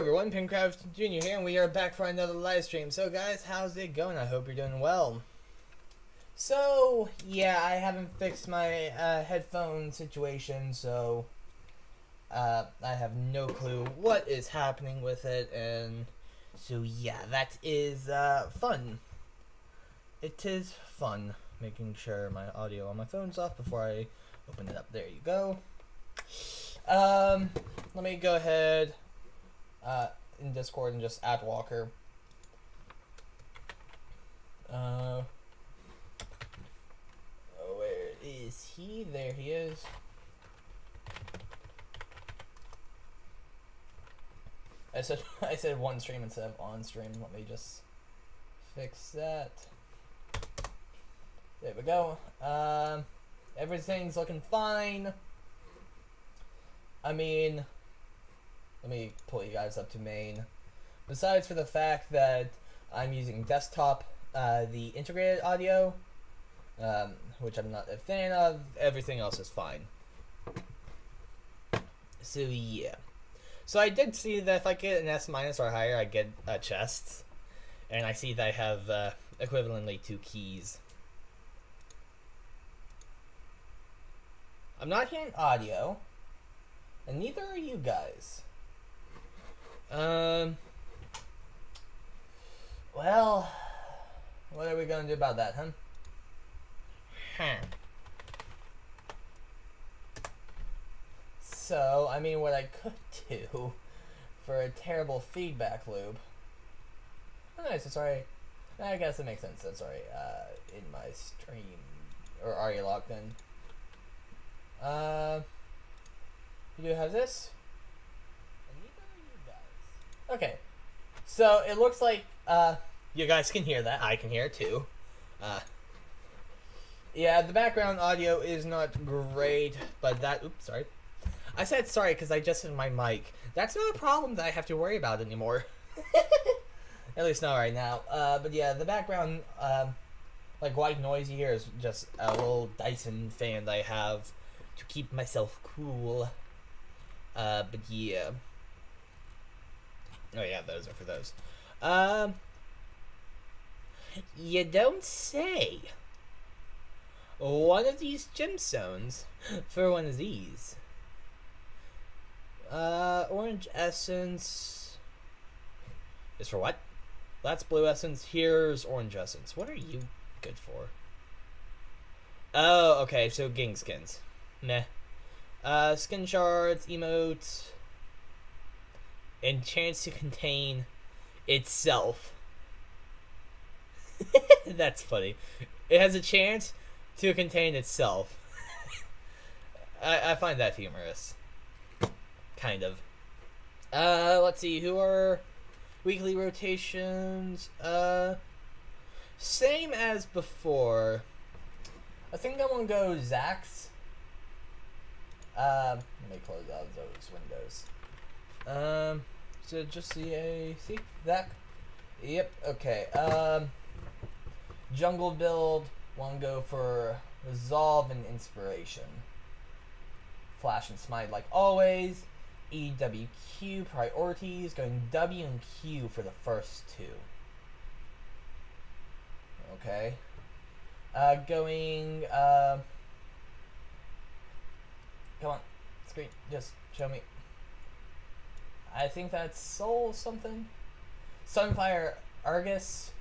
everyone, Pincraft Jr. here, and we are back for another live stream. So guys, how's it going? I hope you're doing well. So, yeah, I haven't fixed my headphone situation, so I have no clue what is happening with it, and so yeah, that is fun. It is fun making sure my audio on my phone's off before I open it up. There you go. Let me go ahead in Discord and just add Walker. Where is he? There he is. I said one stream instead of on stream. Let me just fix that. There we go. Everything's looking fine. I mean, let me pull you guys up to main. Besides for the fact that I'm using desktop, the integrated audio, which I'm not a fan of, everything else is fine. So yeah. So I did see that if I get an S- or higher, I get a chest. And I see that I have equivalently 2 keys. I'm not hearing audio. And neither are you guys. Well, what are we gonna do about that, huh? So, I mean, what I could do for a terrible feedback loop. Oh, nice, it's already. I guess it makes sense. That's already in my stream. Or are you logged in? You do have this? And neither are you guys. Okay. So, it looks like, you guys can hear that. I can hear it too. Yeah, the background audio is not great, but that. Oops, sorry. I said sorry because I adjusted my mic. That's not a problem that I have to worry about anymore. At least not right now. But yeah, the background, like white noise you hear is just a little Dyson fan that I have to keep myself cool. But yeah. Oh yeah, those are for those. You don't say. One of these gemstones for one of these. Orange essence is for what? That's blue essence. Here's orange essence. What are you good for? Oh, okay. So gang skins. Meh. Skin shards, emotes, and chance to contain itself. That's funny. It has a chance to contain itself. I find that humorous. Kind of. Let's see, who are weekly rotations? Same as before. I think I want to go Zax. Let me close out those windows. So just see Zach? Yep, okay. Jungle build, want to go for Resolve and Inspiration. Flash and Smite like always. EWQ priorities, going W and Q for the first 2. Okay. Going, come on, screen, just show me. I think that's Soul something. Sunfire Argus,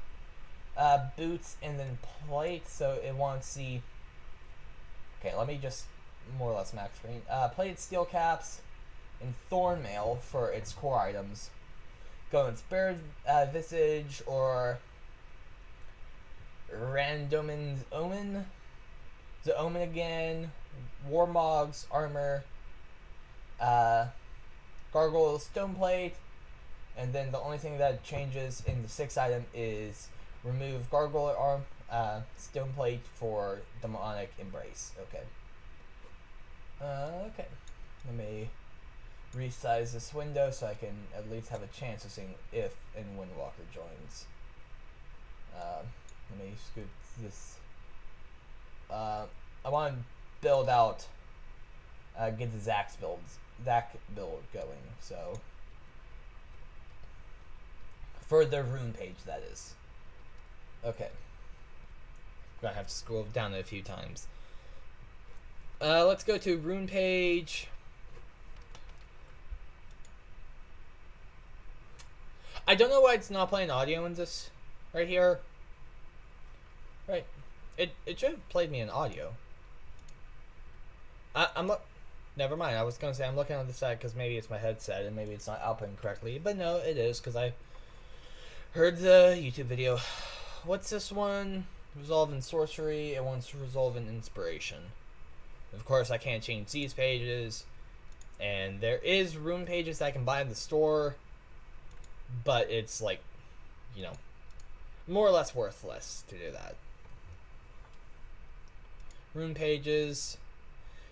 boots, and then plate, so it wants to see. Okay, let me just more or less max screen. Plated steel caps and Thornmail for its core items. Go in Spirit Visage or Randomin's Omen. The Omen again. Warmog's armor. Gargoyle Stoneplate. And then the only thing that changes in the 6th item is remove Gargoyle arm, Stoneplate for Demonic Embrace. Okay. Okay. Let me resize this window so I can at least have a chance of seeing if and when Walker joins. Let me scoot this. I want to build out, get the Zac build going. So For the rune page, that is. Okay. Gonna have to scroll down it a few times. Let's go to rune page. I don't know why it's not playing audio in this right here. Right. It should have played me in audio. Never mind. I was gonna say I'm looking on the side because maybe it's my headset and maybe it's not outputting correctly. But no, it is because I heard the YouTube video. What's this one? Resolve in sorcery. It wants to resolve in inspiration. Of course, I can't change these pages. And there is rune pages that I can buy in the store. But it's like, you know, more or less worthless to do that. Rune pages.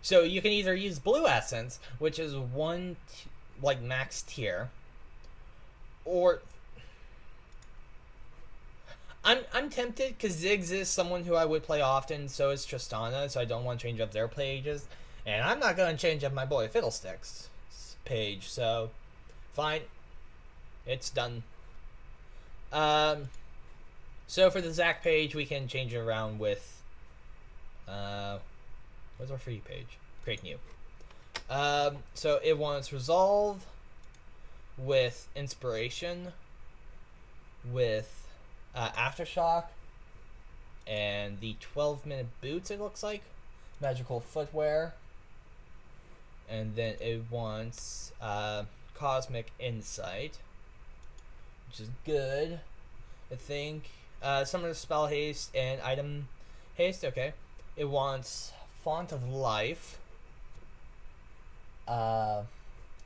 So you can either use blue essence, which is one like max tier, or I'm tempted because Ziggs is someone who I would play often. So is Tristana, so I don't want to change up their pages, and I'm not going to change up my boy Fiddlesticks' page. So fine, it's done. So for the Zac page, we can change it around with what's our free page? Create new. So it wants resolve with inspiration, with aftershock, and the 12-minute boots. It looks like magical footwear, and then it wants cosmic insight, which is good. I think some of the spell haste and item haste. Okay. It wants Font of Life,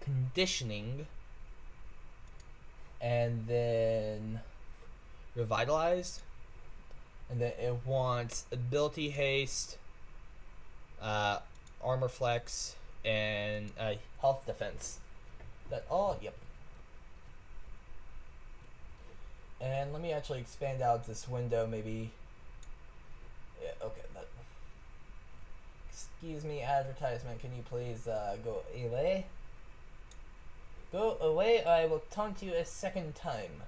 Conditioning, and then Revitalize, and then it wants Ability Haste, Armor Flex, and Health Defense. That all? Yep. And let me actually expand out this window, maybe. Yeah, okay, that. Excuse me, advertisement, can you please go away? Go away, or I will taunt you a second time.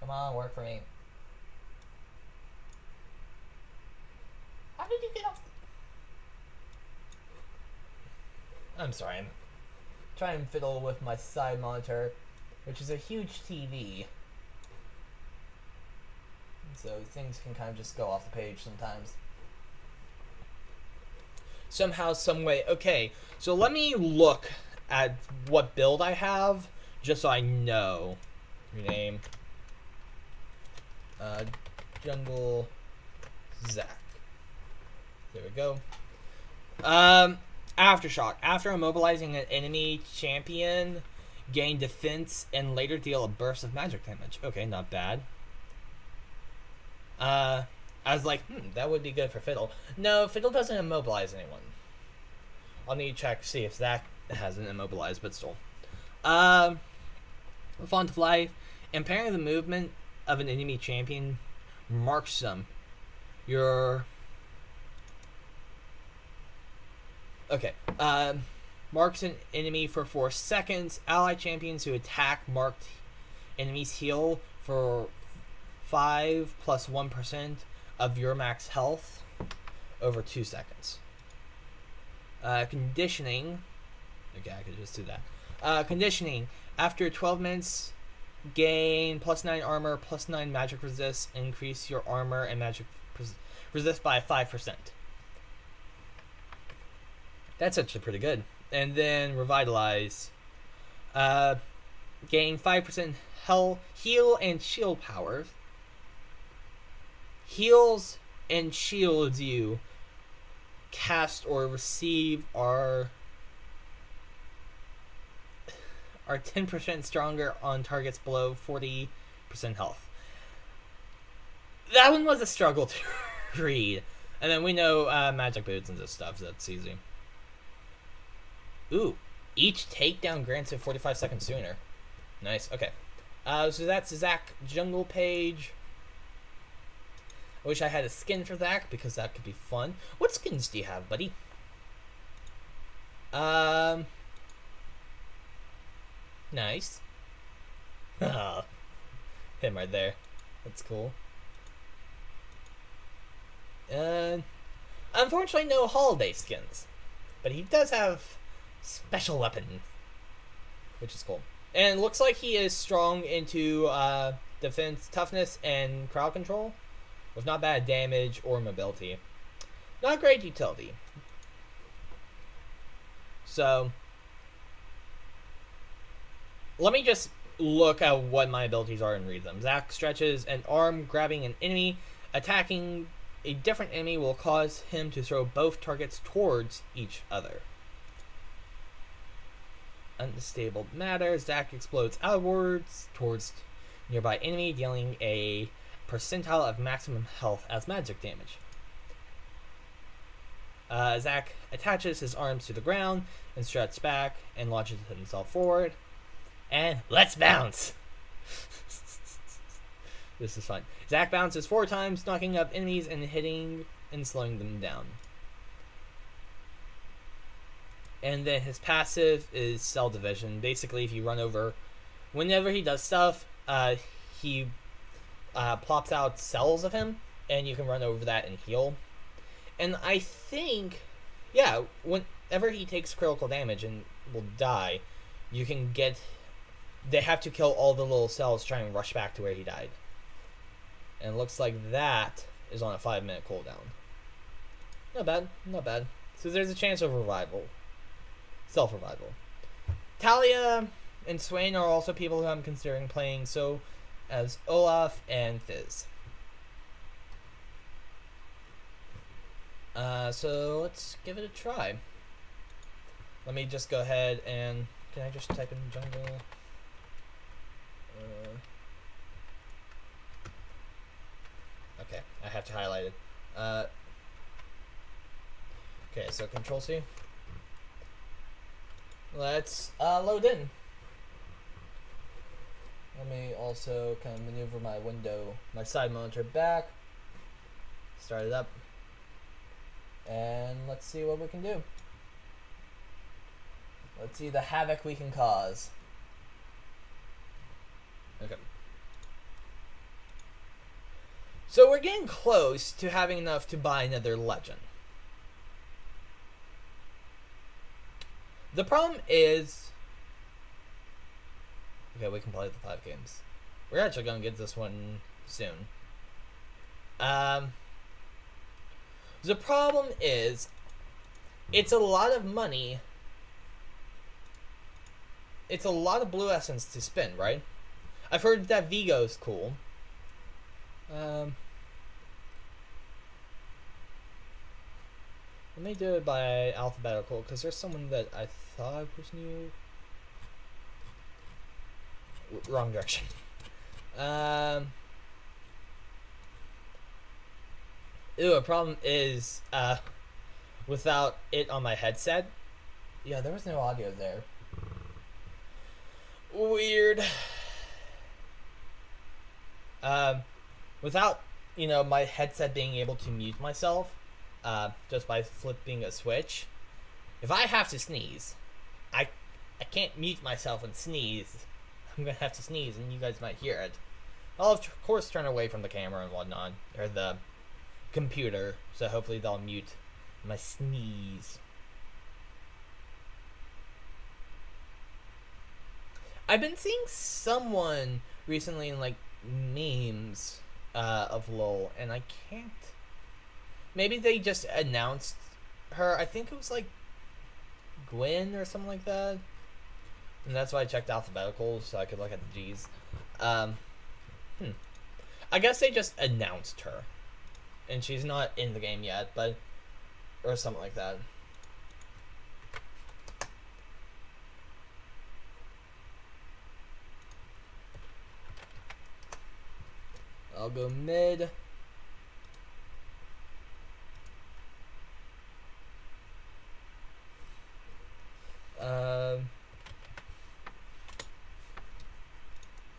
Come on, work for me. How did you get off? I'm sorry, I'm trying to fiddle with my side monitor, which is a huge TV. So things can kind of just go off the page sometimes. Somehow, some way. Okay, so let me look at what build I have, just so I know. Rename. Jungle Zac. There we go. Aftershock. After immobilizing an enemy champion, gain defense and later deal a burst of magic damage. Okay, not bad. I was like, that would be good for Fiddle. No, Fiddle doesn't immobilize anyone. I'll need to check, see if Zac hasn't immobilized, but still. Font of Life. Impairing the movement of an enemy champion marks them. Marks an enemy for 4 seconds. Ally champions who attack marked enemies heal for 5 plus 1% of your max health over 2 seconds. Conditioning. Okay, I could just do that. Conditioning. After 12 minutes, gain plus 9 armor, plus 9 magic resist. Increase your armor and magic resist by 5%. That's actually pretty good. And then Revitalize. Gain 5% heal and shield powers. Heals and shields you cast or receive are 10% stronger on targets below 40% health. That one was a struggle to read. And then we know magic boots and this stuff, so that's easy. Ooh, each takedown grants it 45 seconds sooner. Nice, okay. So that's Zac jungle page. I wish I had a skin for Zac because that could be fun. What skins do you have, buddy? Nice. Oh, him right there. That's cool. Unfortunately, no holiday skins. But he does have special weapon, which is cool. And it looks like he is strong into defense, toughness, and crowd control, with not bad damage or mobility. Not great utility. So, let me just look at what my abilities are and read them. Zack stretches an arm, grabbing an enemy. Attacking a different enemy will cause him to throw both targets towards each other. Unstable matter. Zack explodes outwards towards nearby enemy, dealing a percentile of maximum health as magic damage. Zack attaches his arms to the ground and struts back and launches himself forward. And let's bounce! This is fun. Zack bounces 4 times, knocking up enemies and hitting and slowing them down. And then his passive is Cell Division. Basically, if you run over, whenever he does stuff, he plops out cells of him, and you can run over that and heal. And I think, yeah, whenever he takes critical damage and will die, you can get. They have to kill all the little cells trying to rush back to where he died. And it looks like that is on a 5-minute cooldown. Not bad, not bad. So there's a chance of revival. Self-revival. Talia and Swain are also people who I'm considering playing, so as Olaf and Fizz. So let's give it a try. Let me just go ahead and... Can I just type in jungle? Okay, I have to highlight it. Okay, so Control C. Let's load in. Let me also kind of maneuver my window, my side monitor back. Start it up. And let's see what we can do. Let's see the havoc we can cause. Okay. So we're getting close to having enough to buy another legend. The problem is... Okay, we can play the 5 games. We're actually going to get this one soon. The problem is... It's a lot of money. It's a lot of blue essence to spend, right? I've heard that Vigo's cool. Let me do it by alphabetical, because there's someone that I thought was new. Wrong direction. A problem is, without it on my headset. Yeah, there was no audio there. Weird. Without, my headset being able to mute myself, just by flipping a switch, if I have to sneeze, I can't mute myself and sneeze. I'm gonna have to sneeze and you guys might hear it. I'll of course turn away from the camera and whatnot, or the computer, so hopefully they'll mute my sneeze. I've been seeing someone recently in memes of LOL, and I can't. Maybe they just announced her. I think it was Gwen or something like that. And that's why I checked alphabetical so I could look at the G's. I guess they just announced her. And she's not in the game yet, but... Or something like that. I'll go mid.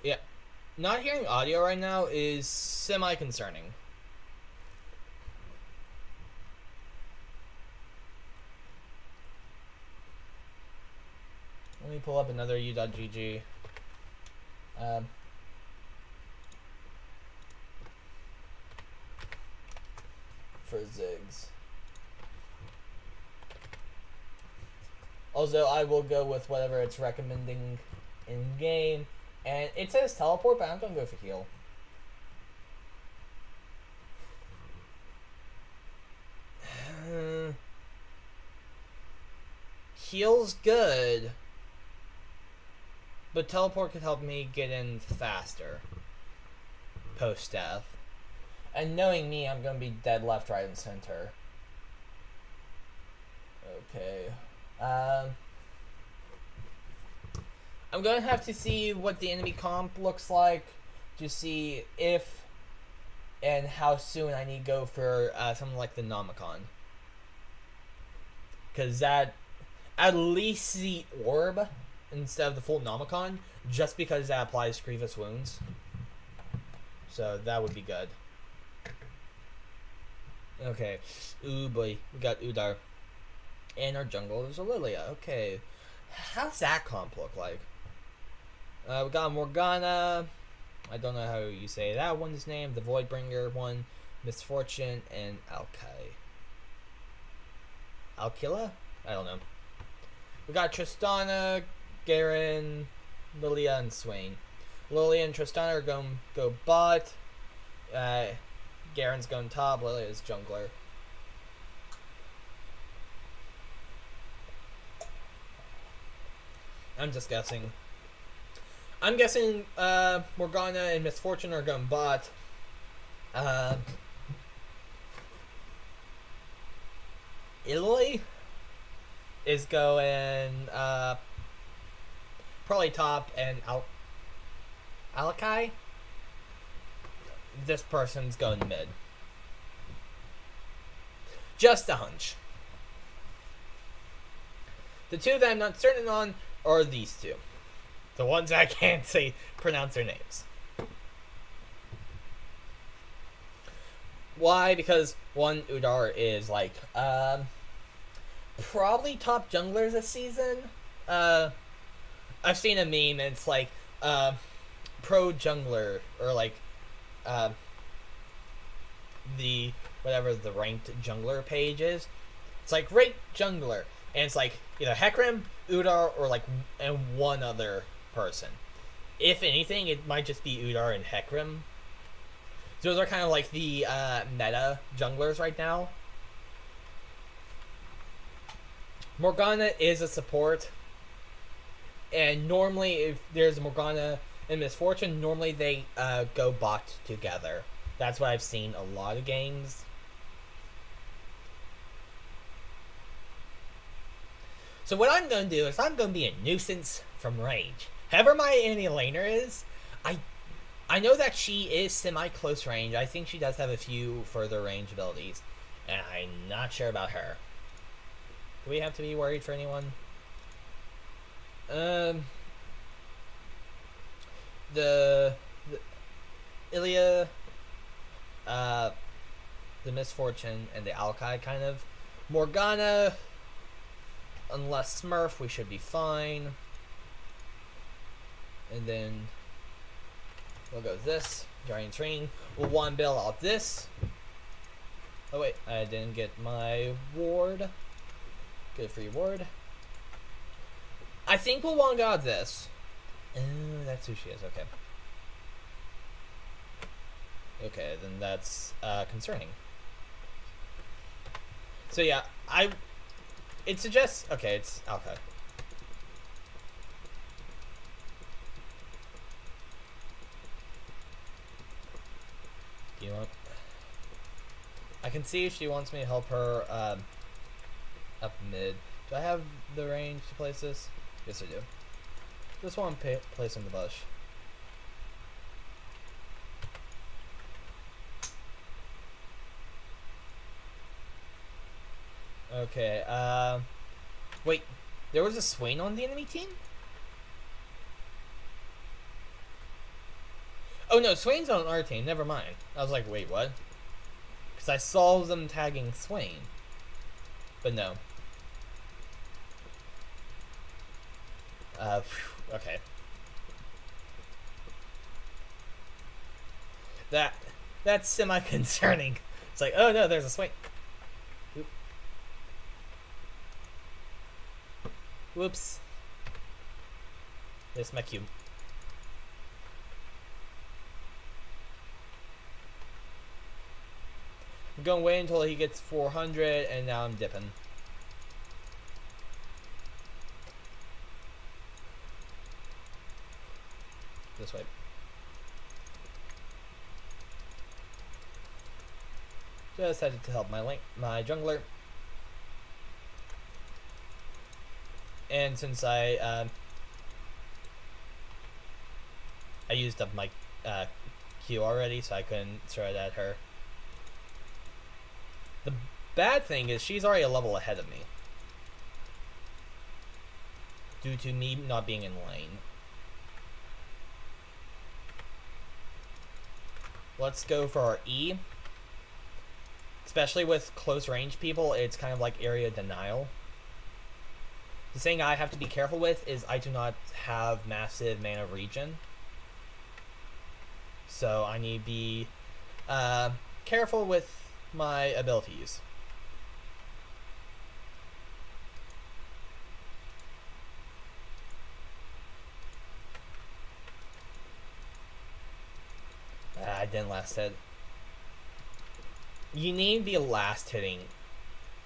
Yeah. Not hearing audio right now is semi-concerning. Let me me pull up another u.gg. For Ziggs. Also, I will go with whatever it's recommending in game. And it says teleport, but I'm gonna go for heal. Heal's good, but teleport could help me get in faster post-death. And knowing me, I'm gonna be dead left, right, and center. Okay. I'm gonna have to see what the enemy comp looks like to see if and how soon I need to go for something like the Nomicon. Because that, at least the orb instead of the full Nomicon, just because that applies Grievous Wounds. So that would be good. Okay. Ooh boy, we got Udar. And our jungle is a Lilia. Okay. How's that comp look like? We got Morgana. I don't know how you say that one's name. The Voidbringer one. Misfortune and Alkai. Alkila? I don't know. We got Tristana, Garen, Lilia, and Swain. Lilia and Tristana are going to go bot. Garen's going top. Lilia is jungler. I'm just guessing. I'm guessing Morgana and Misfortune are going bot. Iloy is going probably top, and Alakai, this person's going mid. Just a hunch. The two that I'm not certain on are these two. The ones I can't pronounce their names. Why? Because one, Udar is like probably top jungler this season. I've seen a meme and it's like pro jungler, or like the whatever the ranked jungler page is. It's like rate jungler, and it's like either Hecarim, Udar, or like and one other person. If anything, it might just be Udar and Hecarim. So those are kind of like the meta junglers right now. Morgana is a support, and normally if there's a Morgana and Misfortune, normally they go bot together. That's what I've seen a lot of games. So what I'm going to do is I'm going to be a nuisance from range. However my enemy laner is, I know that she is semi-close range. I think she does have a few further range abilities, and I'm not sure about her. Do we have to be worried for anyone? The Ilia, the Misfortune, and the Alkai kind of. Morgana, unless Smurf, we should be fine. And then we'll go with this. Giant Train. We'll one bill out this. Oh wait, I didn't get my ward. Good for your ward. I think we'll one go out this. That's who she is, okay. Okay, then that's concerning. So yeah, it suggests, okay, it's Alkai. Do you want? I can see if she wants me to help her up mid. Do I have the range to place this? Yes, I do. Just want to place in the bush. Okay, wait, there was a Swain on the enemy team? Oh no, Swain's on our team, never mind. I was like, wait, what? Because I saw them tagging Swain. But no. Okay. That's semi-concerning. It's like, oh no, there's a swing. Oop. Whoops. There's my cube. I'm going to wait until he gets 400, and now I'm dipping. This way. Just had to help my jungler. And since I used up my Q already, so I couldn't throw it at her. The bad thing is she's already a level ahead of me. Due to me not being in lane. Let's go for our E. Especially with close range people, it's kind of like area denial. The thing I have to be careful with is I do not have massive mana regen. So I need to be careful with my abilities. I didn't last hit. You need to be last hitting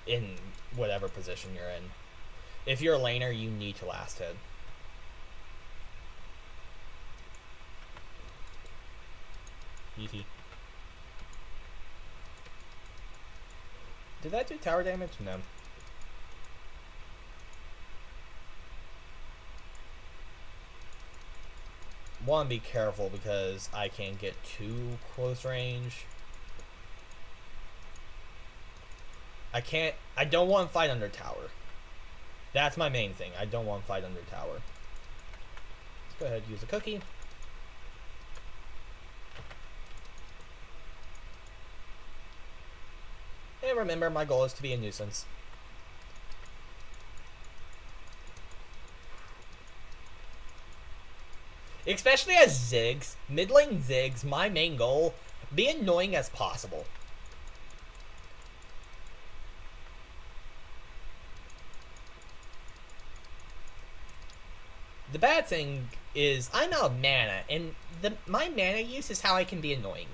in whatever position you're in. If you're a laner, you need to last hit. Easy. Did that do tower damage? No. Want to be careful because I can't get too close range. I don't want to fight under tower. That's my main thing. I don't want to fight under tower. Let's go ahead and use a cookie. And remember, my goal is to be a nuisance. Especially as Ziggs, mid lane Ziggs, my main goal, be annoying as possible. The bad thing is I'm out of mana, and my mana use is how I can be annoying.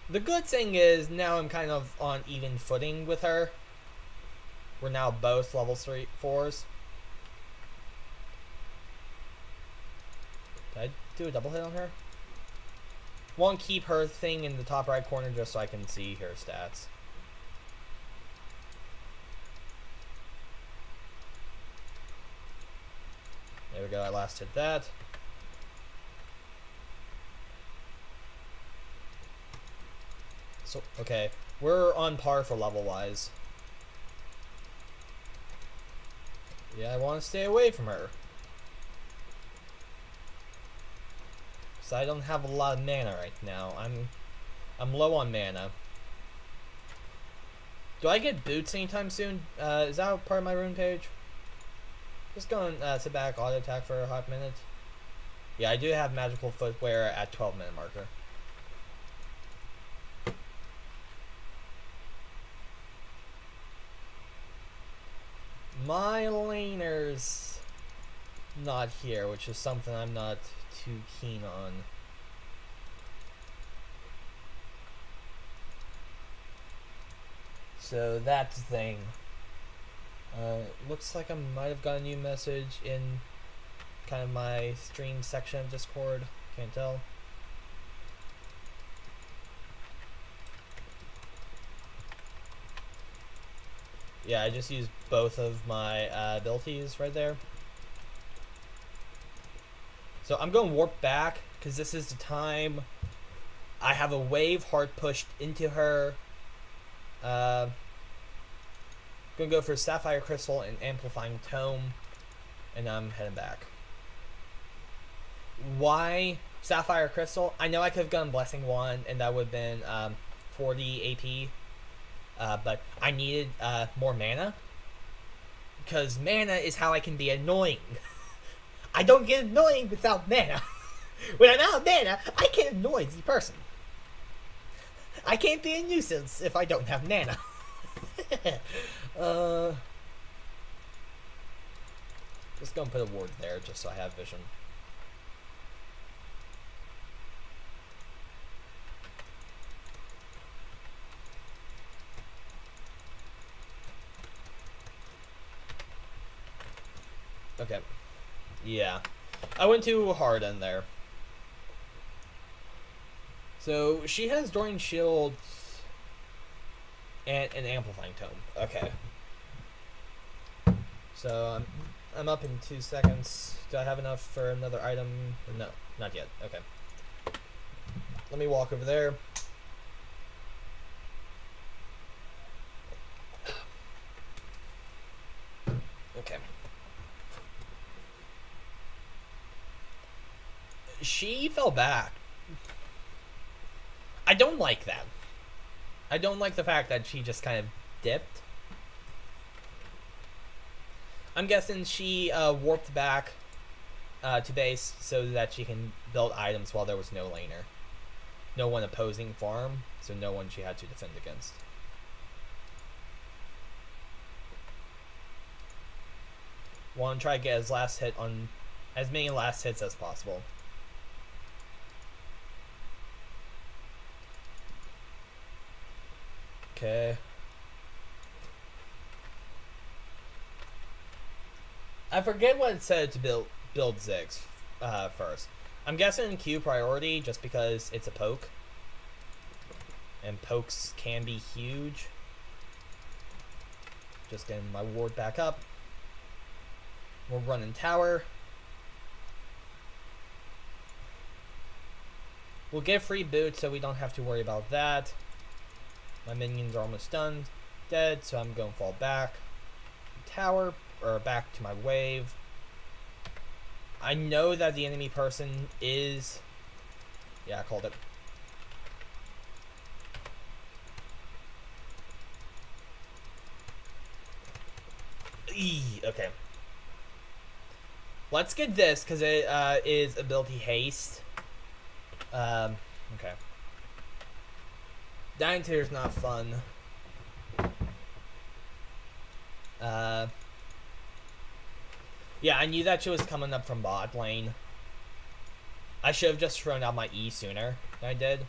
The good thing is now I'm kind of on even footing with her. We're now both level 4s. Did I do a double hit on her? Want to keep her thing in the top right corner just so I can see her stats. There we go, I last hit that. So, okay, we're on par for level-wise. Yeah, I want to stay away from her. Because I don't have a lot of mana right now. I'm low on mana. Do I get boots anytime soon? Is that part of my rune page? Just go and sit back, auto attack for a hot minute. Yeah, I do have magical footwear at 12-minute marker. My laner's not here, which is something I'm not too keen on. So that's the thing. Looks like I might have got a new message in kind of my stream section of Discord. Can't tell. Yeah, I just used both of my abilities right there. So I'm going to warp back because this is the time I have a wave hard pushed into her. Gonna go for Sapphire Crystal and Amplifying Tome, and I'm heading back. Why Sapphire Crystal? I know I could have gone Blessing Wand, and that would have been 40 AP, but I needed more mana. Because mana is how I can be annoying. I don't get annoying without mana. When I'm out of mana, I can't annoy the person. I can't be a nuisance if I don't have mana. Just gonna put a ward there just so I have vision. Okay. Yeah. I went too hard in there. So, she has Dorian Shield and an Amplifying Tome. Okay. So, I'm up in 2 seconds. Do I have enough for another item? No, not yet. Okay. Let me walk over there. Okay. She fell back. I don't like that. I don't like the fact that she just kind of dipped. I'm guessing she warped back to base so that she can build items while there was no laner. No one opposing farm, so no one she had to defend against. Want to try to get his last hit on as many last hits as possible. Okay. I forget what it said to build Ziggs first. I'm guessing Q priority just because it's a poke. And pokes can be huge. Just getting my ward back up. We're running tower. We'll get free boots so we don't have to worry about that. My minions are almost done, dead, so I'm going to fall back. Tower, or back to my wave. I know that the enemy person is... Yeah, I called it. Okay. Let's get this, because it is ability haste. Okay. Dying Tear is not fun. Yeah, I knew that she was coming up from bot lane. I should have just thrown out my E sooner than I did.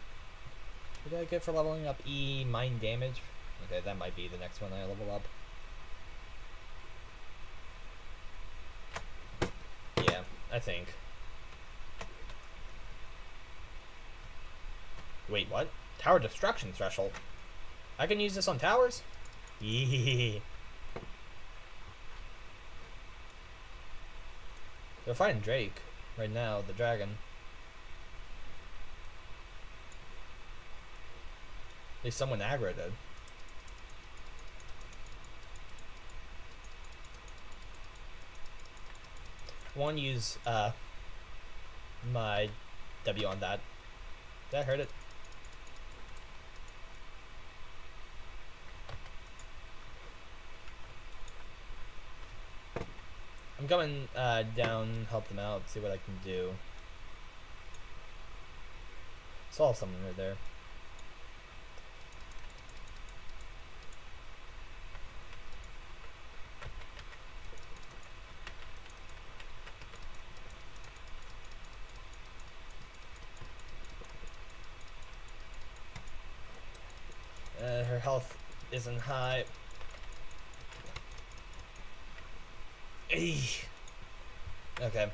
What did I get for leveling up E? Mind damage? Okay, that might be the next one I level up. Yeah, I think. Wait, what? Tower destruction threshold. I can use this on towers? Yeah. They're fighting Drake right now, the dragon. At least someone aggroed it. I want to use my W on that. Did I hurt it? I'm coming down, help them out, see what I can do. Saw someone right there. Her health isn't high. Eey. Okay.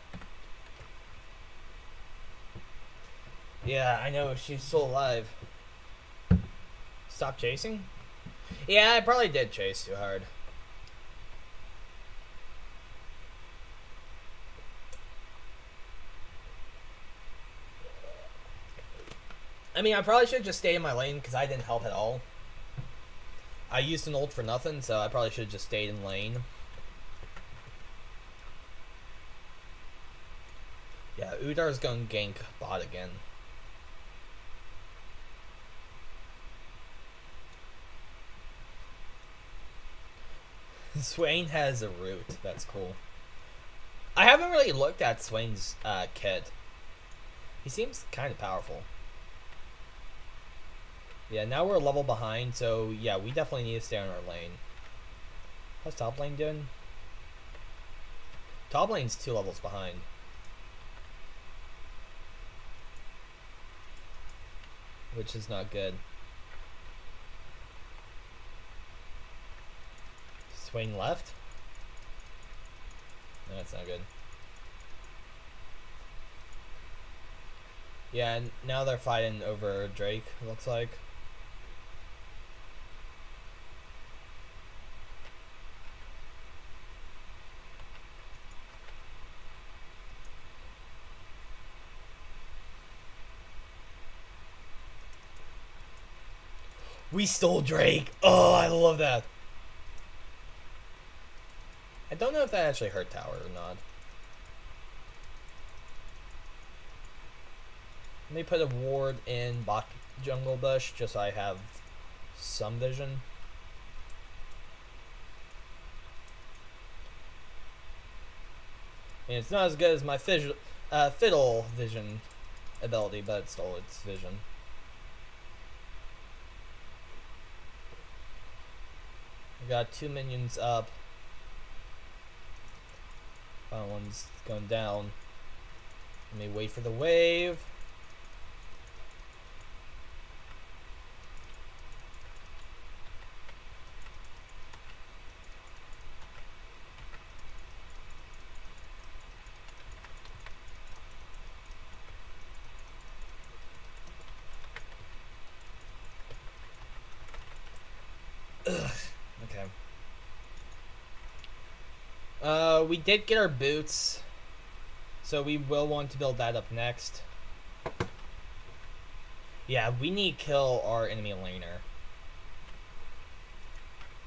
Yeah, I know, she's still alive. Stop chasing? Yeah, I probably did chase too hard. I mean, I probably should just stay in my lane because I didn't help at all. I used an ult for nothing, so I probably should have just stayed in lane. Yeah, Udar's going to gank bot again. Swain has a root. That's cool. I haven't really looked at Swain's kit. He seems kind of powerful. Yeah, now we're a level behind, so yeah, we definitely need to stay on our lane. How's top lane doing? Top lane's 2 levels behind. Which is not good. Swain left? No, that's not good. Yeah, and now they're fighting over Drake, it looks like. We stole Drake! Oh, I love that! I don't know if that actually hurt tower or not. Let me put a ward in bot jungle bush just so I have some vision. And it's not as good as my fiddle vision ability, but it's still its vision. I got 2 minions up. Final one's going down. Let me wait for the wave. Ugh. Okay. We did get our boots, so we will want to build that up next. Yeah, we need to kill our enemy laner.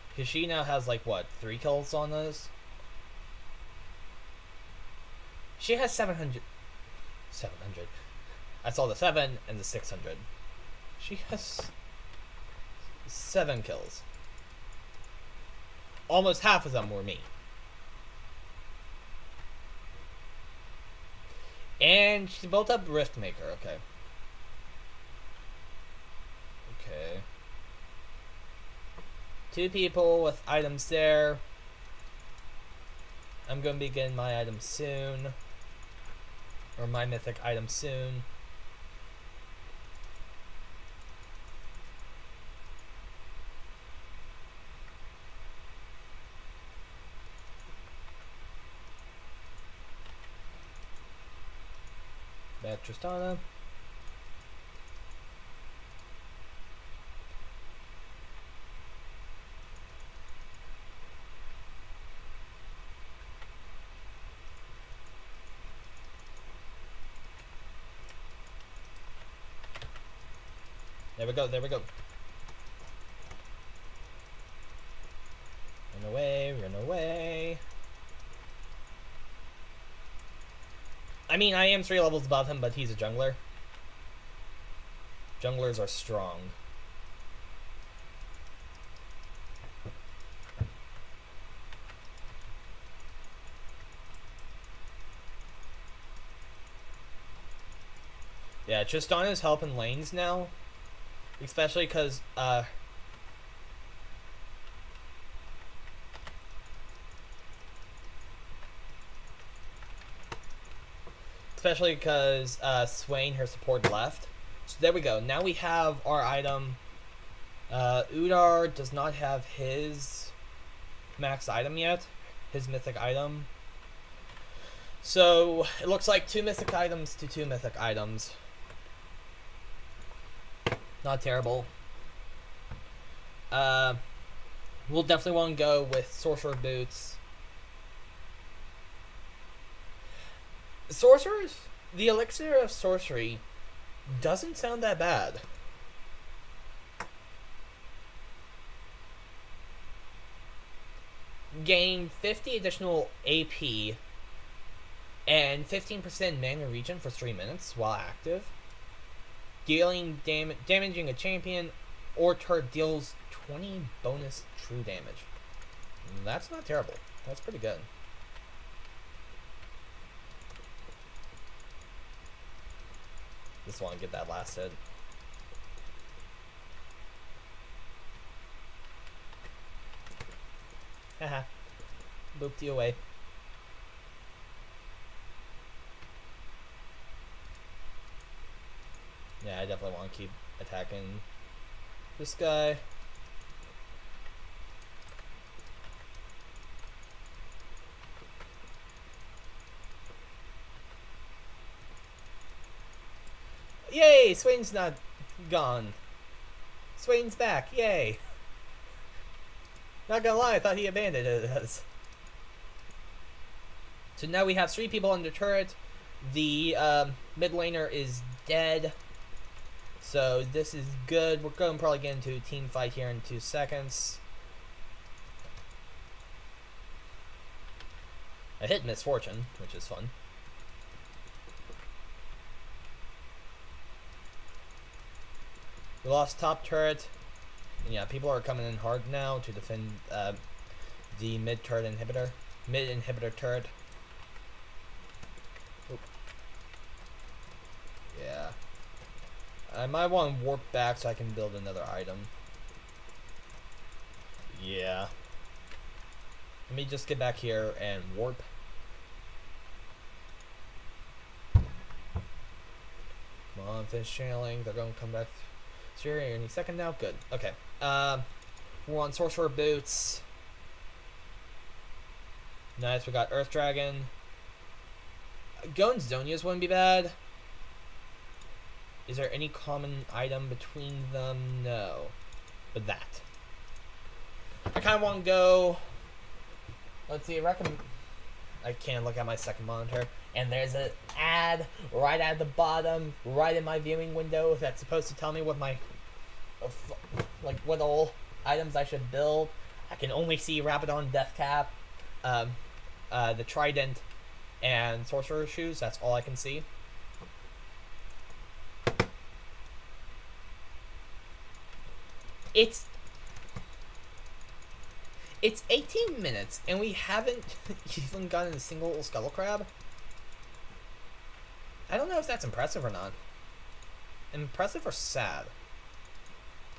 Because she now has, like, what, 3 kills on us? She has 700. 700. I saw the 7 and the 600. She has 7 kills. Almost half of them were me. And she built up Riftmaker, okay. Okay. 2 people with items there. I'm going to be getting my item soon. Or my mythic item soon. Bad Tristana. There we go, there we go. Run away, run away. I mean, I am 3 levels above him, but he's a jungler. Junglers are strong. Yeah, Tristana's helping lanes now. Especially because, Swain, her support, left. So there we go. Now we have our item. Udar does not have his max item yet. His mythic item. So it looks like 2 mythic items to 2 mythic items. Not terrible. We'll definitely want to go with Sorcerer Boots. Sorcerers? The Elixir of Sorcery doesn't sound that bad. Gain 50 additional AP and 15% mana regen for 3 minutes while active. Dealing damaging a champion or turret deals 20 bonus true damage. That's not terrible. That's pretty good. Just want to get that last hit. Haha. Booped you away. Yeah, I definitely want to keep attacking this guy. Yay! Swain's not gone. Swain's back. Yay! Not gonna lie, I thought he abandoned us. So now we have 3 people on the turret. The mid laner is dead. So this is good. We're going to probably get into a team fight here in 2 seconds. I hit Misfortune, which is fun. We lost top turret. And yeah, people are coming in hard now to defend the mid turret inhibitor. Mid inhibitor turret. Oop. Yeah. I might want to warp back so I can build another item. Yeah. Let me just get back here and warp. Come on, finish channeling. They're going to come back here any second now. Good. Okay. We're on Sorcerer Boots. Nice. We got Earth Dragon. Going Zonias wouldn't be bad. Is there any common item between them? No. But that. I kind of want to go... Let's see, I can't look at my second monitor. And there's an ad right at the bottom, right in my viewing window, that's supposed to tell me what my... like, what all items I should build. I can only see Rabadon Deathcap, the Trident, and Sorcerer Shoes. That's all I can see. It's 18 minutes, and we haven't even gotten a single Scuttle Crab. I don't know if that's impressive or not. Impressive or sad?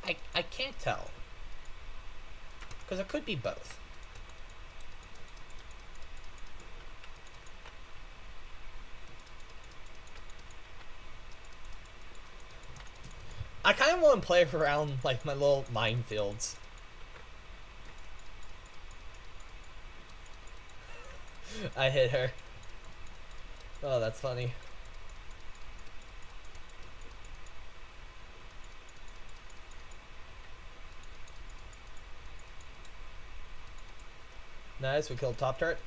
I can't tell. Because it could be both. I kind of want to play around, like, my little minefields. I hit her. Oh, that's funny. Nice, we killed top turret.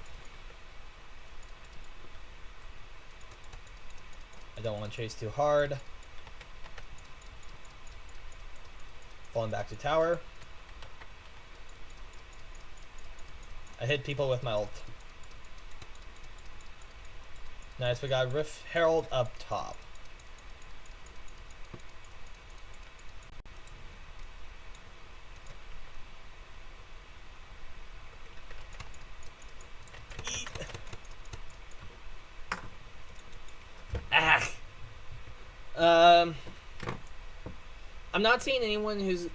I don't want to chase too hard. Falling back to tower. I hit people with my ult. Nice, we got Rift Herald up top. I'm not seeing anyone who's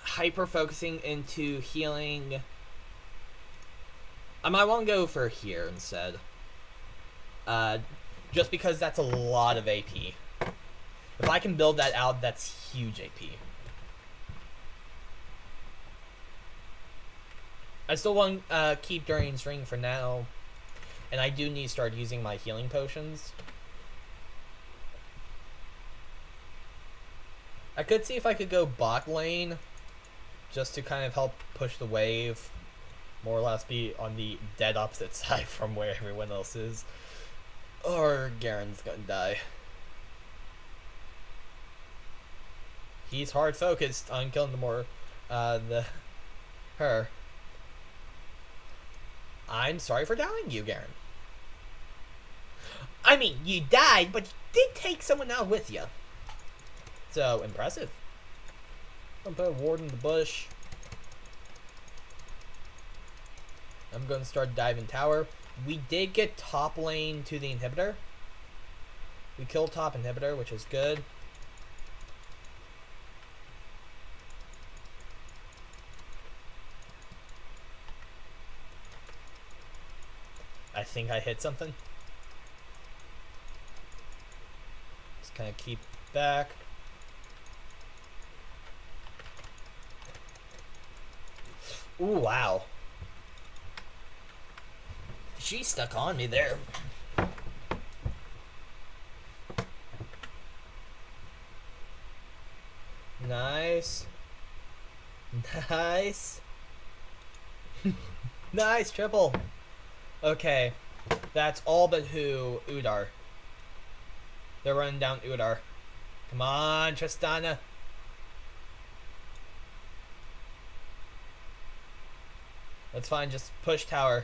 hyper focusing into healing. I might want to go for here instead. Just because that's a lot of AP. If I can build that out, that's huge AP. I still want to keep Durian's Ring for now. And I do need to start using my healing potions. I could see if I could go bot lane. Just to kind of help push the wave. More or less be on the dead opposite side from where everyone else is. Or Garen's gonna die. He's hard focused on killing her. I'm sorry for doubting you, Garen. I mean, you died, but you did take someone out with you. So, impressive. I'm gonna put a ward in the bush. I'm going to start diving tower. We did get top lane to the inhibitor. We killed top inhibitor, which is good. I think I hit something. Just kind of keep back. Ooh, wow. She stuck on me there. Nice. Nice. Nice triple. Okay. That's all but who? Udar. They're running down Udar. Come on, Tristana. That's fine, just push tower.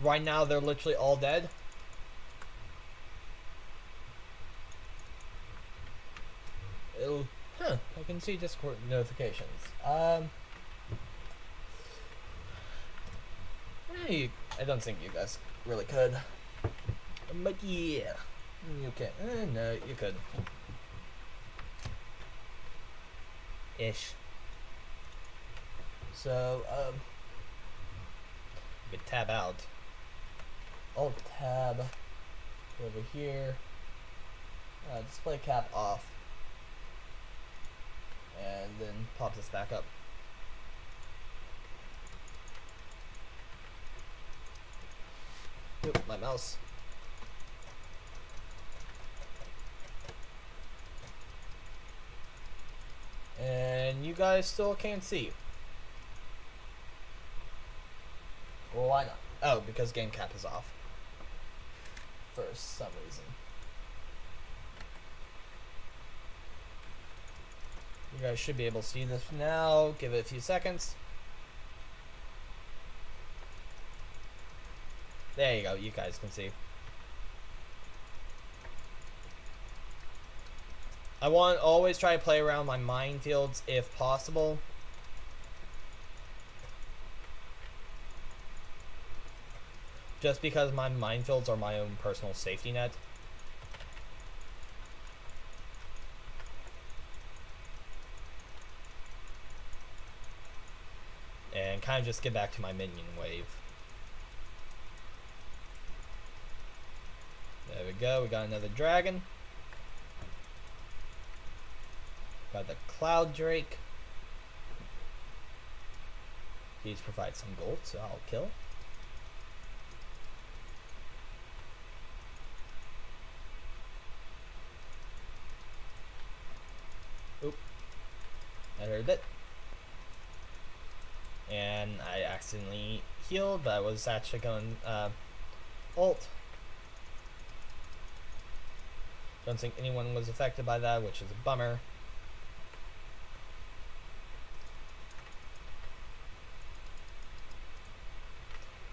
Right now, they're literally all dead. I can see Discord notifications. I don't think you guys really could. But yeah, you can. No, you could. Ish. So, you could tab out. Alt tab over here. Display cap off. And then pop this back up. Oop, my mouse. And you guys still can't see. Well, why not? Oh, because game cap is off. For some reason. You guys should be able to see this now. Give it a few seconds. There you go. You guys can see. I want to always try to play around my minefields if possible. Just because my minefields are my own personal safety net. And kind of just get back to my minion wave. There we go, we got another dragon. Got the Cloud Drake. These provide some gold, so I'll kill. Oop. I heard it. And I accidentally healed, but I was actually going ult. Don't think anyone was affected by that, which is a bummer.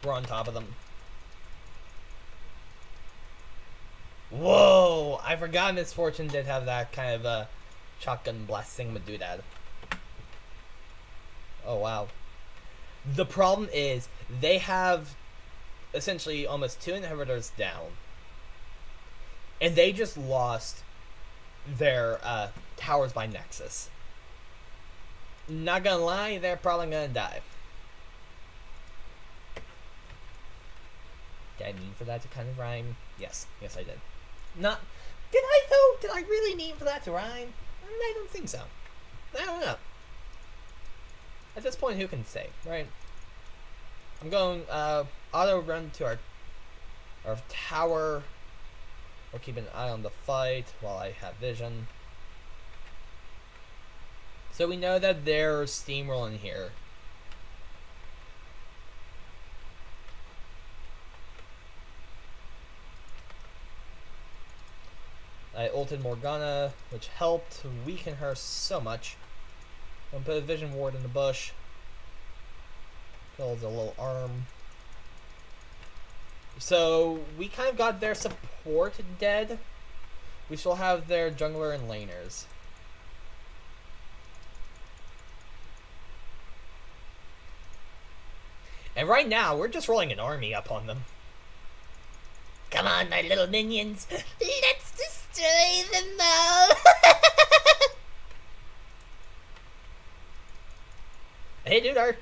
We're on top of them. Whoa! I forgot Misfortune did have that kind of a shotgun blessing with doodad. Oh wow. The problem is they have essentially almost 2 inhibitors down. And they just lost their towers by Nexus. Not gonna lie, they're probably gonna die. Did I mean for that to kind of rhyme? Yes. Yes, I did. Not... Did I, though? Did I really mean for that to rhyme? I don't think so. I don't know. At this point, who can say, right? I'm going auto run to our tower. We'll keep an eye on the fight while I have vision. So we know that they're steamrolling here. I ulted Morgana, which helped weaken her so much. I'm gonna put a vision ward in the bush. Kill the little arm. So we kind of got their support dead. We still have their jungler and laners. And right now, we're just rolling an army up on them. Come on, my little minions. Let's destroy them all. Hey, dude, oh.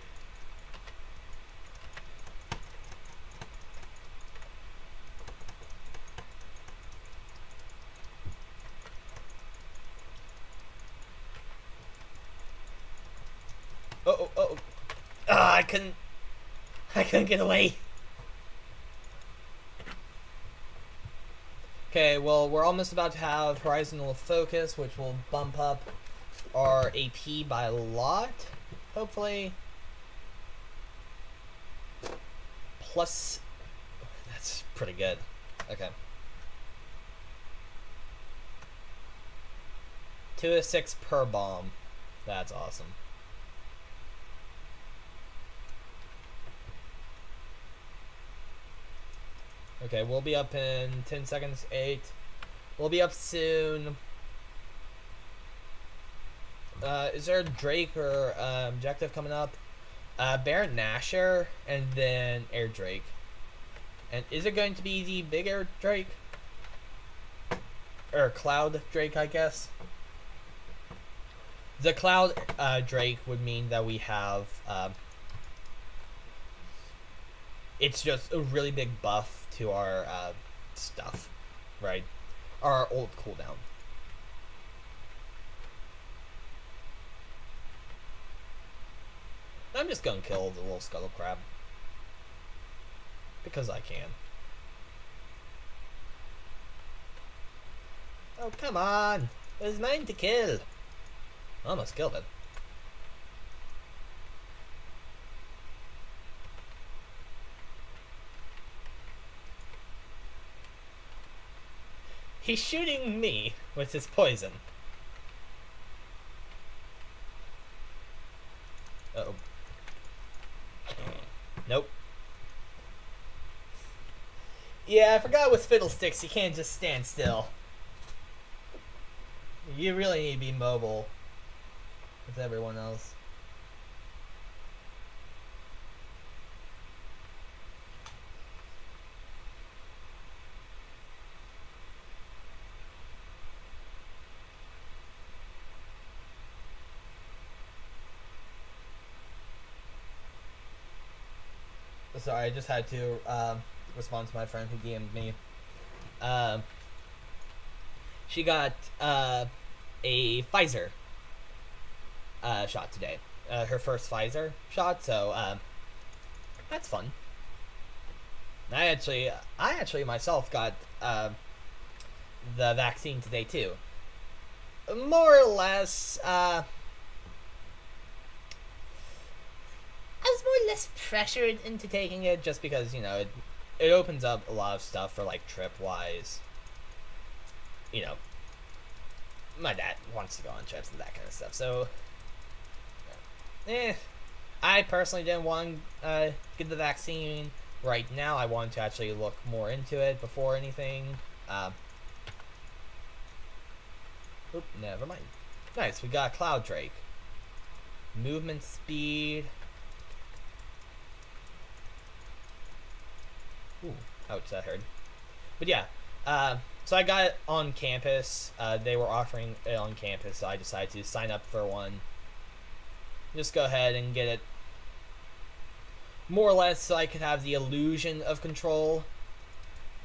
Ah, I couldn't get away. Okay, well, we're almost about to have Horizontal Focus, which will bump up our AP by a lot. Hopefully. Plus, that's pretty good. Okay. 2 to 6 per bomb. That's awesome. Okay, we'll be up in 10 seconds. 8. We'll be up soon. Is there a Drake or objective coming up? Baron Nashor and then Air Drake. And is it going to be the big Air Drake? Or Cloud Drake, I guess. The Cloud Drake would mean that we have it's just a really big buff to our stuff, right? Our old cooldown. I'm just gonna kill the little scuttle crab. Because I can. Oh, come on! It was mine to kill! I almost killed it. He's shooting me with his poison. Uh-oh. Nope. Yeah, I forgot with Fiddlesticks you can't just stand still. You really need to be mobile with everyone else. Sorry, I just had to respond to my friend who DM'd me. She got a Pfizer shot today. Her first Pfizer shot, so that's fun. I actually myself got the vaccine today too. More or less, I was more or less pressured into taking it just because, you know, it opens up a lot of stuff for, like, trip-wise. You know, my dad wants to go on trips and that kind of stuff, so... I personally didn't want to get the vaccine right now. I wanted to actually look more into it before anything. Oop, never mind. Nice, we got Cloud Drake. Movement speed... Ooh, ouch, that hurt. But yeah, so I got it on campus. They were offering it on campus, so I decided to sign up for one. Just go ahead and get it more or less so I could have the illusion of control.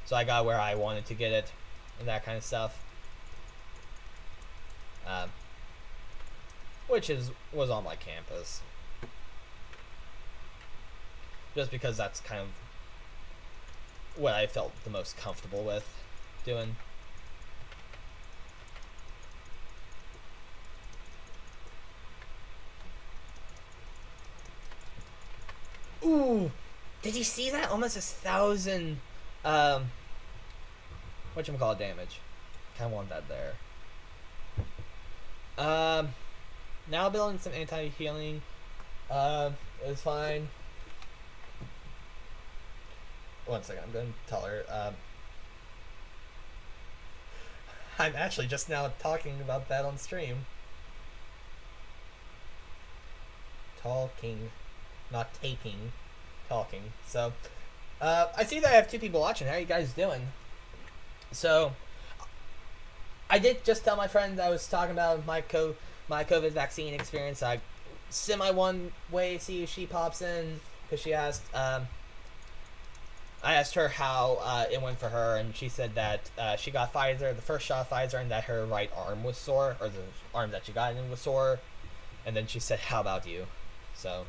So I got where I wanted to get it and that kind of stuff. Which was on my campus. Just because that's kind of what I felt the most comfortable with doing. Ooh! Did you see that? Almost 1,000 whatchamacallit damage. Kinda want that there. Now building some anti-healing. It's fine. One second, I'm going to tell her. I'm actually just now talking about that on stream. Talking, not taking. talking. So, I see that I have 2 people watching. How are you guys doing? So, I did just tell my friend I was talking about my COVID vaccine experience. I semi one way see if she pops in because she asked. I asked her how it went for her, and she said that she got Pfizer, the first shot of Pfizer, and that her right arm was sore, or the arm that she got in was sore. And then she said, "How about you?" So,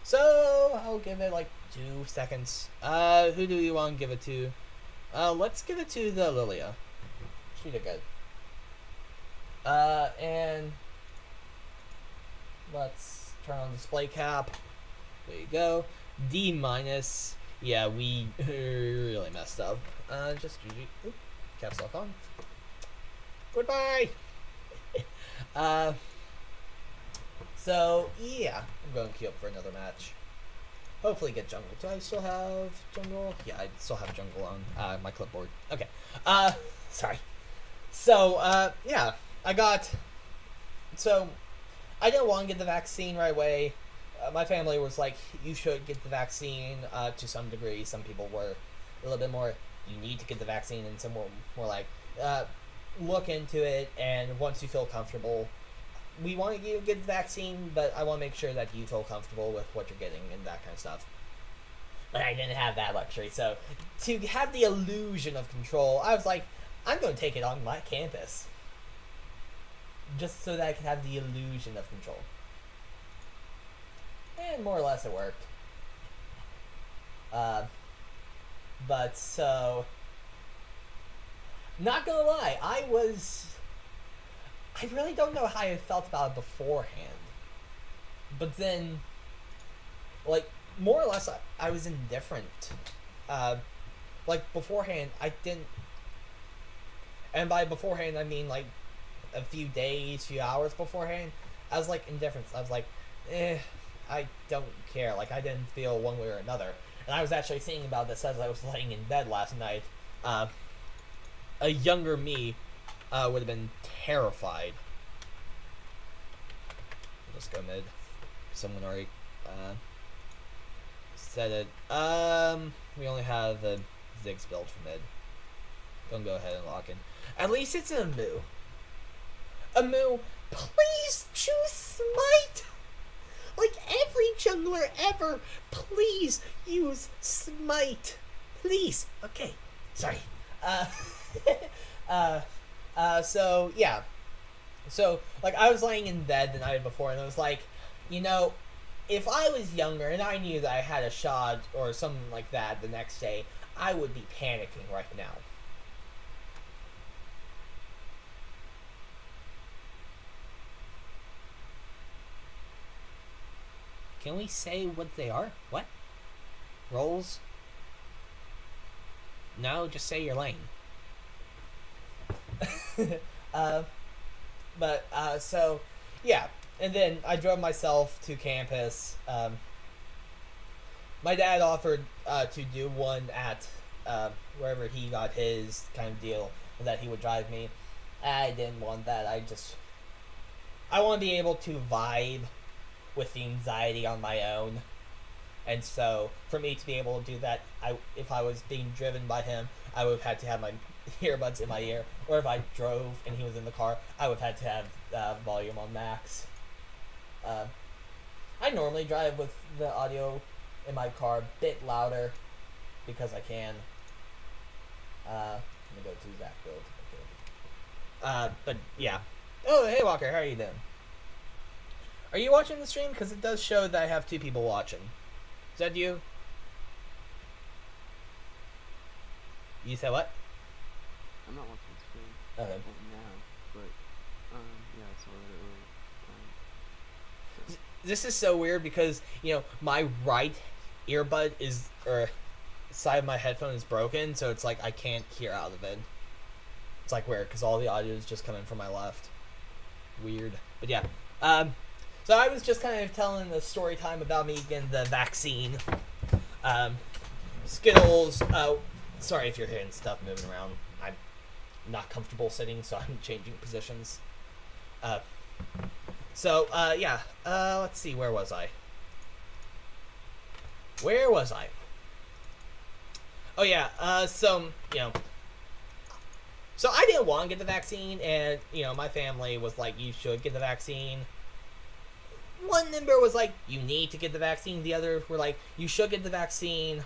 so I'll give it like 2 seconds. Who do you want to give it to? Let's give it to the Lilia. She did good. And let's turn on display cap. There you go. D minus. Yeah, we really messed up. Just GG. Caps lock on. Goodbye. So yeah, I'm going to queue up for another match. Hopefully get jungle. Do I still have jungle? Yeah, I still have jungle on my clipboard. Okay. Sorry. So yeah, I didn't want to get the vaccine right away. My family was like, you should get the vaccine to some degree. Some people were a little bit more, you need to get the vaccine, and some were more like, look into it, and once you feel comfortable, we want you to get the vaccine, but I want to make sure that you feel comfortable with what you're getting and that kind of stuff. But I didn't have that luxury, so to have the illusion of control, I was like, I'm going to take it on my campus. Just so that I can have the illusion of control. And more or less it worked. But so, not gonna lie, I really don't know how I felt about it beforehand. But then, like, more or less, I was indifferent. Like, beforehand, I didn't, and by beforehand, I mean, like, a few days, few hours beforehand, I was, like, indifferent. I was like, I don't care. Like, I didn't feel one way or another. And I was actually thinking about this as I was laying in bed last night. A younger me would have been terrified. I'll just go mid. Someone already said it. We only have a Ziggs build for mid. Don't go ahead and lock in. At least it's a Amu. Amu, please choose Smite! Like every jungler ever, please use Smite. Please. Okay. Sorry. So, yeah. So, like, I was laying in bed the night before, and I was like, you know, if I was younger and I knew that I had a shot or something like that the next day, I would be panicking right now. Can we say what they are? What? Roles? No, just say your lane. So, yeah. And then I drove myself to campus. My dad offered to do one at wherever he got his kind of deal, and that he would drive me. I didn't want that. I want to be able to vibe with the anxiety on my own. And so, for me to be able to do that, if I was being driven by him, I would have had to have my earbuds in my ear. Or if I drove and he was in the car, I would have had to have volume on max. I normally drive with the audio in my car a bit louder because I can. Let me go to Zach build. Okay. But yeah. Oh, hey Walker, how are you doing? Are you watching the stream? Because it does show that I have 2 people watching. Is that you? You said what? I'm not watching the stream Okay. right now, but yeah, I saw that earlier. This is so weird because, you know, my right earbud or side of my headphone is broken, so it's like I can't hear out of it. It's like weird because all the audio is just coming from my left. Weird. But yeah. So I was just kind of telling the story time about me getting the vaccine. Skittles. Sorry if you're hearing stuff moving around. I'm not comfortable sitting, so I'm changing positions. Yeah. Let's see. Where was I? Where was I? Oh yeah, so, so I didn't want to get the vaccine, and, my family was like, you should get the vaccine. One member was like, you need to get the vaccine. The other were like, you should get the vaccine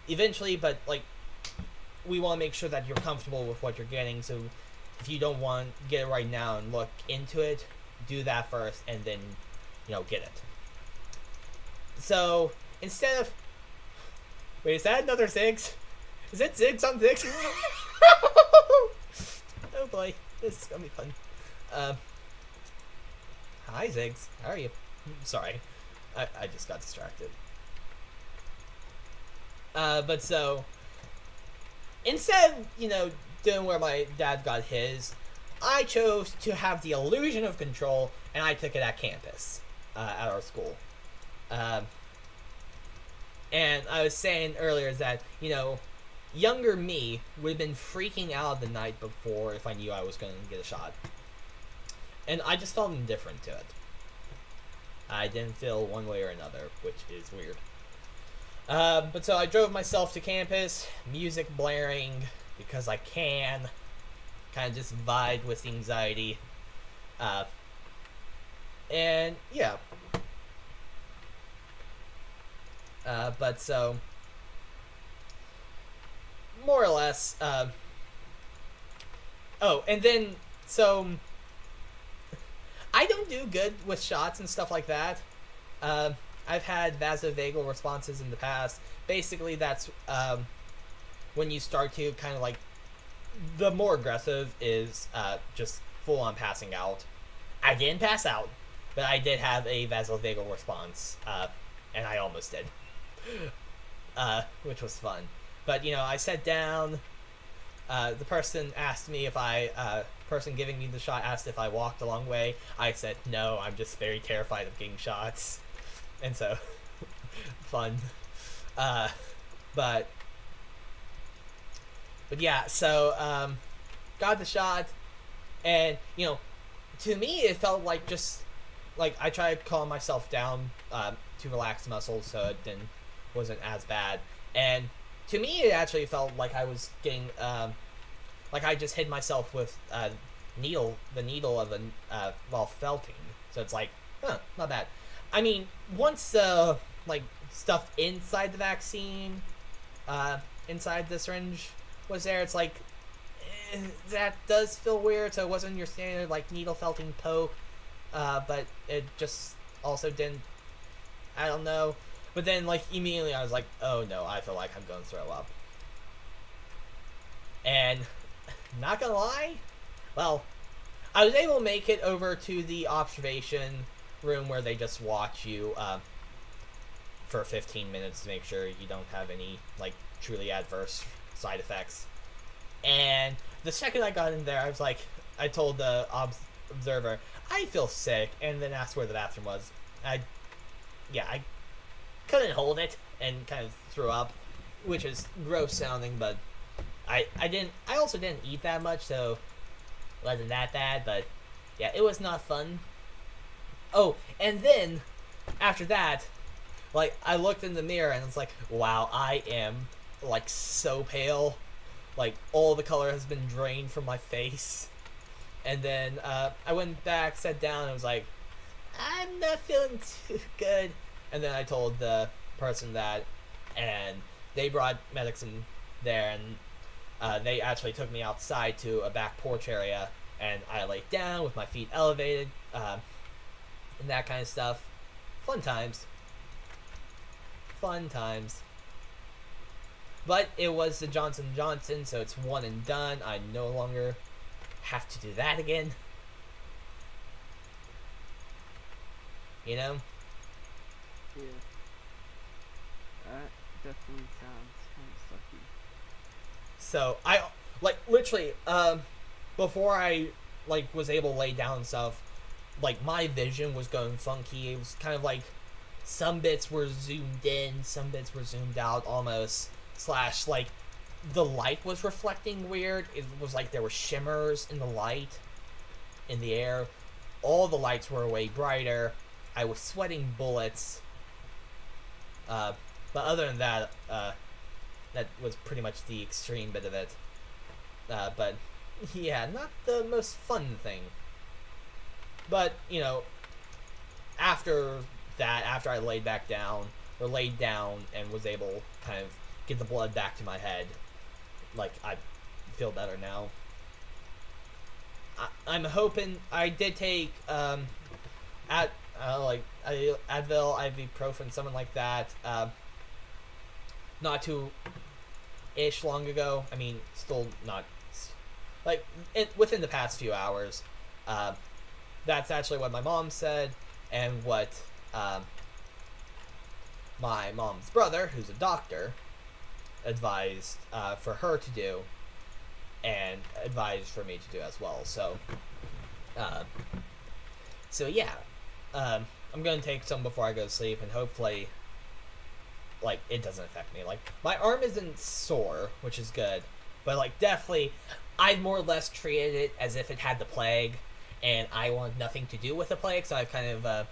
eventually, but, like, we want to make sure that you're comfortable with what you're getting, so if you don't want to get it right now and look into it, do that first, and then, get it. So, instead of... Wait, is that another Ziggs? Is it Ziggs on Ziggs? Oh boy, this is gonna be fun. Hi Ziggs, how are you? Sorry, I just got distracted. But so, instead of, doing where my dad got his, I chose to have the illusion of control, and I took it at campus, at our school. And I was saying earlier that, younger me would have been freaking out the night before if I knew I was going to get a shot. And I just felt indifferent to it. I didn't feel one way or another, which is weird. But so I drove myself to campus, music blaring, because I can. Kind of just vibe with the anxiety. And, yeah. But so, more or less, oh, and then, so, I don't do good with shots and stuff like that. I've had vasovagal responses in the past. Basically, that's, when you start to kind of like, the more aggressive is, just full-on passing out. I didn't pass out, but I did have a vasovagal response, and I almost did. Which was fun. But, I sat down, the person asked me if person giving me the shot asked if I walked a long way. I said, no, I'm just very terrified of getting shots. And so, fun. But yeah, so, got the shot, and, to me, it felt like just, like, I tried calming myself down, to relax the muscles so it wasn't as bad, and to me it actually felt like I was getting like I just hit myself with the needle of a while felting, so it's like, not bad. I mean, once like stuff inside the vaccine, inside the syringe was there, it's like, that does feel weird. So it wasn't your standard like needle felting poke, but it just also didn't, I don't know. But then, like, immediately I was like, oh no, I feel like I'm going to throw up. And, not gonna lie, well, I was able to make it over to the observation room where they just watch you, for 15 minutes to make sure you don't have any, like, truly adverse side effects. And the second I got in there, I was like, I told the observer, I feel sick, and then asked where the bathroom was. I couldn't hold it and kind of threw up, which is gross sounding, but I also didn't eat that much, so it wasn't that bad, but yeah, it was not fun. Oh, and then after that, like, I looked in the mirror and it's like, wow, I am like so pale, like all the color has been drained from my face. And then I went back, sat down, and was like, I'm not feeling too good. And then I told the person that, and they brought medics in there, and they actually took me outside to a back porch area, and I laid down with my feet elevated, and that kind of stuff. Fun times. Fun times. But it was the Johnson & Johnson, so it's one and done. I no longer have to do that again. You know? Yeah. That definitely sounds kind of sucky. So, I, like, literally, before I, like, was able to lay down and stuff, like, my vision was going funky. It was kind of like, some bits were zoomed in, some bits were zoomed out, almost, / like, the light was reflecting weird. It was like there were shimmers in the light, in the air. All the lights were way brighter. I was sweating bullets. But other than that, that was pretty much the extreme bit of it. But yeah, not the most fun thing. But after that, after I laid back down or laid down and was able to kind of get the blood back to my head, like I feel better now. I'm hoping I did take like Advil, ibuprofen, something like that. Not too ish long ago. I mean, still not like within the past few hours. That's actually what my mom said, and what my mom's brother, who's a doctor, advised for her to do, and advised for me to do as well. So yeah, I'm gonna take some before I go to sleep, and hopefully, like, it doesn't affect me. Like, my arm isn't sore, which is good, but like definitely, I've more or less treated it as if it had the plague, and I want nothing to do with the plague. So I've kind of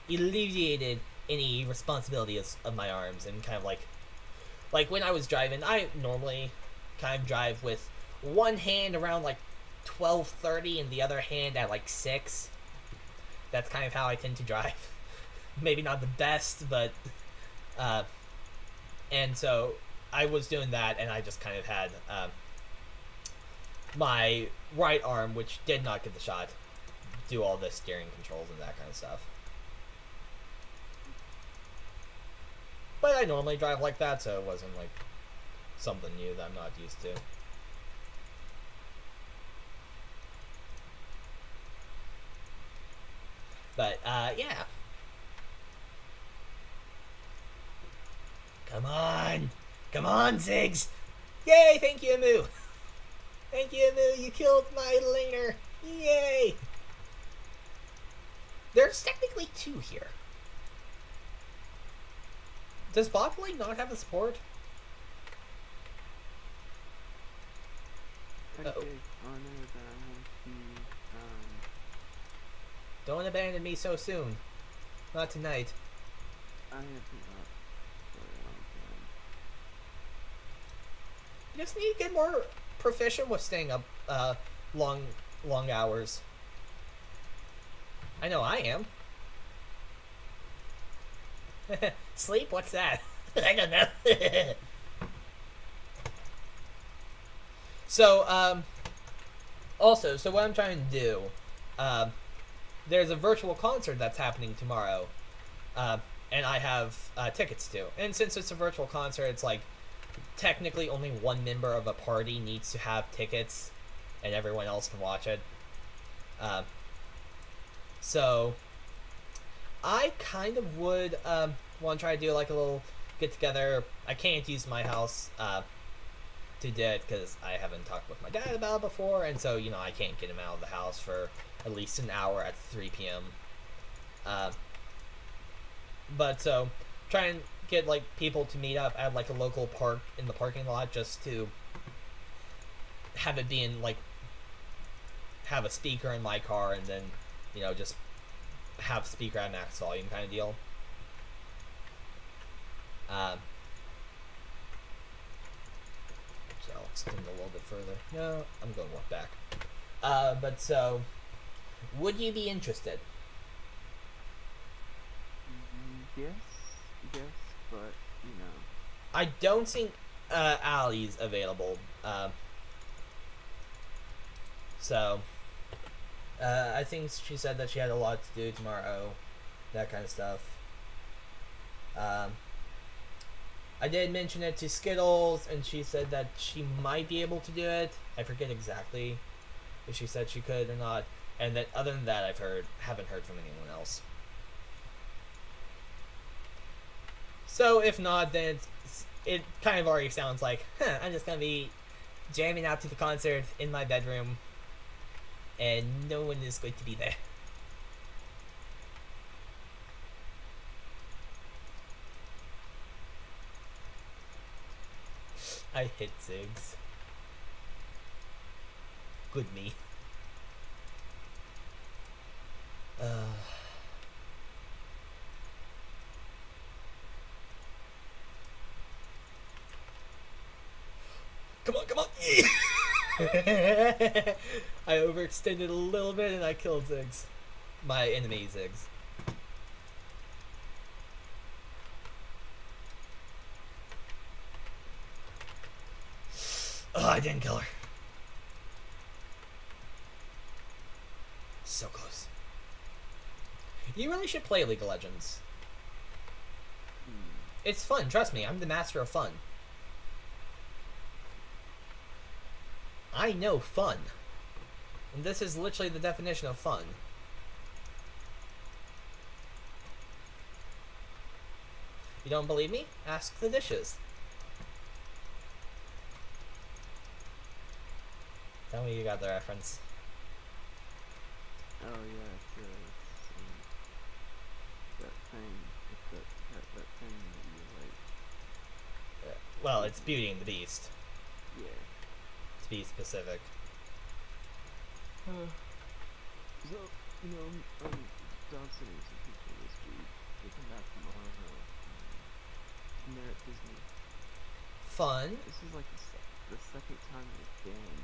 alleviated any responsibility of my arms, and kind of like when I was driving, I normally kind of drive with one hand around like 12:30 and the other hand at like 6. That's kind of how I tend to drive. Maybe not the best, but and so I was doing that, and I just kind of had my right arm, which did not get the shot, do all the steering controls and that kind of stuff. But I normally drive like that, so it wasn't like something new that I'm not used to. But yeah. Come on, Ziggs! Yay! Thank you, Amu. Thank you, Amu. You killed my laner. Yay! There's technically 2 here. Does bot lane not have a support? Okay, honor that I want to, Don't abandon me so soon. Not tonight. I have not for a long time. You just need to get more proficient with staying up long hours. I know I am. Sleep? What's that? I don't know. So, also, so what I'm trying to do, there's a virtual concert that's happening tomorrow, and I have tickets to. And since it's a virtual concert, it's like technically only one member of a party needs to have tickets, and everyone else can watch it. So I kind of would want to try to do like a little get together. I can't use my house to do it because I haven't talked with my dad about it before, and so I can't get him out of the house for at least an hour at 3 p.m. But so try and get like people to meet up at like a local park in the parking lot, just to have it be in like have a speaker in my car, and then just have speaker at max volume kind of deal. So I'll extend a little bit further. No, I'm going to walk back. But so, would you be interested? Yes, but I don't think Allie's available. So I think she said that she had a lot to do tomorrow, that kind of stuff. I did mention it to Skittles, and she said that she might be able to do it. I forget exactly if she said she could or not. And then other than that, haven't heard from anyone else. So if not, then it kind of already sounds like, I'm just gonna be jamming out to the concert in my bedroom, and no one is going to be there. I hit Ziggs. Good me. on, come on. I overextended a little bit and I killed Ziggs. My enemy Ziggs. Oh, I didn't kill her. So close. You really should play League of Legends. It's fun, trust me, I'm the master of fun. I know fun. And this is literally the definition of fun. You don't believe me? Ask the dishes. Tell me you got the reference. Oh yeah, it's that thing. It's that thing that you like. Well, it's Beauty and the Beast. Yeah. To be specific. So, you know, Dodson and some people this week. They come back tomorrow. And they're at Disney. Fun. This is like the second time they've been.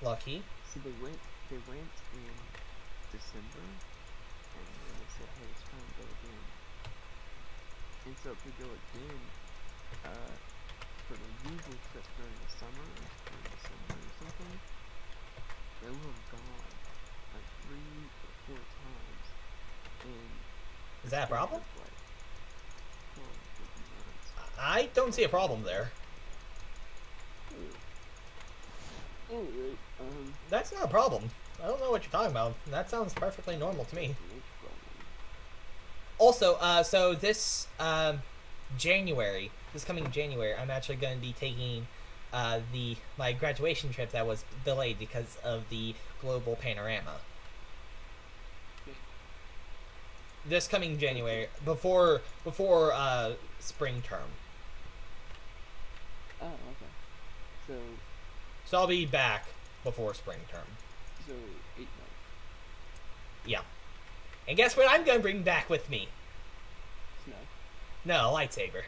Lucky. So they went in December, and then they said, hey, it's time to go again. And so if we go again, for the usual trip during the summer, or something, they will have gone like 3 or 4 times. And Is that a problem? like 12 months. I don't see a problem there. Anyway, That's not a problem. I don't know what you're talking about. That sounds perfectly normal to me. no problem. Also, so this January, this coming January, I'm actually going to be taking my graduation trip that was delayed because of the global panorama. This coming January, before spring term. Oh, okay. So I'll be back before spring term. So 8 months. Yeah. And guess what I'm going to bring back with me? Snow. No, a lightsaber.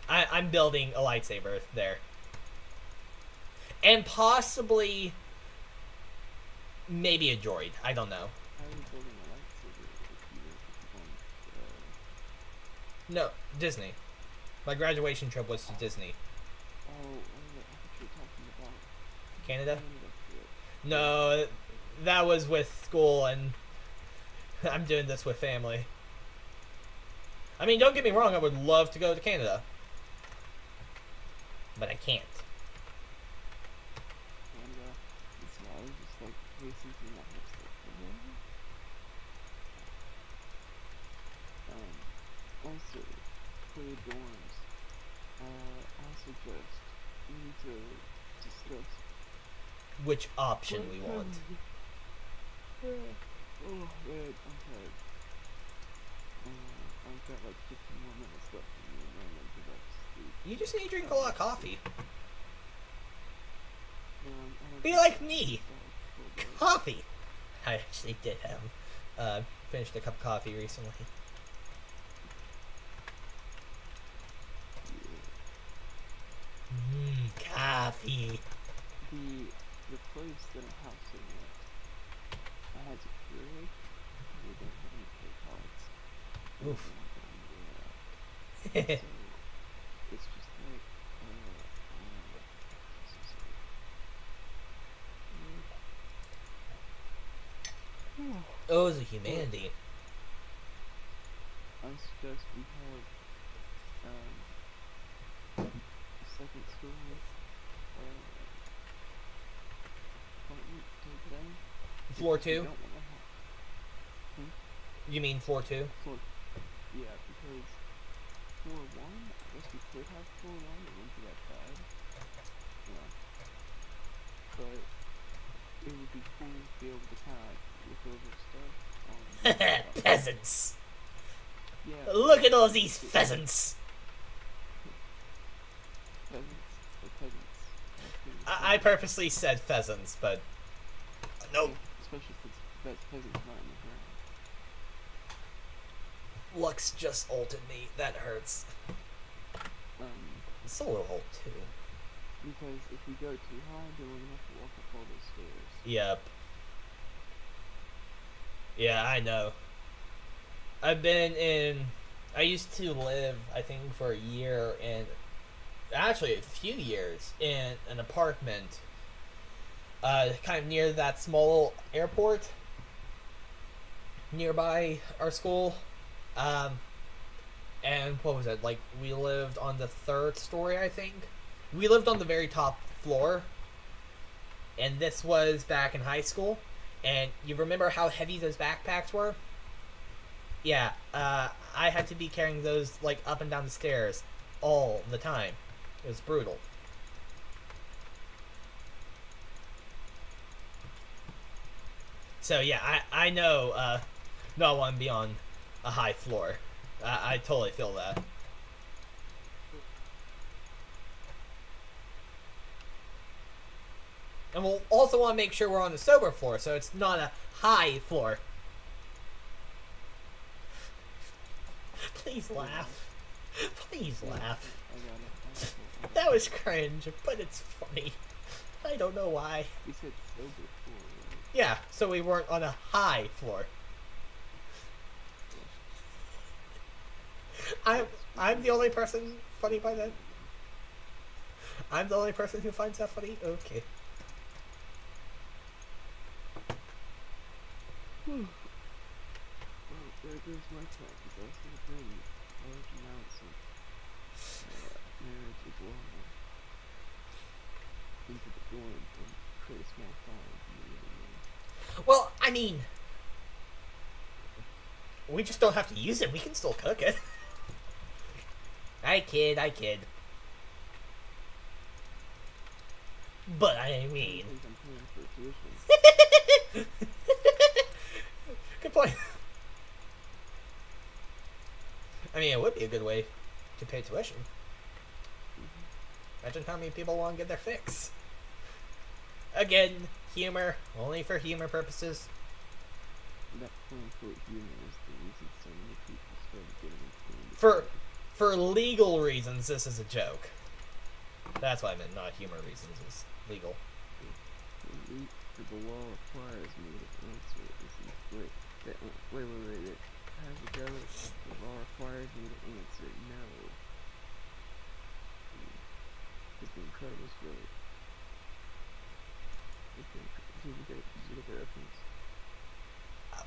I'm building a lightsaber there. And possibly maybe a droid. I don't know. How are you building a lightsaber if you No, Disney. My graduation trip was to Disney. I thought you were talking about Canada? trip. No, that was with school, and I'm doing this with family. I mean, don't get me wrong, I would love to go to Canada. But I can't. And it's I was just like racing through my house like, also, for the dorms, I suggest we need to discuss Which option we want. Oh man, I'm tired. I've got like 15 more minutes left and then I'm gonna go back to sleep. You just need to drink a lot of coffee. I Be like me. like, Coffee. I actually did have finished a cup of coffee recently. Coffee. The place that I'm housing at, I had to Keurig. We don't have any K cards. Oof. So it's just like Oh, the humanity. I suggest we have a second story apartment type thing. Floor Because we 2? don't wanna have You mean floor 2? floor. Yeah, because floor 1, I guess we could have floor 1. It wouldn't be that bad. Yeah. But it would be cool to be able to kind of look over stuff on Peasants. yeah, Look at all these pheasants. peasants or peasants. I purposely said pheasants, but no. Especially since that peasant's not in the ground. Lux just ulted me. That hurts. It's a little old too. Because if we go too high, then we're gonna have to walk up all those stairs. Yep. Yeah, I know. I've been in. I used to live, I think, for a year and actually a few years in an apartment, kind of near that small airport nearby our school. And what was it? Like, we lived on the third story, I think. We lived on the very top floor. And this was back in high school. And you remember how heavy those backpacks were? Yeah, I had to be carrying those, like, up and down the stairs all the time. It was brutal. So, yeah, I know, not want to be on a high floor. I totally feel that. And we'll also want to make sure we're on the sober floor, so it's not a high floor. Please laugh. Please laugh. I got it. That was cringe, but it's funny. I don't know why. We said sober floor, right? Yeah, so we weren't on a high floor. I'm the only person funny by that. I'm the only person who finds that funny? Okay. Well, there goes my talk, because I was going to bring large amounts of marriage iguana into the dorm and create a small fire in the living room. Well, I mean, we just don't have to use it. We can still cook it. I kid. But I mean... I think I'm paying for tuition. Good point. I mean, it would be a good way to pay tuition. Imagine how many people want to get their fix. Again, humor. Only for humor purposes. That quote-unquote humor is the reason so many people started getting into For legal reasons, this is a joke. That's what I meant, not humor reasons. It's legal. The law requires me to answer this. Wait. How's it go? The law requires me to answer no. Is the Incredibles really? Did you get the reference?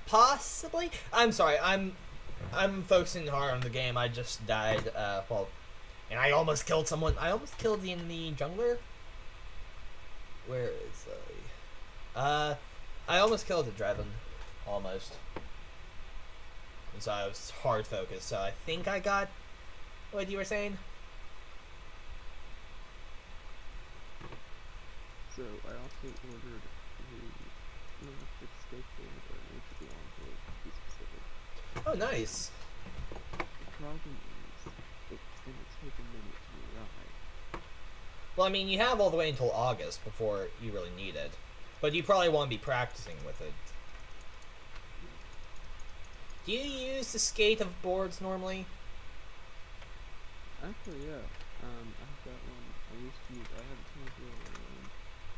Possibly. I'm sorry. I'm focusing hard on the game. I just died. And I almost killed someone. I almost killed the enemy jungler. Where is I almost killed the dragon. Almost. And so I was hard focused. So I think I got what you were saying. So I also ordered the electric skateboard, or an HP on board, to be specific. Oh, nice. The problem is, it's going to take a minute to arrive. Well, I mean, you have all the way until August before you really need it. But you probably want to be practicing with it. Do you use the skate of boards normally? Actually, yeah. I've got one. I used to use. I have a paintboard one,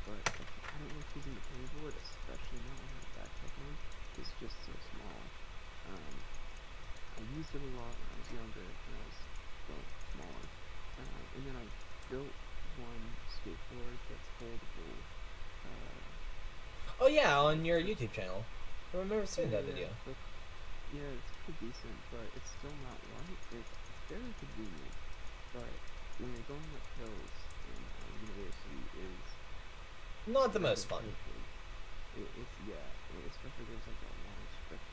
but I don't like using the paintboard, especially now I have a backpack on. It's just so small. I used it a lot when I was younger, when I was smaller. And then I built one skateboard that's foldable. Oh yeah, on your YouTube channel. I remember seeing that video. But, yeah, it's pretty decent, but it's still not light. It's very convenient, but when you're going up hills in university is Not the most fun. Especially there's like a long stretch.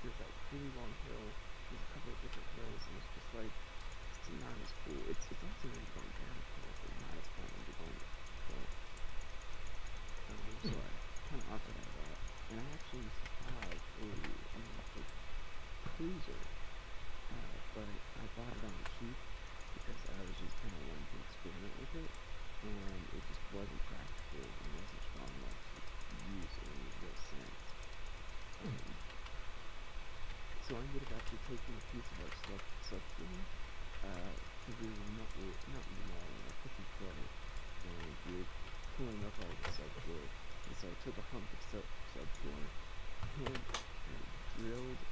There's that really long hill. There's a couple of different hills, and it's just like it's not as cool. It's also when you're going downhill, but not as fun when you're going uphill. So I kind of opted out of that, and I actually used to have a electric cruiser, but I bought it on the cheap because I was just kind of wanting to experiment with it, and it just wasn't practical and wasn't strong enough to use in any real sense. So I ended up actually taking a piece of our subfloor, because we were not remodeling, I put some credit, and we were pulling up all the subfloor, and so I took a hunk of subfloor, and I drilled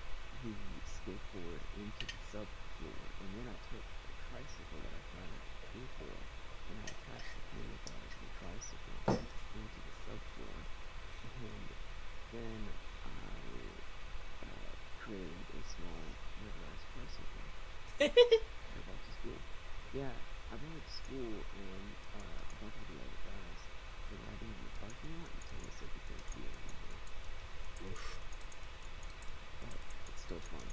the skid board into the subfloor, and then I took a tricycle that I found at the skid board, and I attached the cable car to the tricycle into the subfloor, and then I created a small motorized tricycle. I brought to school. Yeah, I brought it to school, and a bunch of the other guys were riding in the parking lot until they said they couldn't do it anymore. Oof. But it's still fun.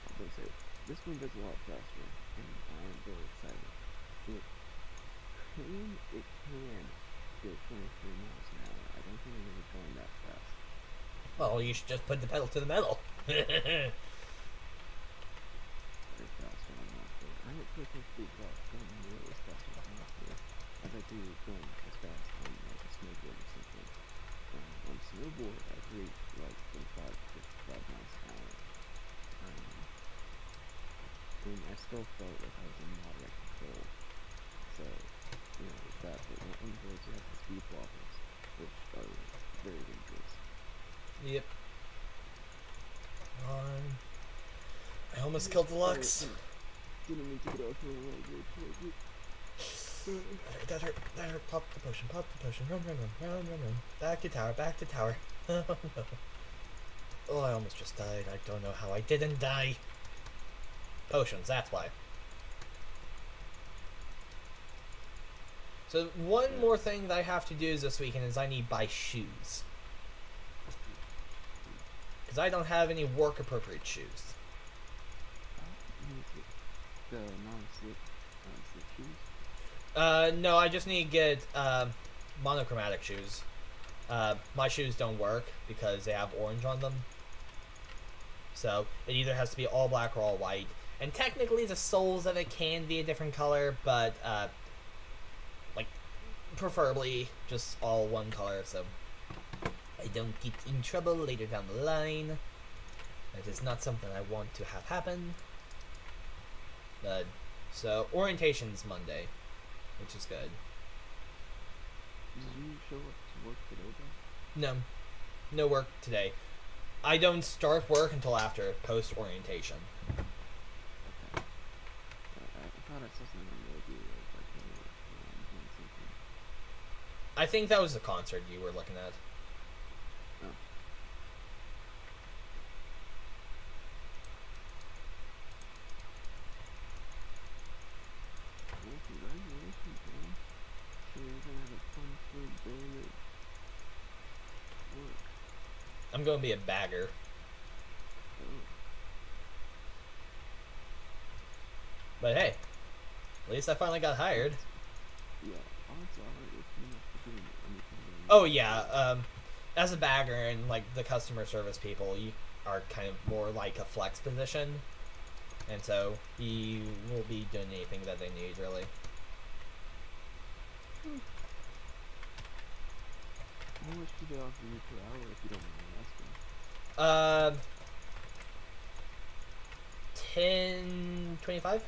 As I say, this one goes a lot faster, and I am very excited. It can go 23 miles an hour. I don't think I'm ever going that fast. Well, you should just put the pedal to the metal. Very fast when I'm not there. I don't feel comfortable going nearly as fast as I'm not there as I do going as fast on like a snowboard or something. On a snowboard, I agree, like 25 to 55 miles an hour. And I still felt like I was in moderate control. So, that, but on the boards you have the speed blockers, which are very dangerous. Yep. I almost killed the Lux. Didn't mean to get off here. That hurt. Pop the potion. Run. Back to tower. Oh, I almost just died. I don't know how I didn't die. Potions, that's why. So one more thing that I have to do this weekend is I need to buy shoes. Because I don't have any work appropriate shoes. The non-slip shoes? No, I just need to get monochromatic shoes. My shoes don't work because they have orange on them. So it either has to be all black or all white. And technically the soles of it can be a different color, but preferably just all one color so I don't get in trouble later down the line. That is not something I want to have happen. But so orientation's Monday, which is good. Did you show up to work today though? No work today. I don't start work until after post orientation. Okay. I thought I saw something on the radio doing something. I think that was the concert you were looking at. Oh. Well, congratulations, man. Sure you're gonna have a fun-filled day at work. I'm going to be a bagger. Oh. But hey, at least I finally got hired. Yeah, odds are if you're not doing anything. Oh yeah, as a bagger and like the customer service people, you are kind of more like a flex position, and so you will be doing anything that they need really. How much do they offer you per hour if you don't mind me asking? 10.25.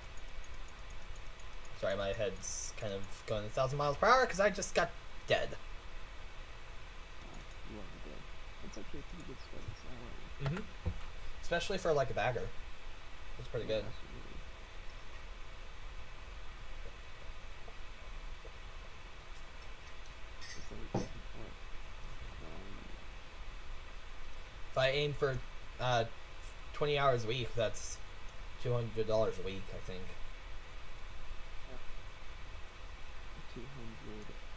Sorry, my head's kind of going 1,000 miles per hour because I just got dead. You are dead. That's actually a pretty good starting salary. Especially for like a bagger. It's pretty good. Absolutely. It's like what? If I aim for 20 hours a week, that's $200 a week, I think.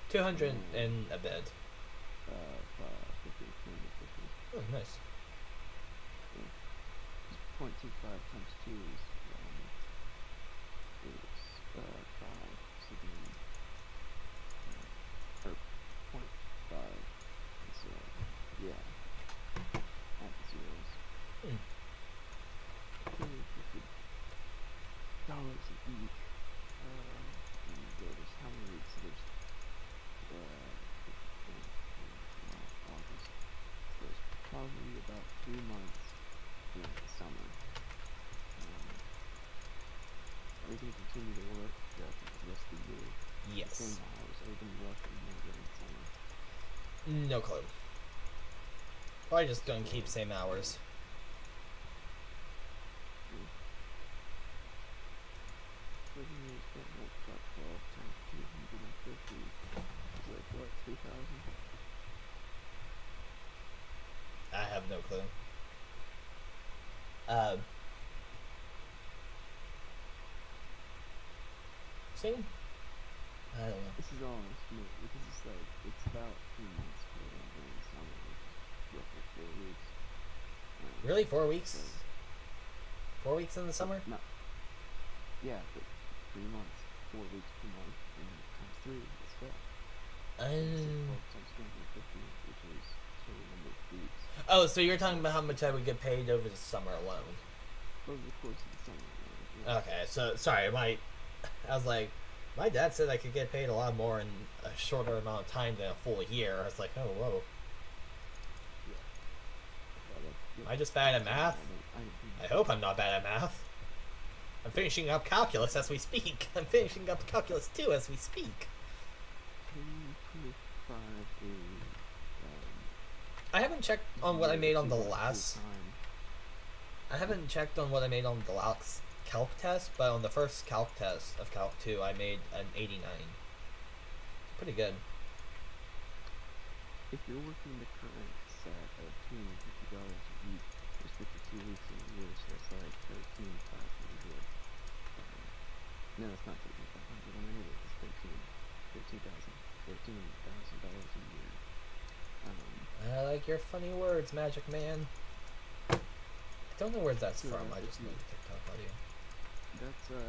200 and a bit. 50, 250. Oh, nice. Yeah. 0.25 times 2 is 5, so then, or 0.5, so, yeah, add the zeros. $250 a week, and there's how many weeks, there's, August, so there's probably about 3 months during the summer, we can continue to work throughout the rest of the year. The Yes. same hours. Are we gonna be working more during summer? No clue. Probably just gonna keep So, same hours. yeah. 7 years, about 12 times 250 is like what, 3,000? I have no clue. See? I don't know. This is all an estimate because it's like it's about 3 months for during summer, which is roughly 4 weeks. Really? 4 weeks? So 4 weeks in the summer? not yeah, but 3 months, 4 weeks per month, and times 3 is 12. So 12 times 250, which is total number of weeks Oh, so you're talking about how much I would get paid over the summer alone. over the course of the summer. Yeah. Okay, so sorry, I was like, my dad said I could get paid a lot more in a shorter amount of time than a full year. I was like, oh, whoa. Am I just bad at math? I hope I'm not bad at math. I'm finishing up calculus as we speak. I'm finishing up calculus 2 as we speak. 1025 is I haven't checked on what I made on the full last. time. I haven't checked on what I made on the last calc test, but on the first calc test of calc 2, I made an 89. Pretty good. If you're working the current set of $250 a week, there's 52 weeks in a year, so that's like 13,500. No, it's not 13,500. I'm an idiot. It's $13,000 a year. I like your funny words, Magic Man. I don't know where that's So from. I if just know you- the TikTok audio. That's from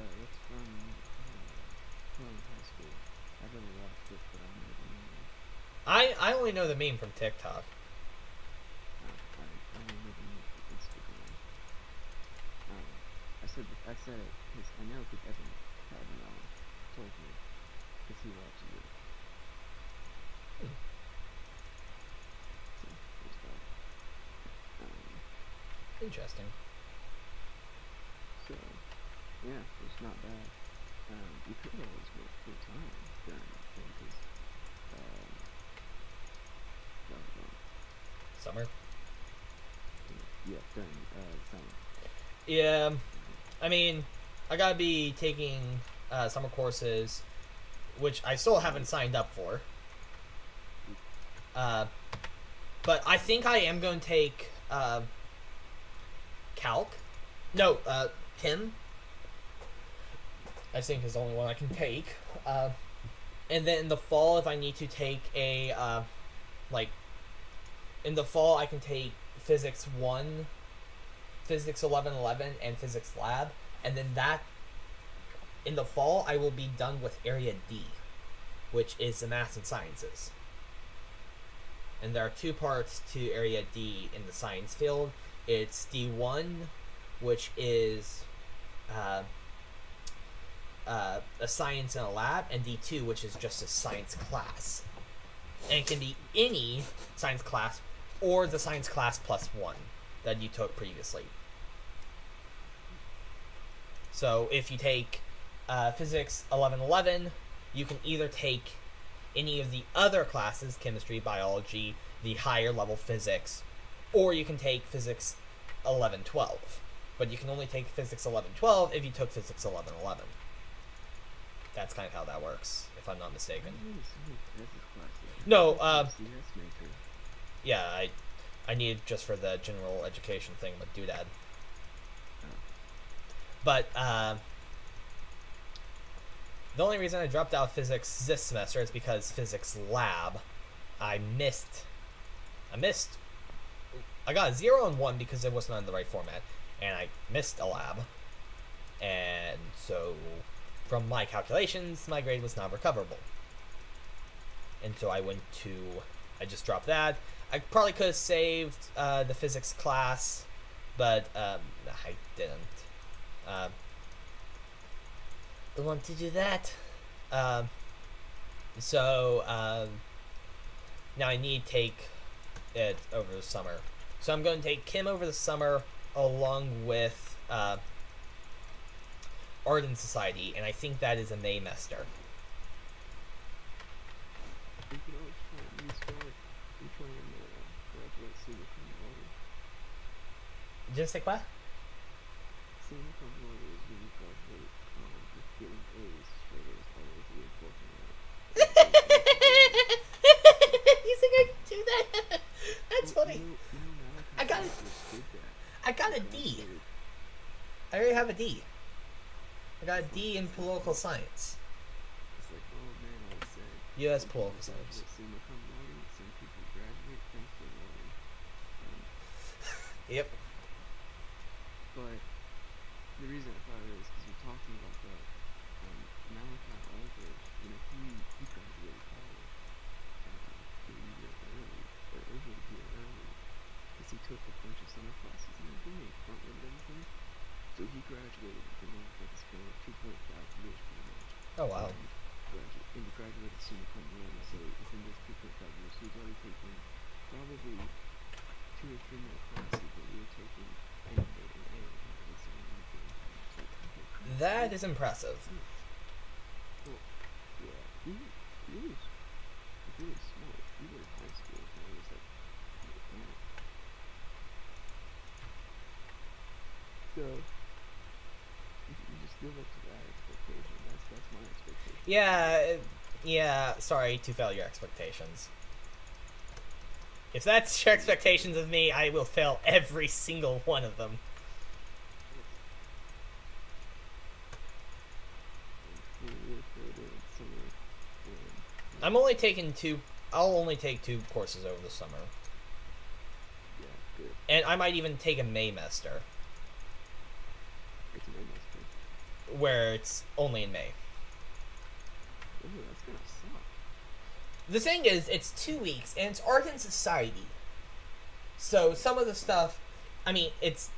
high school. I've never watched it, but I know the name. I only know the meme from TikTok. I only know the name from Instagram. I said it because I know because Evan told me because he watches it. Hmm. So there's that. Interesting. So yeah, it's not bad. You could always work full time during that thing because Summer? yeah, during summer. Yeah. I mean, I gotta be taking summer courses, which I still haven't signed up for. But I think I am going to take calc. No, Chem. I think is the only one I can take. And then in the fall, if I need to take a in the fall, I can take Physics 1, Physics 1111, and Physics Lab. And then in the fall, I will be done with Area D, which is the Maths and Sciences. And there are 2 parts to Area D in the science field. It's D1, which is a science in a lab, and D2, which is just a science class. And it can be any science class or the science class plus 1 that you took previously. So if you take Physics 1111, you can either take any of the other classes, chemistry, biology, the higher level physics, or you can take Physics 1112. But you can only take Physics 1112 if you took Physics 1111. That's kind of how that works, if I'm not mistaken. No, yeah, I need it just for the general education thing with Doodad. But the only reason I dropped out of physics this semester is because Physics Lab, I got a 0 and 1 because it was not in the right format, and I missed a lab, and so from my calculations, my grade was not recoverable. And so I just dropped that. I probably could have saved the physics class, but I didn't. Don't want to do that. So now I need to take it over the summer. So I'm going to take Chem over the summer along with Arden Society, and I think that is a Maymester. You can always try and restart. I'm trying to graduate summa cum laude. Just like what? Summa cum laude is when you graduate with getting A's straight A's always reinforcing that. You think I can do that? That's funny. Now I got it. just did that. I got a D. Graduated. I already have a D. I got a D in political science. It's like, oh man, I was sad. U.S. political science. Summa cum laude. Some people graduate. Thanks for laude. Yep. But the reason I thought of it is because we're talking about that. Malachi Aldridge, he graduated college a year early, or over a year early, because he took a bunch of summer classes and everything, and front-loaded everything. So he graduated within like a scale of 2.5 years pretty much. Oh wow. And he graduated summa cum laude, so within those 2.5 years, he was already taking probably 2 or 3 more classes that we were taking anyway in A, and that was anything. So, okay, cool. That is impressive. Well, yeah, he was really smart. Even in high school, I was like, man. So, you just live up to that expectation. That's my expectation. Yeah, sorry to fail your expectations. If that's your expectations of me, I will fail every single one of them. I'm only taking I'll only take 2 courses over the summer. Yeah, good. And I might even take a Maymester, It's a Maymester. where it's only in May. Ooh, that's gonna suck. The thing is, it's 2 weeks, and it's Arden Society. So some of the stuff, I mean, it's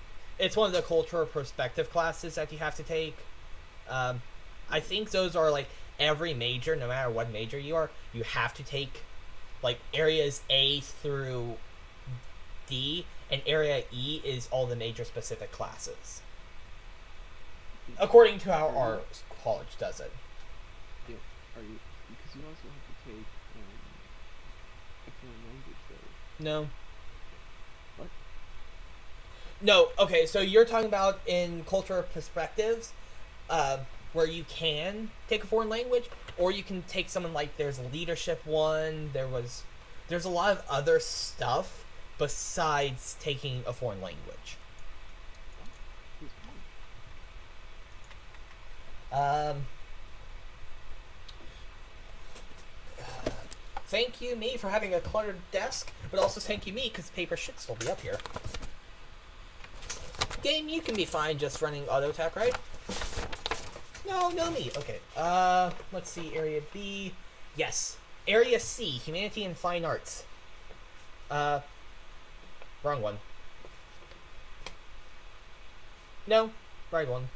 one of the cultural perspective classes that you have to take. I think those are like every major, no matter what major you are, you have to take like areas A through D, and area E is all the major specific classes. According to how our college does it. Yeah, are you? Because you also have to take a foreign language though. No. What? No, okay, so you're talking about in cultural perspectives, where you can take a foreign language, or you can take someone like there's a leadership one, there's a lot of other stuff besides taking a foreign language. Who's one? Thank you, me, for having a cluttered desk, but also thank you, me, because the paper should still be up here. Game, you can be fine just running auto attack, right? No, me. Okay. Let's see. Area B. Yes. Area C. Humanity and Fine Arts. Wrong one. No. Right one.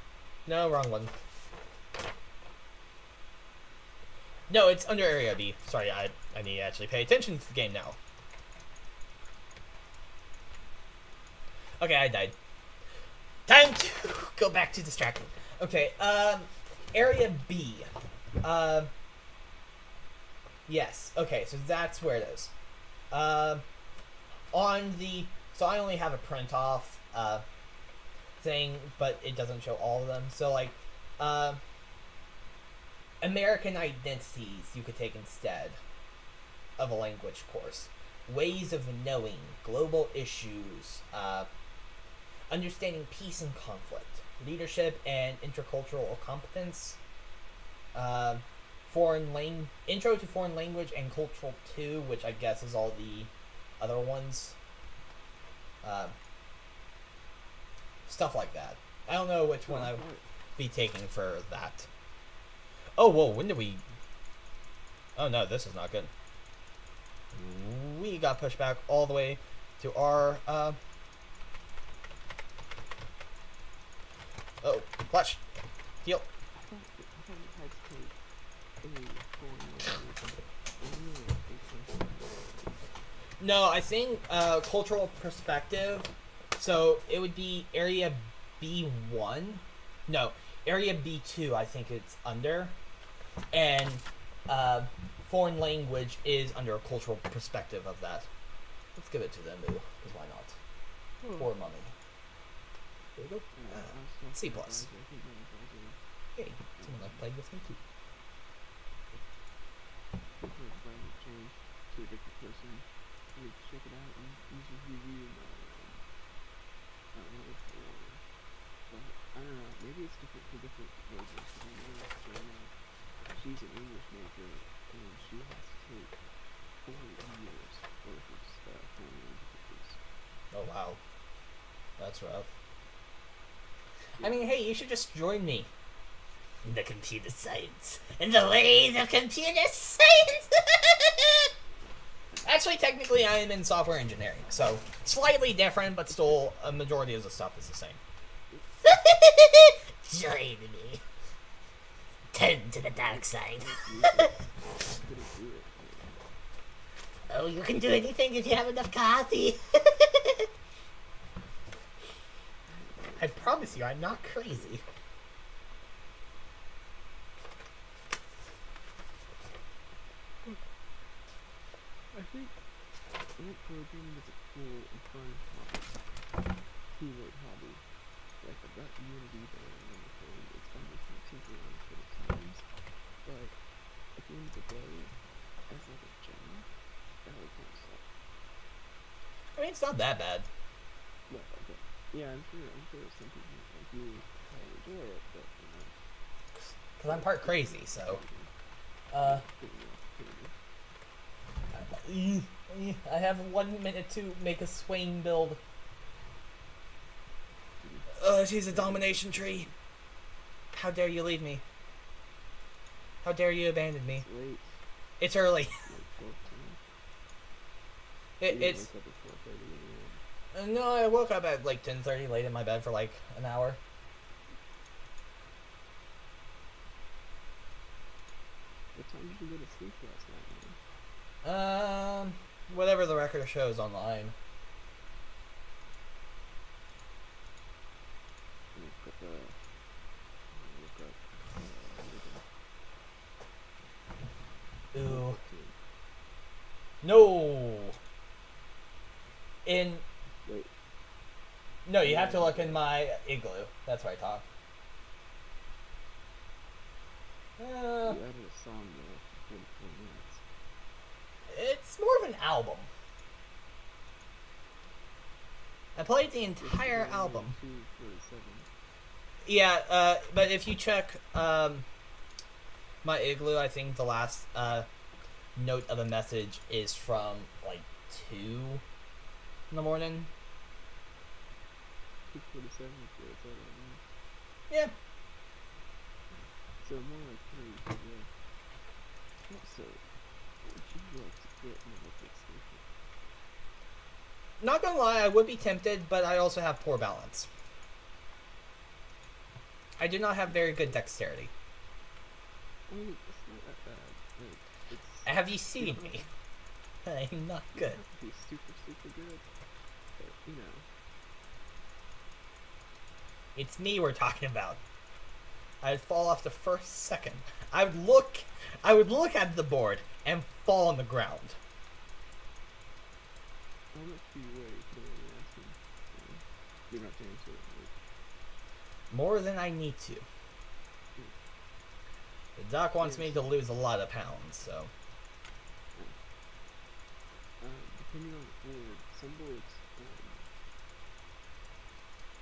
No, wrong one. No, it's under Area B. Sorry, I need to actually pay attention to the game now. Okay, I died. Time to go back to distracting. Okay, Area B. Yes. Okay, so that's where it is. So I only have a print off thing, but it doesn't show all of them. So like, American identities you could take instead of a language course. Ways of knowing, global issues, understanding peace and conflict, leadership and intercultural competence, intro to foreign language and cultural 2, which I guess is all the other ones. Stuff like that. I don't know which one I would be taking for that. Oh, whoa, when did we... Oh no, this is not good. We got pushed back all the way to our, Oh, flash. Heal. No, I think cultural perspective. So it would be area B1. No, Area B2, I think it's under, and uh, foreign language is under a cultural perspective of that. Let's give it to them, because why not? Or money. There we go. C plus. Hey, someone like played with me too. Change to a different person. Let's check it out and use his review. I don't know if but I don't know. Maybe it's different for different majors. Because I know Joanna, she's an English major and she has to take 4 years worth of foreign languages. Oh wow, that's rough. I mean, hey, you should just join me. The computer science. In the ways of computer science! Actually, technically, I am in software engineering, so slightly different, but still, a majority of the stuff is the same. Join me. Turn to the dark side. Oh, you can do anything if you have enough coffee. I promise you, I'm not crazy. I think programming is a cool and fun hobby. Keyword hobby. Like I've got Unity there and everything. It's fun to tinker around for the times. But at the end of the day, as like a job, that would kind of suck. I mean, it's not that bad. Well, okay. Yeah, I'm sure some people like you probably enjoy it, but you know. Because I'm part crazy, so. I have 1 minute to make a Swain build. She's a domination tree. How dare you leave me? How dare you abandon me? Late. It's early. It's. No, I woke up at like 10:30, laid in my bed for like an hour. What time did you go to sleep last night, man? Whatever the record shows online. Ooh. No. Wait. No, you have to look in my igloo. That's where I talk. You added a song there for 44 minutes. It's more of an album. I played the entire album. 247. Yeah, but if you check my igloo, I think the last note of a message is from like 2 in the morning. 247 Yeah. So more like 3, yeah. Also, would you like to get an electric station? Not gonna lie, I would be tempted, but I also have poor balance. I do not have very good dexterity. I mean, it's not that bad. Like, it's... Have you seen me? I'm not good. You don't have to be super, super good. But, you know. It's me we're talking about. I'd fall off the first second. I would look at the board and fall on the ground. How much do you weigh? Can I ask you? You don't have to answer it. Like... More than I need to. The doc wants me to lose a lot of pounds, so. Depending on the board, some boards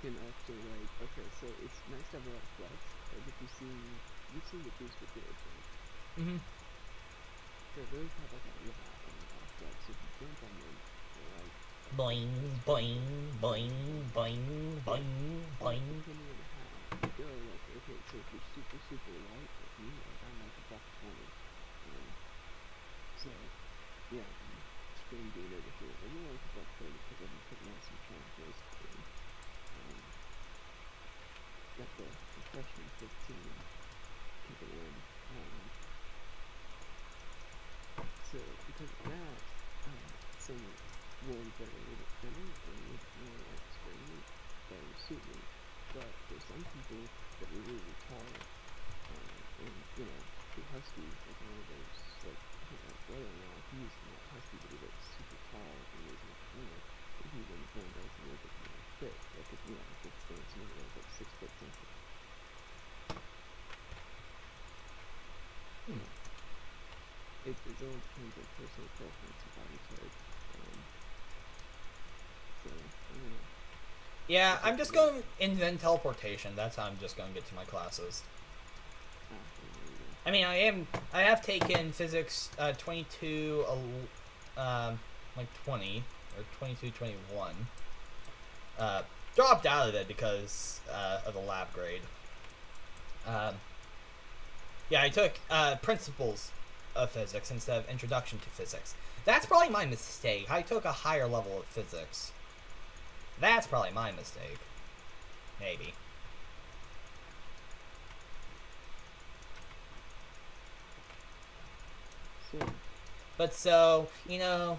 can also like, okay, so it's nice to have a lot of flex. Like if you've seen the booster boards, right? Mm-hmm. So those have like a lot of flex. So if you jump on them, they're like Boing, boing, boing, boing, boing, boing. depending on how you go, like okay, so if you're super, super light, like me, like I'm like a buck 20. So yeah, screen beat over here. I'm more like a buck 30 because I've been putting on some charges. Got the freshman 15 kicking in. So because of that, some ones that are a little bit thinner and a little bit more like springy, that would suit me. But for some people that are really tall, and the husky is one of those, like, my brother-in-law, he's not husky, but he's like super tall and weighs like, he even going down to like fit, like if if it's going to like 6 foot something. Hmm. It all depends on personal preference and body type. So I don't know. Yeah, I'm just going to invent teleportation. That's how I'm just going to get to my classes. There you go. I mean, I have taken physics 22, like 20 or 22, 21. Dropped out of it because of the lab grade. Yeah, I took principles of physics instead of introduction to physics. That's probably my mistake. I took a higher level of physics. That's probably my mistake. Maybe. So, But so, I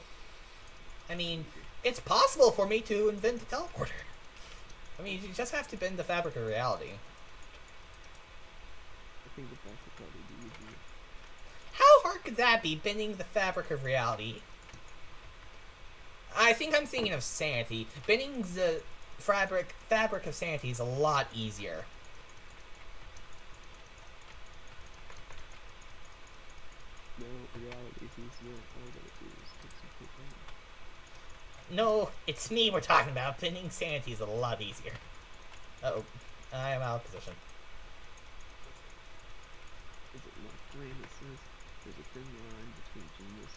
mean, it's possible for me to invent a teleporter. I mean, you just have to bend the fabric of reality. I think the fact would probably be easier. How hard could that be, bending the fabric of reality? I think I'm thinking of sanity. Bending the fabric of sanity is a lot easier. No, reality is easier. All you gotta do is take some cocaine. No, it's me we're talking about. Bending sanity is a lot easier. Uh-oh. I am out of position. Is it Mark Twain that says there's a thin line between genius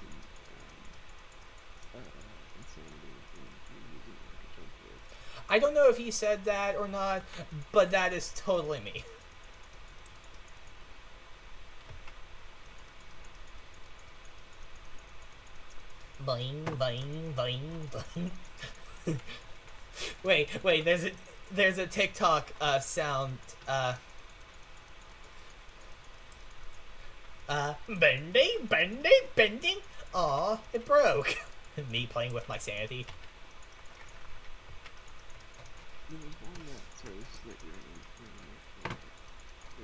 and insanity, and you're using it like a jump rope? I don't know if he said that or not, but that is totally me. Boing, boing, boing, boing. wait, there's a TikTok sound bending. Aw, it broke. Me playing with my sanity. On that, sorry, this is like it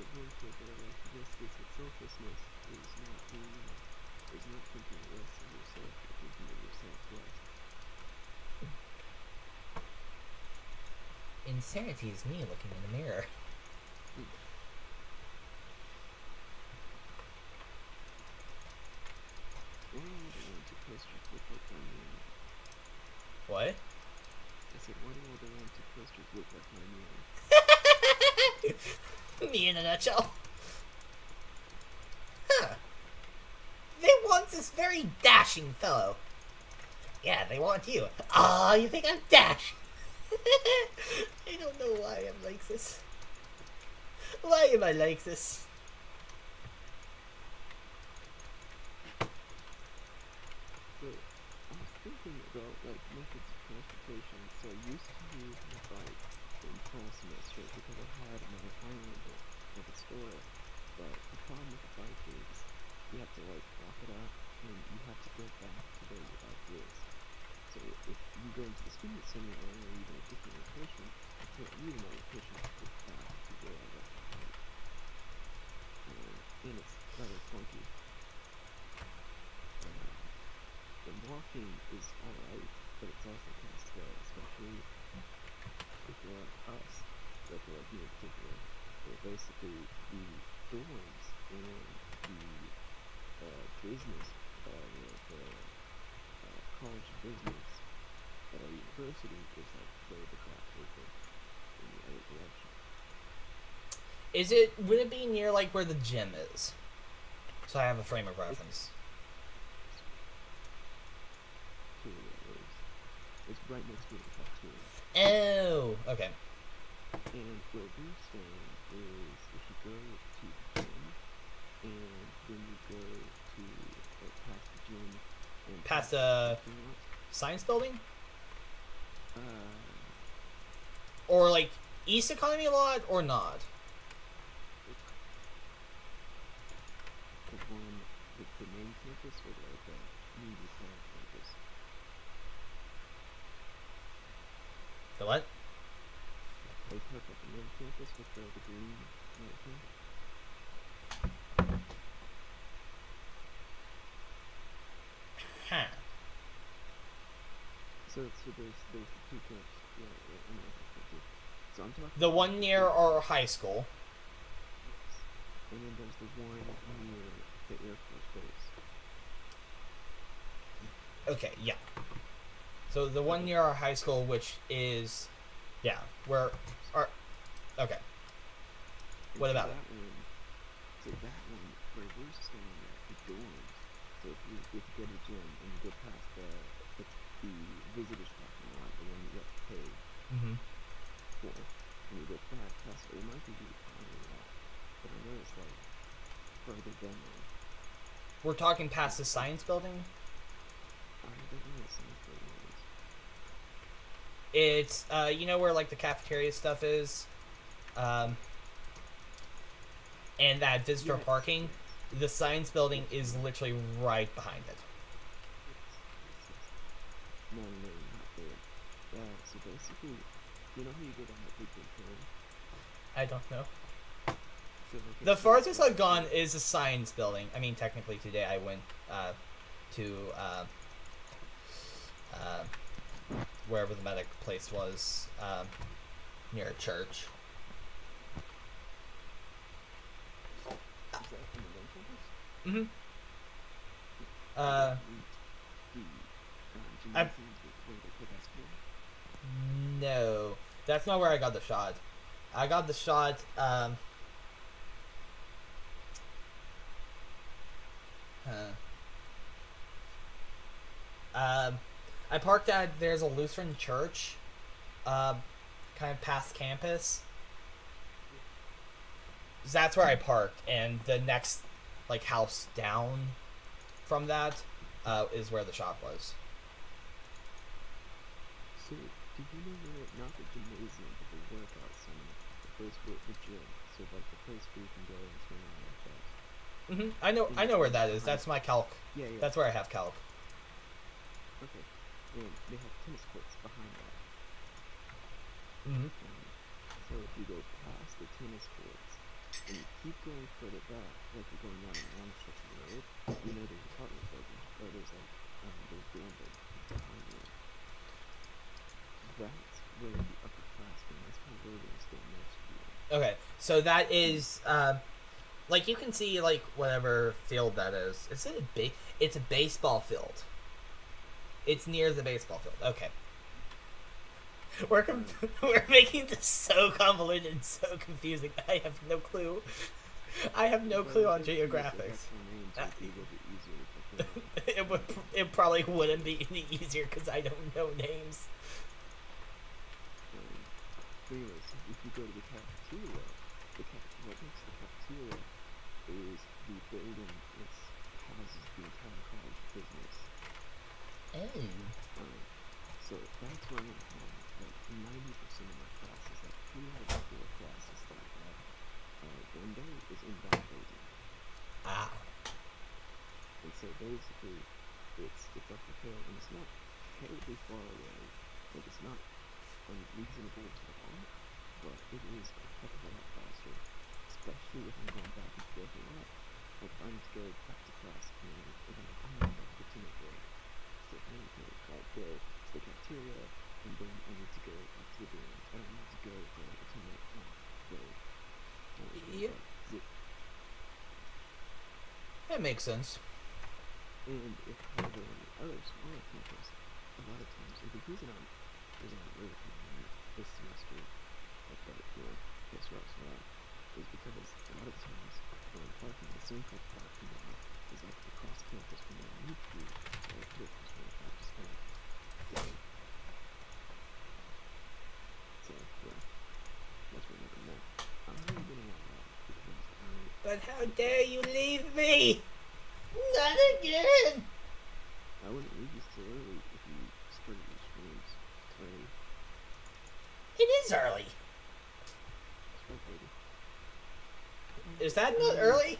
really feels that I like this is that selflessness is not thinking less of yourself, but thinking of yourself less. Insanity is me looking in the mirror. Why do all the wanted posters look like my name? What? I said, why do all the wanted posters look like my name? Me in a nutshell. Huh. They want this very dashing fellow. Yeah, they want you. Aw, you think I'm dashing? I don't know why I'm like this. Why am I like this? So, I was thinking about, like, methods of transportation. So I used to use my bike in fall semester because I had my Highlander at the store. But the problem with the bike is you have to, like, lock it up and you have to go back to where your bike is. So if you go into the student center or even a different location, I can't use my location to get back to where I left my bike. And it's rather clunky. The walking is alright, but it's also kind of slow, especially if you're like us, like me in particular, where basically the dorms and the business, the college of business at our university is like way the crap open in the other direction. Would it be near like where the gym is? So I have a frame of reference. It's right next to the cafeteria. Oh, okay. And where we're staying is if you go to the gym, and then you go to past the gym and Past the science building? Or like East Economy lot or not? The main campus or like the community college campus? The what? Like park at the main campus with the green right here. Huh. So there's the two camps. Yeah, I know what they do. So I'm talking The about one near our high school. yes. And then there's the one near the Air Force Base. Okay, yeah. So the one near our high school, which is, yeah, where our, okay. And What so about it? that one, where we're staying at, the dorms. So if you go to the gym and you go past the visitors parking lot, the one you have to pay Mm-hmm. for, and you go back past it, might be the parking lot, but I know it's like further down. We're talking past the science building. I don't know what science building is. It's you know where like the cafeteria stuff is, and that visitor Yes, parking. yes. The science building is literally right behind it. Yes. No, not there. So basically, you know how you go down that big road? I don't know. So like The it's farthest I've gone is the science building. I mean, technically today I went to wherever the medic place was, near a church. Is that in the main campus? Mm-hmm. The I- gymnasiums where they play basketball? No, that's not where I got the shot. I got the shot. I parked at there's a Lutheran church, kind of past campus. That's where I parked, and the next like house down from that is where the shop was. So, do you know where, not the gymnasium, but the workout center, the place where the gym, so like the place where you can go and swing on your chest? I know where that is. That's my calc. Yeah. That's where I have calc. Okay. And they have tennis courts behind that. Mm-hmm. So if you go past the tennis courts and you keep going further back, like you're going down a long stretch of the road, you know there's apartment buildings, or there's like those dorm buildings behind you. That's where the upperclassmen, that's my building still next to you. Okay, so that is like you can see like whatever field that is. Is it it's a baseball field. It's near the baseball field. Okay. We're making this so convoluted and so confusing. I have no clue. I have no clue on geographics. It probably wouldn't be any easier because I don't know names. Anyways, if you go to the cafeteria, what makes the cafeteria is the building that houses the entire college business. Oh. So that's where I'm going to have like 90% of my classes, like 3 out of 4 classes that I have one day is in that building. Ah. And so basically, it's up the hill, and it's not terribly far away, like it's not unreasonable to walk, but it is a heck of a lot faster, especially if I'm going back and forth a lot. Like if I need to go back to class, and then I'm going to 15-minute break. So I need to like go to the cafeteria, and then I need to go back to the dorm. I don't need to go for like a 10-minute break. Yep. That makes sense. And if I go on the other smaller campus, a lot of times, and the reason I'm really coming this semester, like that, this route is because a lot of times when I'm parking, the same type of parking lot is like across campus from where I need to be, or here from where I just kind of go. So, yeah, that's what I'm more. I'm really gonna want that because But how dare you leave me? Not again! I wouldn't leave you so early if you started your streams early. It is early. It's 5:30. Is that not early?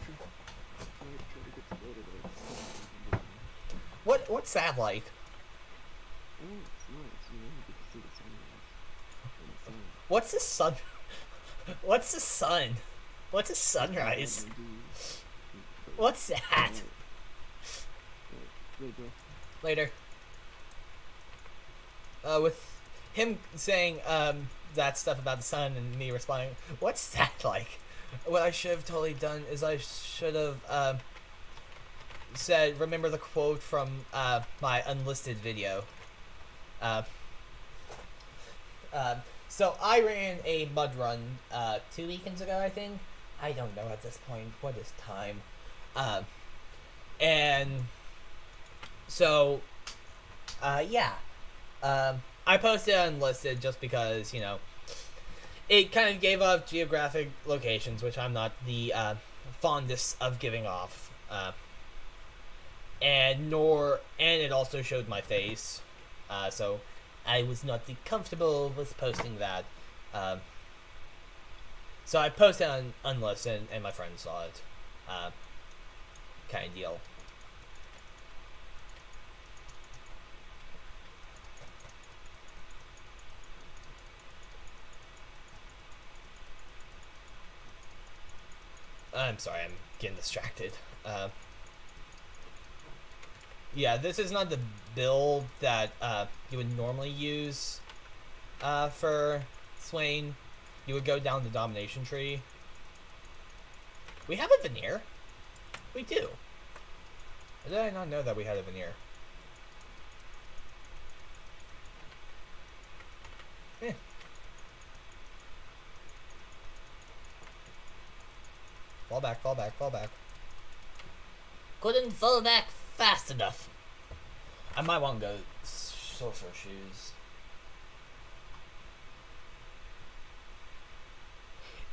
Try to get to bed at What's that like? Oh, it's nice, you know, you get to see the sunrise and the sun. What's the sun? What's the sun? What's a sunrise? What's that? Later. With him saying that stuff about the sun and me responding, what's that like? What I should have totally done is I should have said, remember the quote from my unlisted video. So I ran a mud run 2 weekends ago, I think. I don't know at this point. What is time? And so, yeah. I posted unlisted just because, you know, it kind of gave off geographic locations, which I'm not the fondest of giving off. And it also showed my face. So I was not comfortable with posting that. So I posted on unlisted and my friend saw it. Kind of deal. I'm sorry, I'm getting distracted. Yeah, this is not the build that you would normally use for Swain. You would go down the domination tree. We have a veneer. We do. Or did I not know that we had a veneer? Eh. Fall back, fall back, fall back. Couldn't fall back fast enough. I might want to go sorcerer shoes.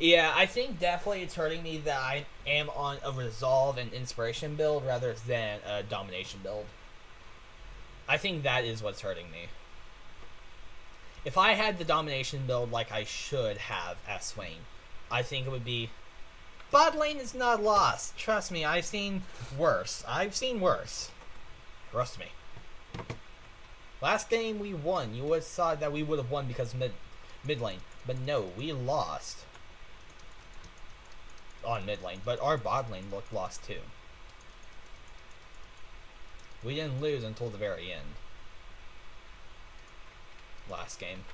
Yeah, I think definitely it's hurting me that I am on a resolve and inspiration build rather than a domination build. I think that is what's hurting me. If I had the domination build like I should have as Swain, I think it would be... Bot lane is not lost. Trust me, I've seen worse. Trust me. Last game we won. You would have thought that we would have won because mid lane. But no, we lost. On mid lane. But our bot lane looked lost too. We didn't lose until the very end. Last game.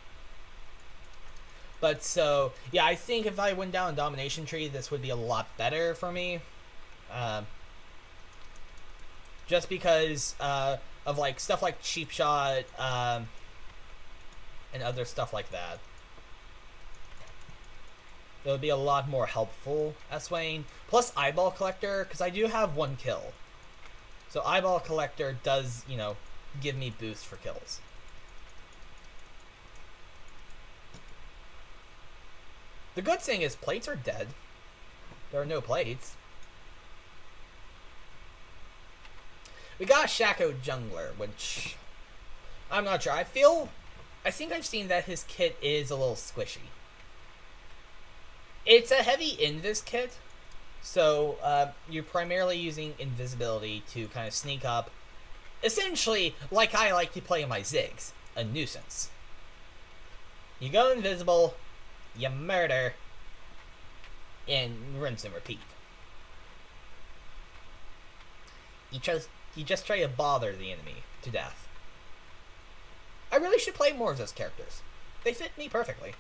But so, yeah, I think if I went down a domination tree, this would be a lot better for me. Just because of like stuff like cheap shot and other stuff like that. It would be a lot more helpful as Swain. Plus eyeball collector, because I do have 1 kill. So eyeball collector does, you know, give me boost for kills. The good thing is plates are dead. There are no plates. We got a Shaco jungler, which I'm not sure. I think I've seen that his kit is a little squishy. It's a heavy invis kit, so you're primarily using invisibility to kind of sneak up. Essentially, like I like to play in my Ziggs, a nuisance. You go invisible, you murder, and rinse and repeat. You just try to bother the enemy to death. I really should play more of those characters. They fit me perfectly.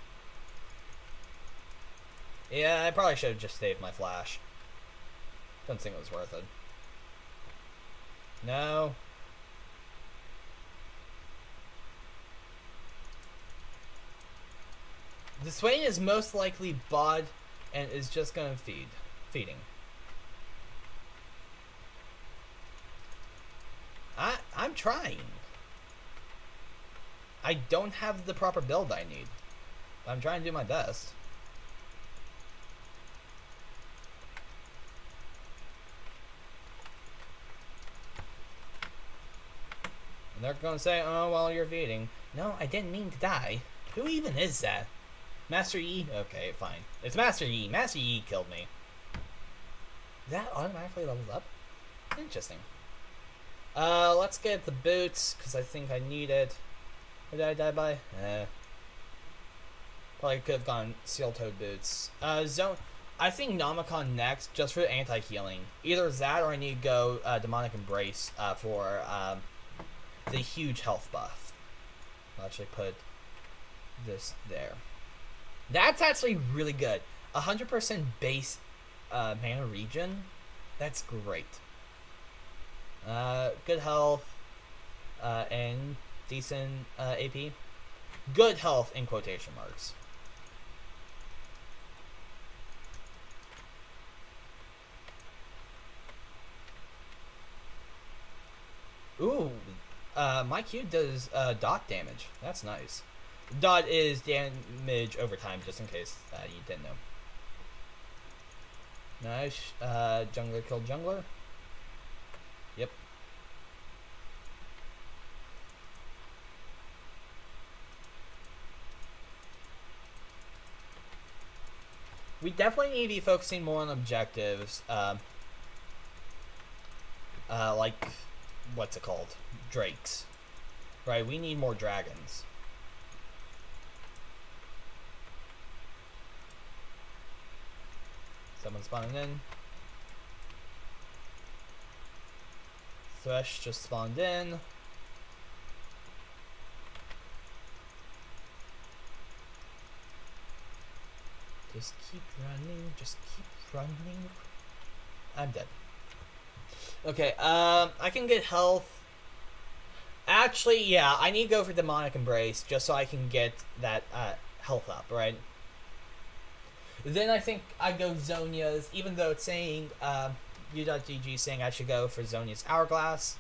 Yeah, I probably should have just saved my flash. Don't think it was worth it. No. The Swain is most likely bot and is just gonna feeding. I'm trying. I don't have the proper build I need. I'm trying to do my best. And they're gonna say, oh, well, you're feeding. No, I didn't mean to die. Who even is that? Master Yi? Okay, fine. It's Master Yi. Master Yi killed me. That automatically levels up? Interesting. Let's get the boots, because I think I need it. What did I die by? Probably could have gone Steel-Toed Boots. Zone. I think Nomicon next, just for anti-healing. Either that or I need to go Demonic Embrace for the huge health buff. I'll actually put this there. That's actually really good. 100% base mana regen. That's great. Good health and decent AP. Good health in quotation marks. Ooh, my Q does dot damage. That's nice. Dot is damage over time, just in case you didn't know. Nice. Jungler killed jungler. Yep. We definitely need to be focusing more on objectives. Like, what's it called? Drakes. Right, we need more dragons. Someone's spawning in. Thresh just spawned in. Just keep running, just keep running. I'm dead. Okay, I can get health. Actually, yeah, I need to go for Demonic Embrace just so I can get that health up, right? Then I think I go Zhonya's, even though it's saying, U.GG saying I should go for Zhonya's Hourglass.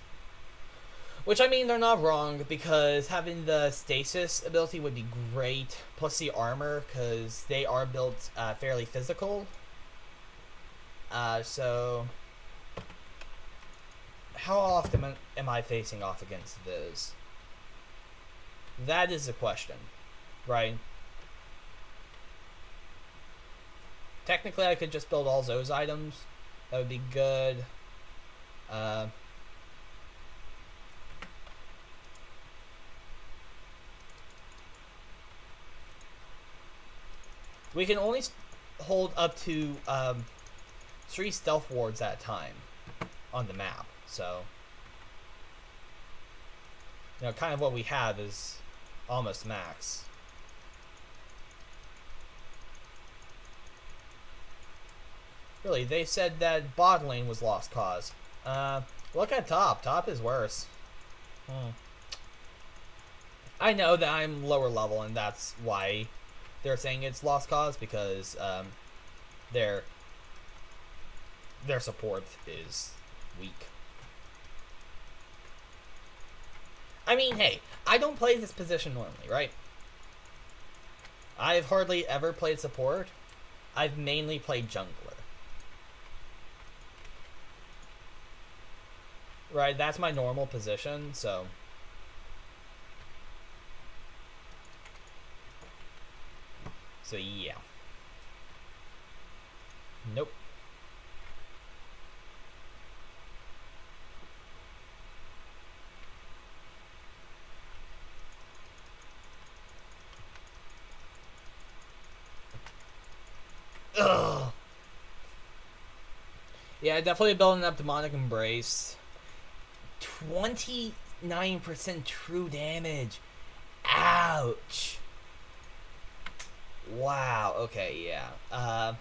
Which, I mean, they're not wrong, because having the Stasis ability would be great, plus the armor, because they are built fairly physical. So, how often am I facing off against those? That is the question, right? Technically, I could just build all those items. That would be good. We can only hold up to 3 stealth wards at a time on the map, so you know, kind of what we have is almost max. Really, they said that bot lane was lost cause. Look at top. Top is worse. I know that I'm lower level, and that's why they're saying it's lost cause, because their support is weak. I mean, hey, I don't play this position normally, right? I've hardly ever played support. I've mainly played jungler. Right, that's my normal position, so yeah. Nope. Ugh. Yeah, definitely building up Demonic Embrace. 29% true damage. Ouch. Wow, okay, yeah.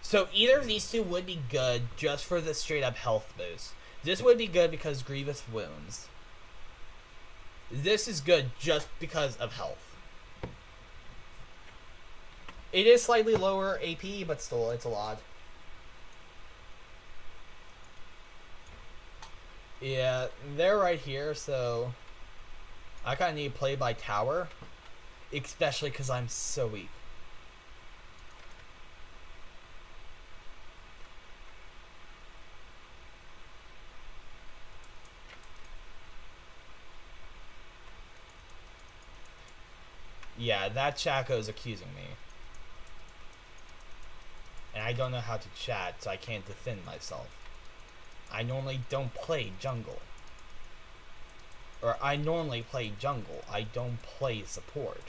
So either of these two would be good just for the straight up health boost. This would be good because Grievous Wounds. This is good just because of health. It is slightly lower AP, but still, it's a lot. Yeah, they're right here, so I kind of need to play by tower. Especially because I'm so weak. Yeah, that Chaco is accusing me. And I don't know how to chat, so I can't defend myself. I normally don't play jungle. Or I normally play jungle. I don't play support.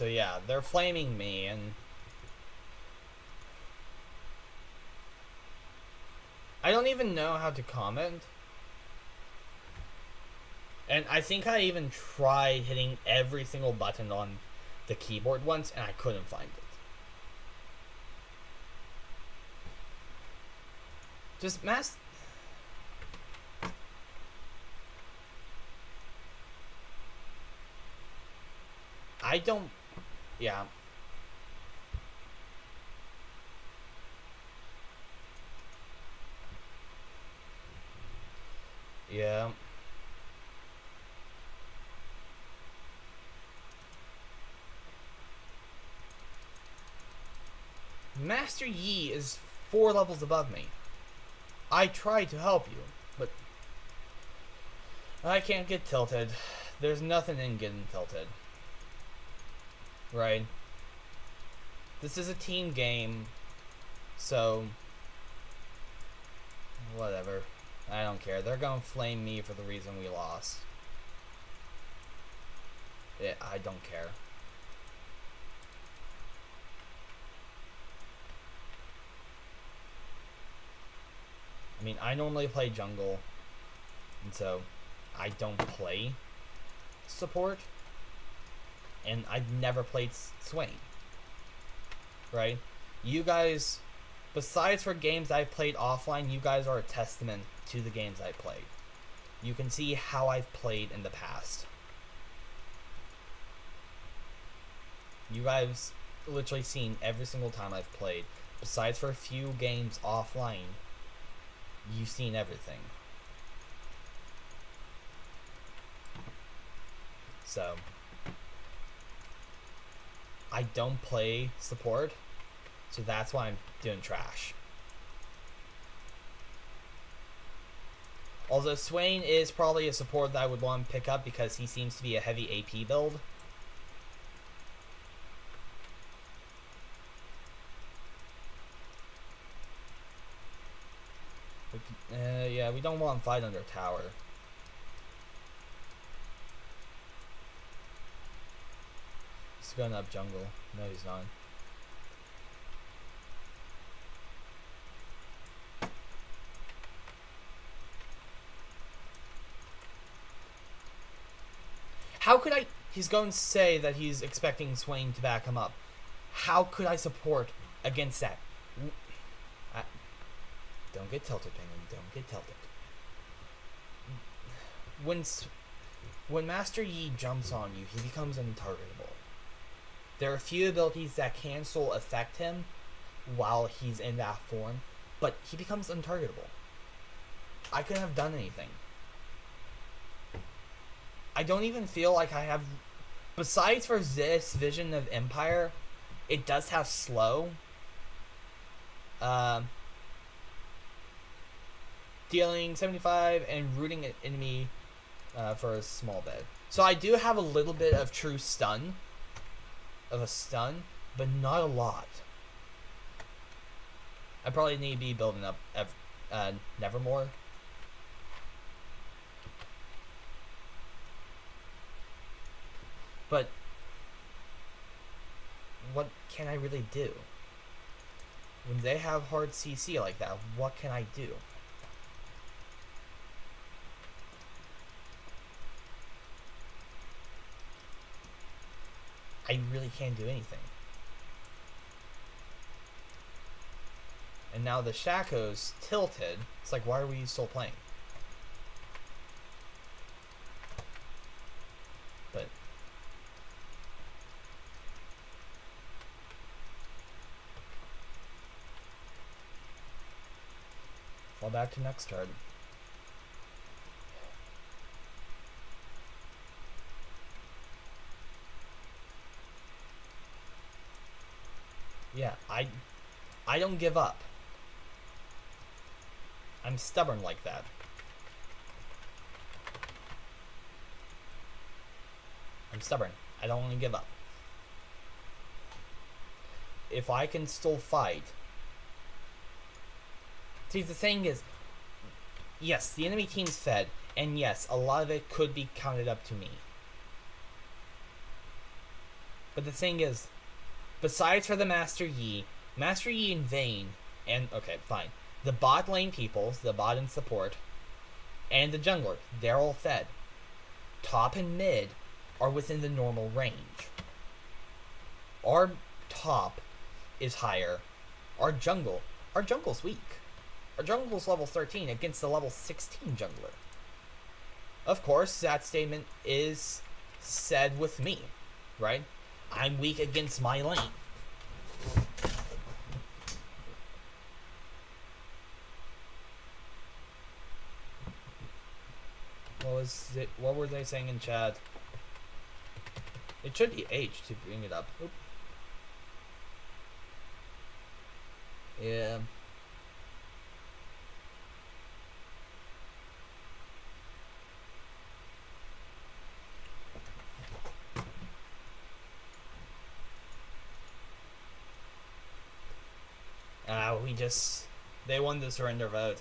So yeah, they're flaming me, and I don't even know how to comment. And I think I even tried hitting every single button on the keyboard once, and I couldn't find it. Just I don't... Yeah. Yeah. Master Yi is 4 levels above me. I tried to help you, but I can't get tilted. There's nothing in getting tilted. Right? This is a team game, so whatever. I don't care. They're gonna flame me for the reason we lost. Yeah, I don't care. I mean, I normally play jungle, and so I don't play support, and I've never played Swain. Right? You guys, besides for games I've played offline, you guys are a testament to the games I played. You can see how I've played in the past. You guys literally seen every single time I've played. Besides for a few games offline, you've seen everything. So I don't play support, so that's why I'm doing trash. Although Swain is probably a support that I would want to pick up because he seems to be a heavy AP build. Yeah, we don't want to fight under tower. He's going up jungle. No, he's not. How could I... He's going to say that he's expecting Swain to back him up. How could I support against that? Don't get tilted, Penguin. Don't get tilted. When Master Yi jumps on you, he becomes untargetable. There are a few abilities that can still affect him while he's in that form, but he becomes untargetable. I couldn't have done anything. I don't even feel like I have... Besides for this Vision of Empire, it does have slow. Dealing 75 and rooting an enemy for a small bit. So I do have a little bit of true stun. Of a stun, but not a lot. I probably need to be building up Nevermore. But what can I really do? When they have hard CC like that, what can I do? I really can't do anything. And now the Shaco's tilted. It's like, why are we still playing? But fall back to next turn. Yeah, I don't give up. I'm stubborn like that. I'm stubborn. I don't want to give up. If I can still fight... See, the thing is, yes, the enemy team's fed, and yes, a lot of it could be counted up to me. But the thing is, besides for the Master Yi and Vayne, and okay, fine, the bot lane people, the bot and support, and the jungler, they're all fed. Top and mid are within the normal range. Our top is higher. Our jungle's weak. Our jungle's level 13 against the level 16 jungler. Of course, that statement is said with me, right? I'm weak against my lane. What were they saying in chat? It should be H to bring it up. Oop. Yeah. They won the surrender vote.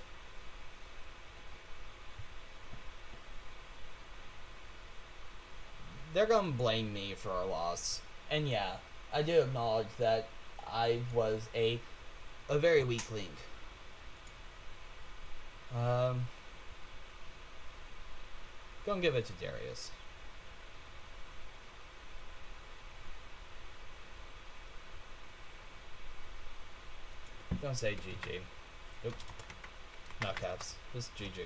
They're gonna blame me for our loss. And yeah, I do acknowledge that I was a very weak link. Gonna give it to Darius. Don't say GG. Oop. Not caps. Just GG.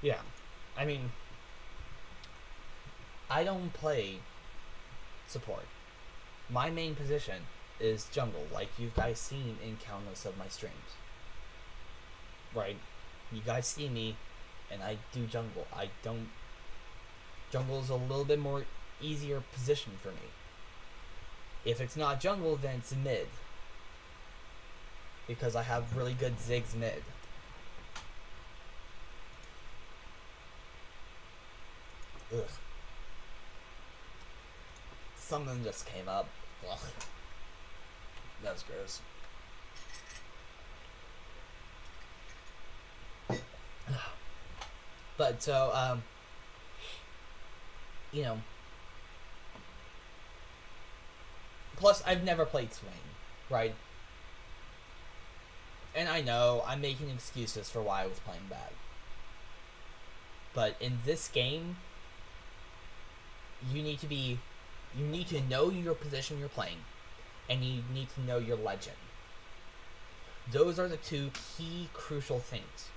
Yeah. I mean, I don't play support. My main position is jungle, like you guys seen in countless of my streams. Right? You guys see me, and I do jungle. I don't... Jungle is a little bit more easier position for me. If it's not jungle, then it's mid. Because I have really good Ziggs mid. Ugh. Something just came up. Ugh. That's gross. But so, you know. Plus, I've never played Swain, right? And I know I'm making excuses for why I was playing bad. But in this game, you need to know your position you're playing, and you need to know your legend. Those are the two key crucial things.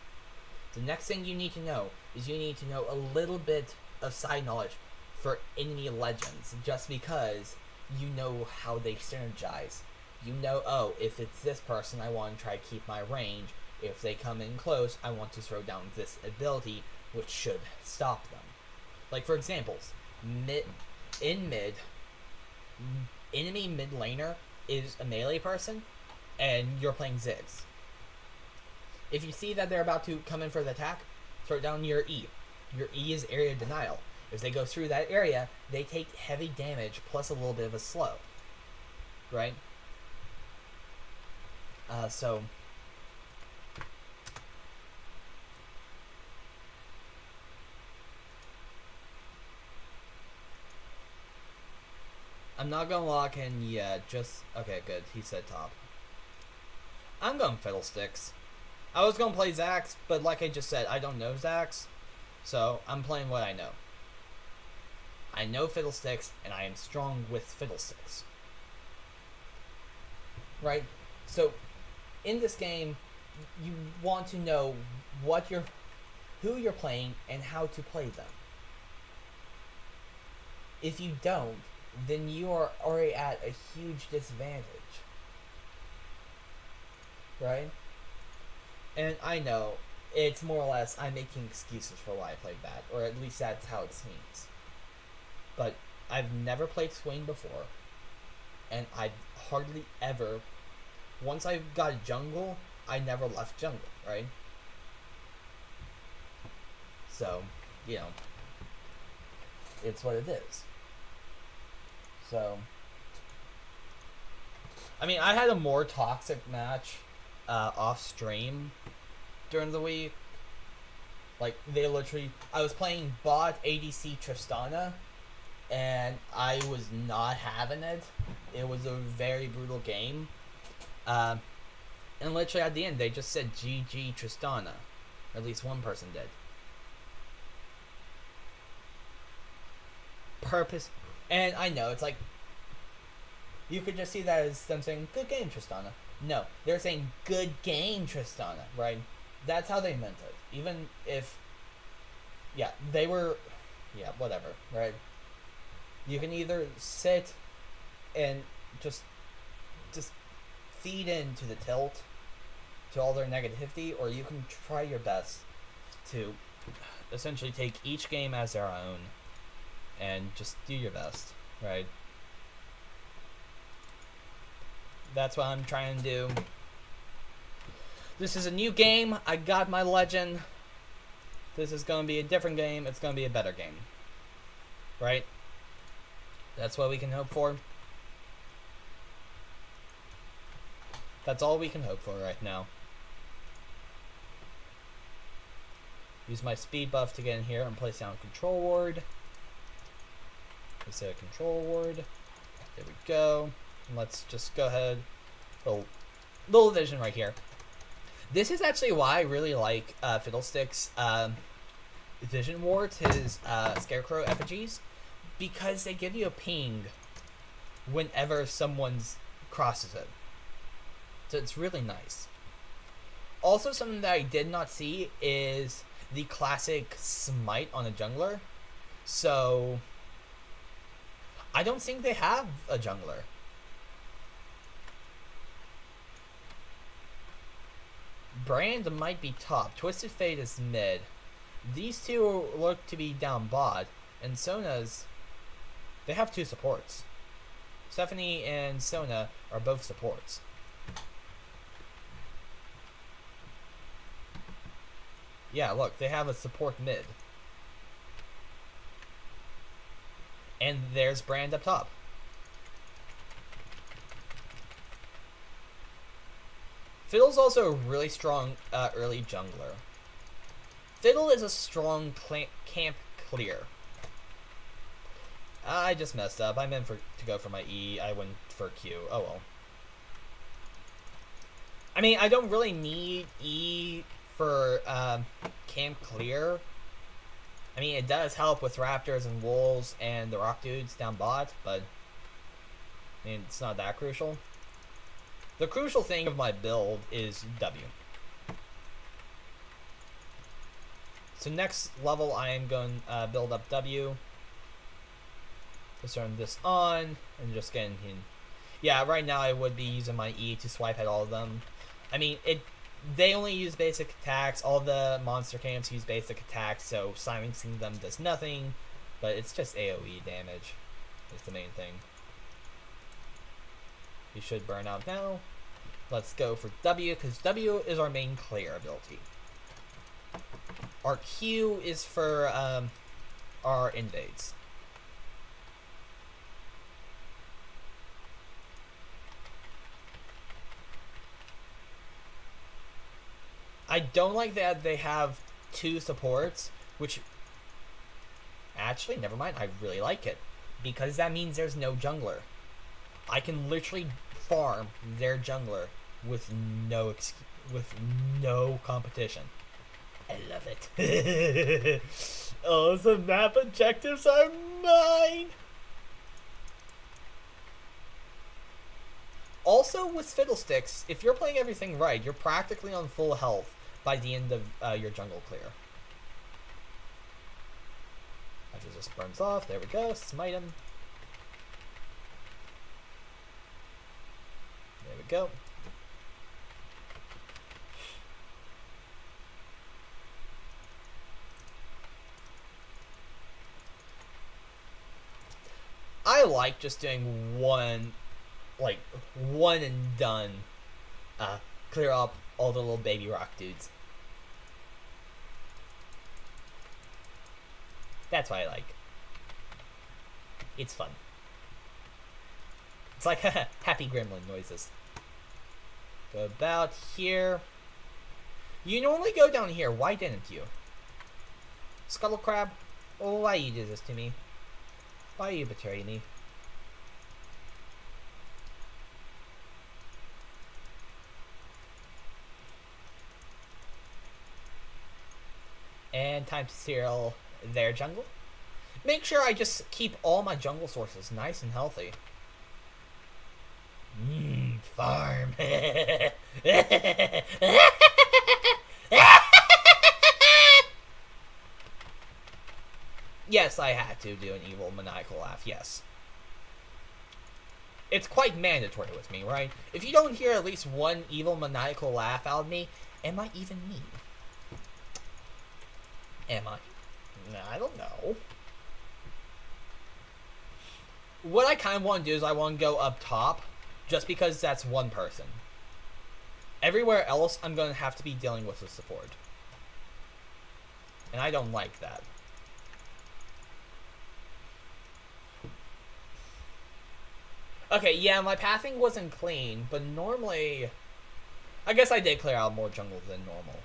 The next thing you need to know is you need to know a little bit of side knowledge for enemy legends, just because you know how they synergize. You know, oh, if it's this person, I want to try to keep my range. If they come in close, I want to throw down this ability, which should stop them. Like, for examples, enemy mid laner is a melee person, and you're playing Ziggs. If you see that they're about to come in for the attack, throw down your E. Your E is area denial. If they go through that area, they take heavy damage plus a little bit of a slow. Right? So... I'm not gonna lock in yet, just... Okay, good. He said top. I'm going Fiddlesticks. I was gonna play Zax, but like I just said, I don't know Zax. So, I'm playing what I know. I know Fiddlesticks, and I am strong with Fiddlesticks. Right? So, in this game, you want to know who you're playing and how to play them. If you don't, then you are already at a huge disadvantage. Right? And I know, it's more or less, I'm making excuses for why I played bad, or at least that's how it seems. But I've never played Swain before, and I've hardly ever, once I got jungle, I never left jungle, right? So, you know, it's what it is. So, I mean, I had a more toxic match off stream during the week, Like, they literally... I was playing bot ADC Tristana, and I was not having it. It was a very brutal game. And literally at the end, they just said GG Tristana. At least one person did. Purpose... And I know, it's like... You could just see that as them saying, good game, Tristana. No, they're saying, good game, Tristana, right? That's how they meant it. Even if... Yeah, they were... Yeah, whatever, right? You can either sit and just feed into the tilt, to all their negativity, or you can try your best to essentially take each game as their own and just do your best, right? That's what I'm trying to do. This is a new game. I got my legend. This is going to be a different game. It's going to be a better game. Right? That's what we can hope for. That's all we can hope for right now. Use my speed buff to get in here and place down control ward. Place a control ward. There we go. And let's just go ahead. Little vision right here. This is actually why I really like Fiddlestick's Vision Wards, his Scarecrow effigies, because they give you a ping whenever someone's crosses it. So it's really nice. Also, something that I did not see is the classic smite on a jungler. So I don't think they have a jungler. Brand might be top. Twisted Fate is mid. These two look to be down bot. And Sona's... They have two supports. Stephanie and Sona are both supports. Yeah, look. They have a support mid. And there's Brand up top. Fiddle's also a really strong early jungler. Fiddle is a strong camp clear. I just messed up. I meant to go for my E. I went for Q. Oh well. I mean, I don't really need E for camp clear. I mean, it does help with Raptors and Wolves and the Rock Dudes down bot, but I mean, it's not that crucial. The crucial thing of my build is W. So next level, I am going to build up W. Just turn this on and just getting in. Yeah, right now I would be using my E to swipe at all of them. I mean, they only use basic attacks. All the monster camps use basic attacks, so silencing them does nothing. But it's just AoE damage. Is the main thing. You should burn out now. Let's go for W, because W is our main clear ability. Our Q is for our invades. I don't like that they have two supports, which... Actually, never mind. I really like it. Because that means there's no jungler. I can literally farm their jungler with no competition. I love it. Oh, the map objectives are mine! Also, with Fiddlesticks, if you're playing everything right, you're practically on full health by the end of your jungle clear. That just burns off. There we go. Smite him. There we go. I like just doing one and done. Clear up all the little baby rock dudes. That's what I like. It's fun. It's like happy gremlin noises. Go about here. You normally go down here. Why didn't you? Scuttle Crab, why you do this to me? Why you betray me? And time to seal their jungle. Make sure I just keep all my jungle sources nice and healthy. Farm. Yes, I had to do an evil maniacal laugh, yes. It's quite mandatory with me, right? If you don't hear at least one evil maniacal laugh out of me, am I even me? Am I? I don't know. What I kind of want to do is I want to go up top, just because that's one person. Everywhere else, I'm going to have to be dealing with the support. And I don't like that. Okay, yeah, my pathing wasn't clean, but normally... I guess I did clear out more jungle than normal.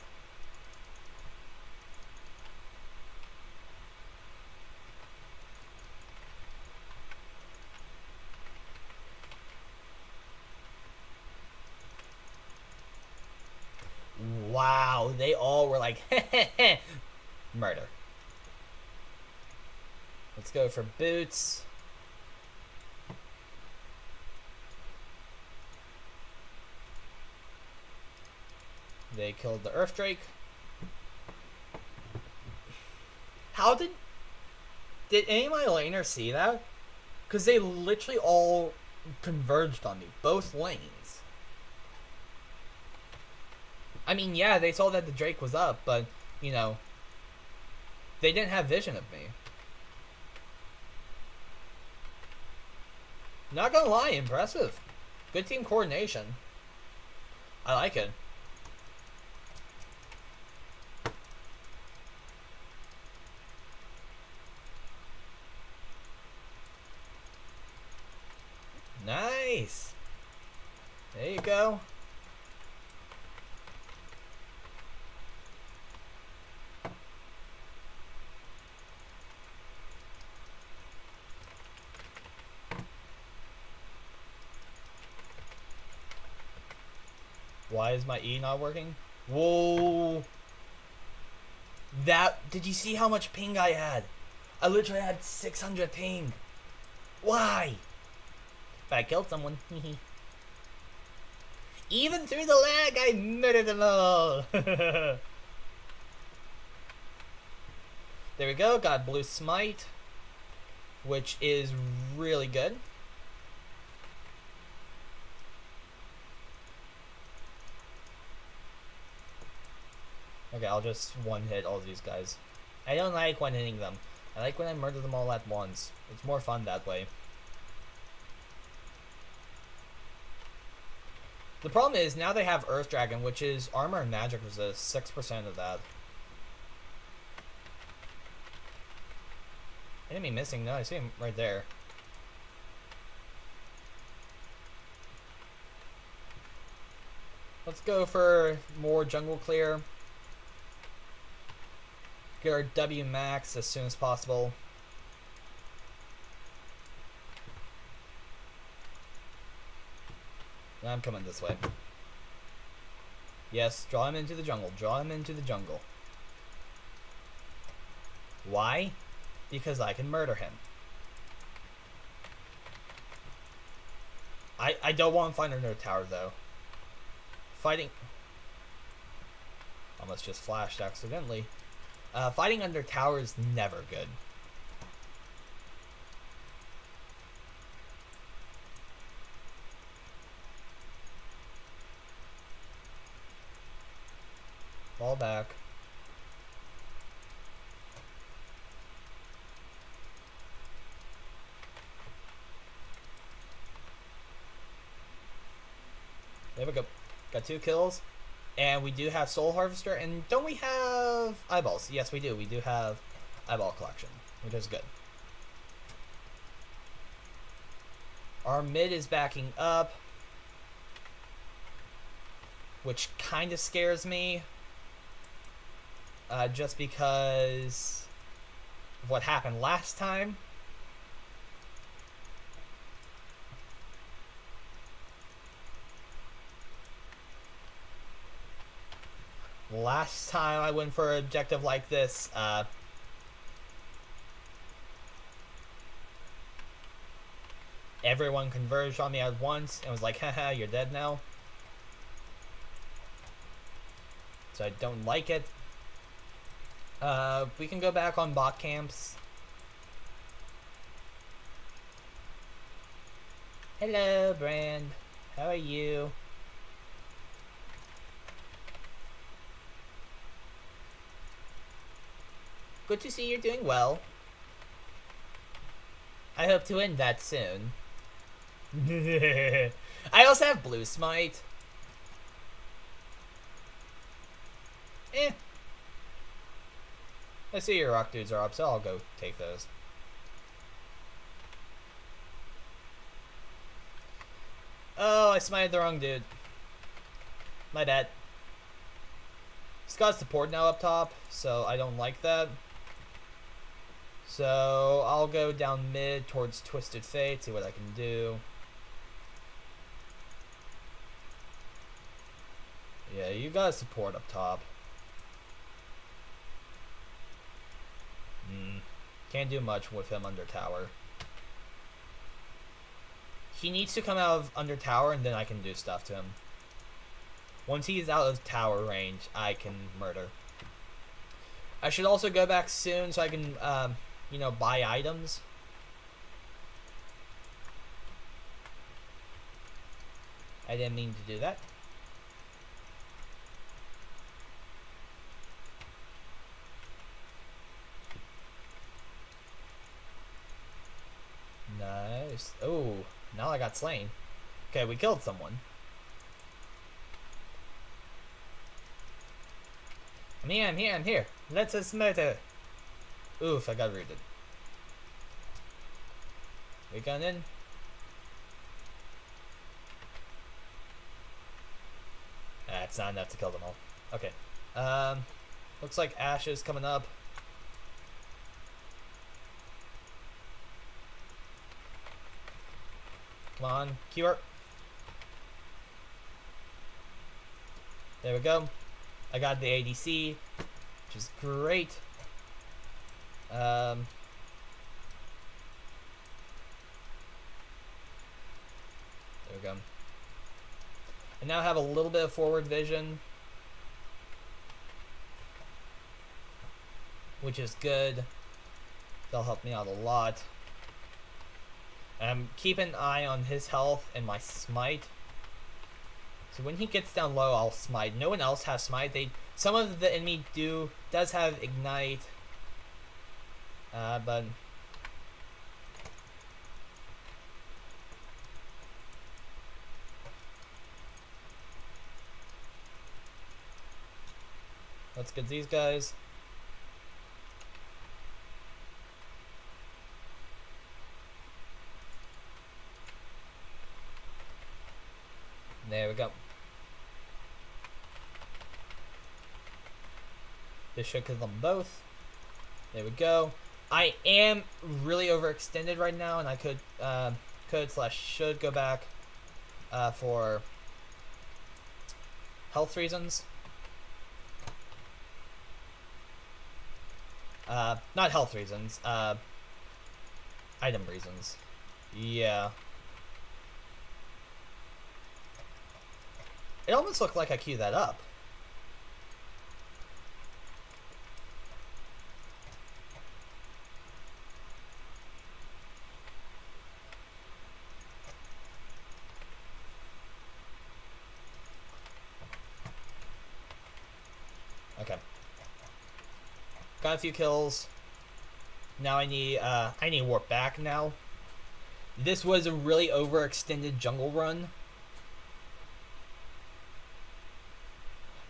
Wow, they all were like, murder. Let's go for boots. They killed the Earth Drake. How did any of my laners see that? Because they literally all converged on me, both lanes. I mean, yeah, they saw that the Drake was up, but, you know, they didn't have vision of me. Not gonna lie, impressive. Good team coordination. I like it. Nice. There you go. Why is my E not working? Whoa. Did you see how much ping I had? I literally had 600 ping. Why? But I killed someone. Even through the lag, I murdered them all. There we go. Got blue smite, which is really good. Okay, I'll just one-hit all these guys. I don't like one-hitting them. I like when I murder them all at once. It's more fun that way. The problem is, now they have Earth Dragon, which is armor and magic resist, 6% of that. Enemy missing? No, I see him right there. Let's go for more jungle clear. Get our W max as soon as possible. I'm coming this way. Yes, draw him into the jungle. Draw him into the jungle. Why? Because I can murder him. I don't want to fight under a tower, though. Fighting... Almost just flashed accidentally. Fighting under tower is never good. Fall back. There we go. Got 2 kills. And we do have Soul Harvester. And don't we have eyeballs? Yes, we do. We do have eyeball collection, which is good. Our mid is backing up, which kind of scares me. Just because of what happened last time. Last time I went for an objective like this, everyone converged on me at once and was like, haha, you're dead now. So I don't like it. We can go back on bot camps. Hello, Brand. How are you? Good to see you're doing well. I hope to end that soon. I also have Blue Smite. I see your rock dudes are up, so I'll go take those. Oh, I smited the wrong dude. My bad. He's got support now up top, so I don't like that. So I'll go down mid towards Twisted Fate, see what I can do. Yeah, you got support up top. Can't do much with him under tower. He needs to come out of under tower and then I can do stuff to him. Once he's out of tower range, I can murder. I should also go back soon so I can, you know, buy items. I didn't mean to do that. Nice. Oh, now I got slain. Okay, we killed someone. I'm here. Let us murder. Oof, I got rooted. We got in. That's not enough to kill them all. Okay. Looks like Ashe is coming up. Come on, Q-Art. There we go. I got the ADC, which is great. There we go. I now have a little bit of forward vision, which is good. They'll help me out a lot. Keep an eye on his health and my smite. So when he gets down low, I'll smite. No one else has smite. Some of the enemy does have ignite, but let's get these guys. There we go. This should kill them both. There we go. I am really overextended right now, and I should go back for health reasons. Not health reasons. Item reasons. Yeah. It almost looked like I queued that up. Okay. Got a few kills. Now I need to warp back now. This was a really overextended jungle run.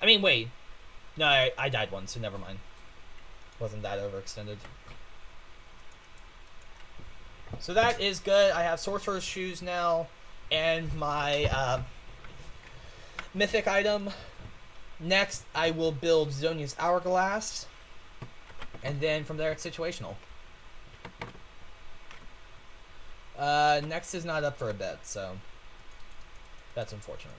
I mean, wait. No, I died once, so never mind. Wasn't that overextended. So that is good. I have Sorcerer's Shoes now, and my mythic item. Next, I will build Zhonya's Hourglass, and then from there it's situational. Next is not up for a bit, so that's unfortunate.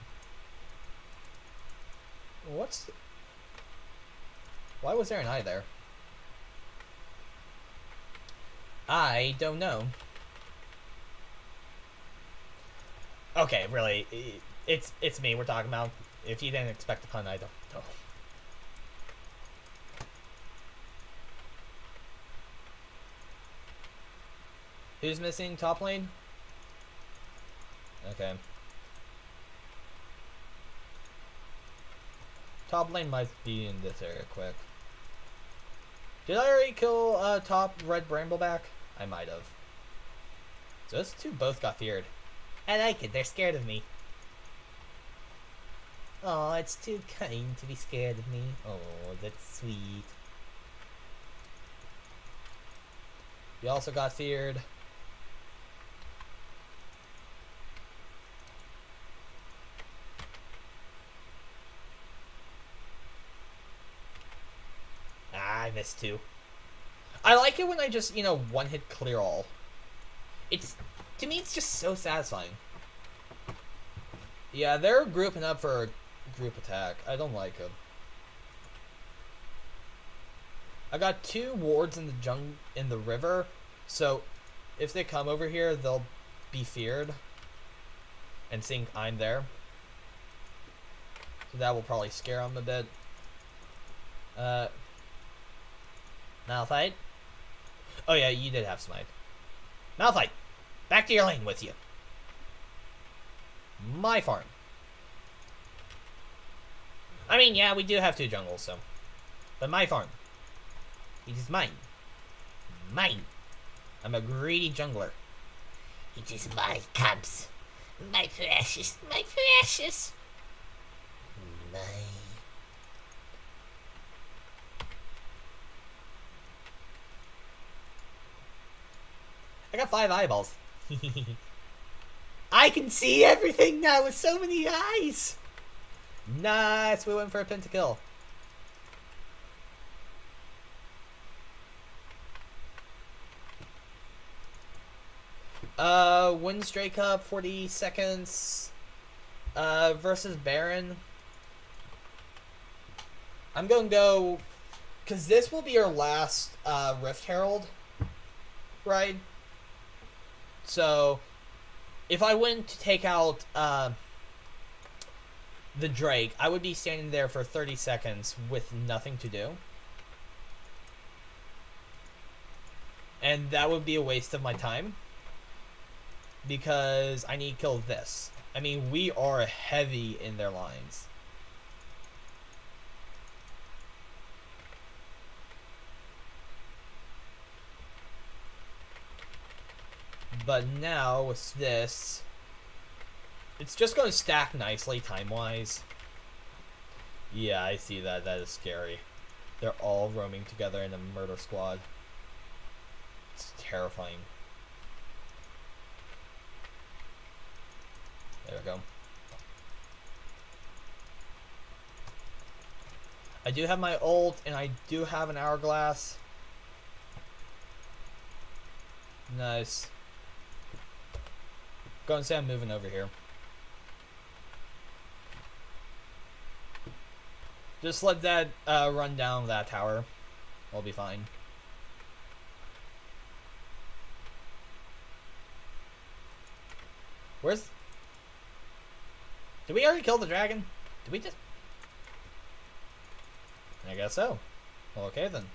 Why was there an eye there? I don't know. Okay, really, it's me we're talking about. If you didn't expect the pun, I don't know. Who's missing top lane? Okay. Top lane might be in this area quick. Did I already kill top red brambleback? I might have. So those two both got feared. I like it, they're scared of me. Oh, it's too kind to be scared of me. Oh, that's sweet. You also got feared. I missed two. I like it when I just, one hit clear all. To me, it's just so satisfying. Yeah, they're grouping up for a group attack. I don't like them. I got 2 wards in the river, so if they come over here, they'll be feared and think I'm there. So that will probably scare them a bit. Malphite? Oh yeah, you did have smite. Malphite! Back to your lane with you. My farm. I mean, yeah, we do have 2 jungles, so. But my farm. It is mine. Mine. I'm a greedy jungler. It is my cubs. My precious. My precious. Mine. I got 5 eyeballs. I can see everything now with so many eyes. Nice, we went for a pentakill. Win Stray Cup, 40 seconds. Versus Baron. I'm gonna go, because this will be our last Rift Herald ride. So, if I went to take out the Drake, I would be standing there for 30 seconds with nothing to do. And that would be a waste of my time. Because I need to kill this. I mean, we are heavy in their lines. But now, with this, it's just going to stack nicely time-wise. Yeah, I see that. That is scary. They're all roaming together in a murder squad. It's terrifying. There we go. I do have my ult, and I do have an hourglass. Nice. Go and say I'm moving over here. Just let that run down that tower. I'll be fine. Where's... Did we already kill the dragon? Did we just... I guess so. Well, okay then.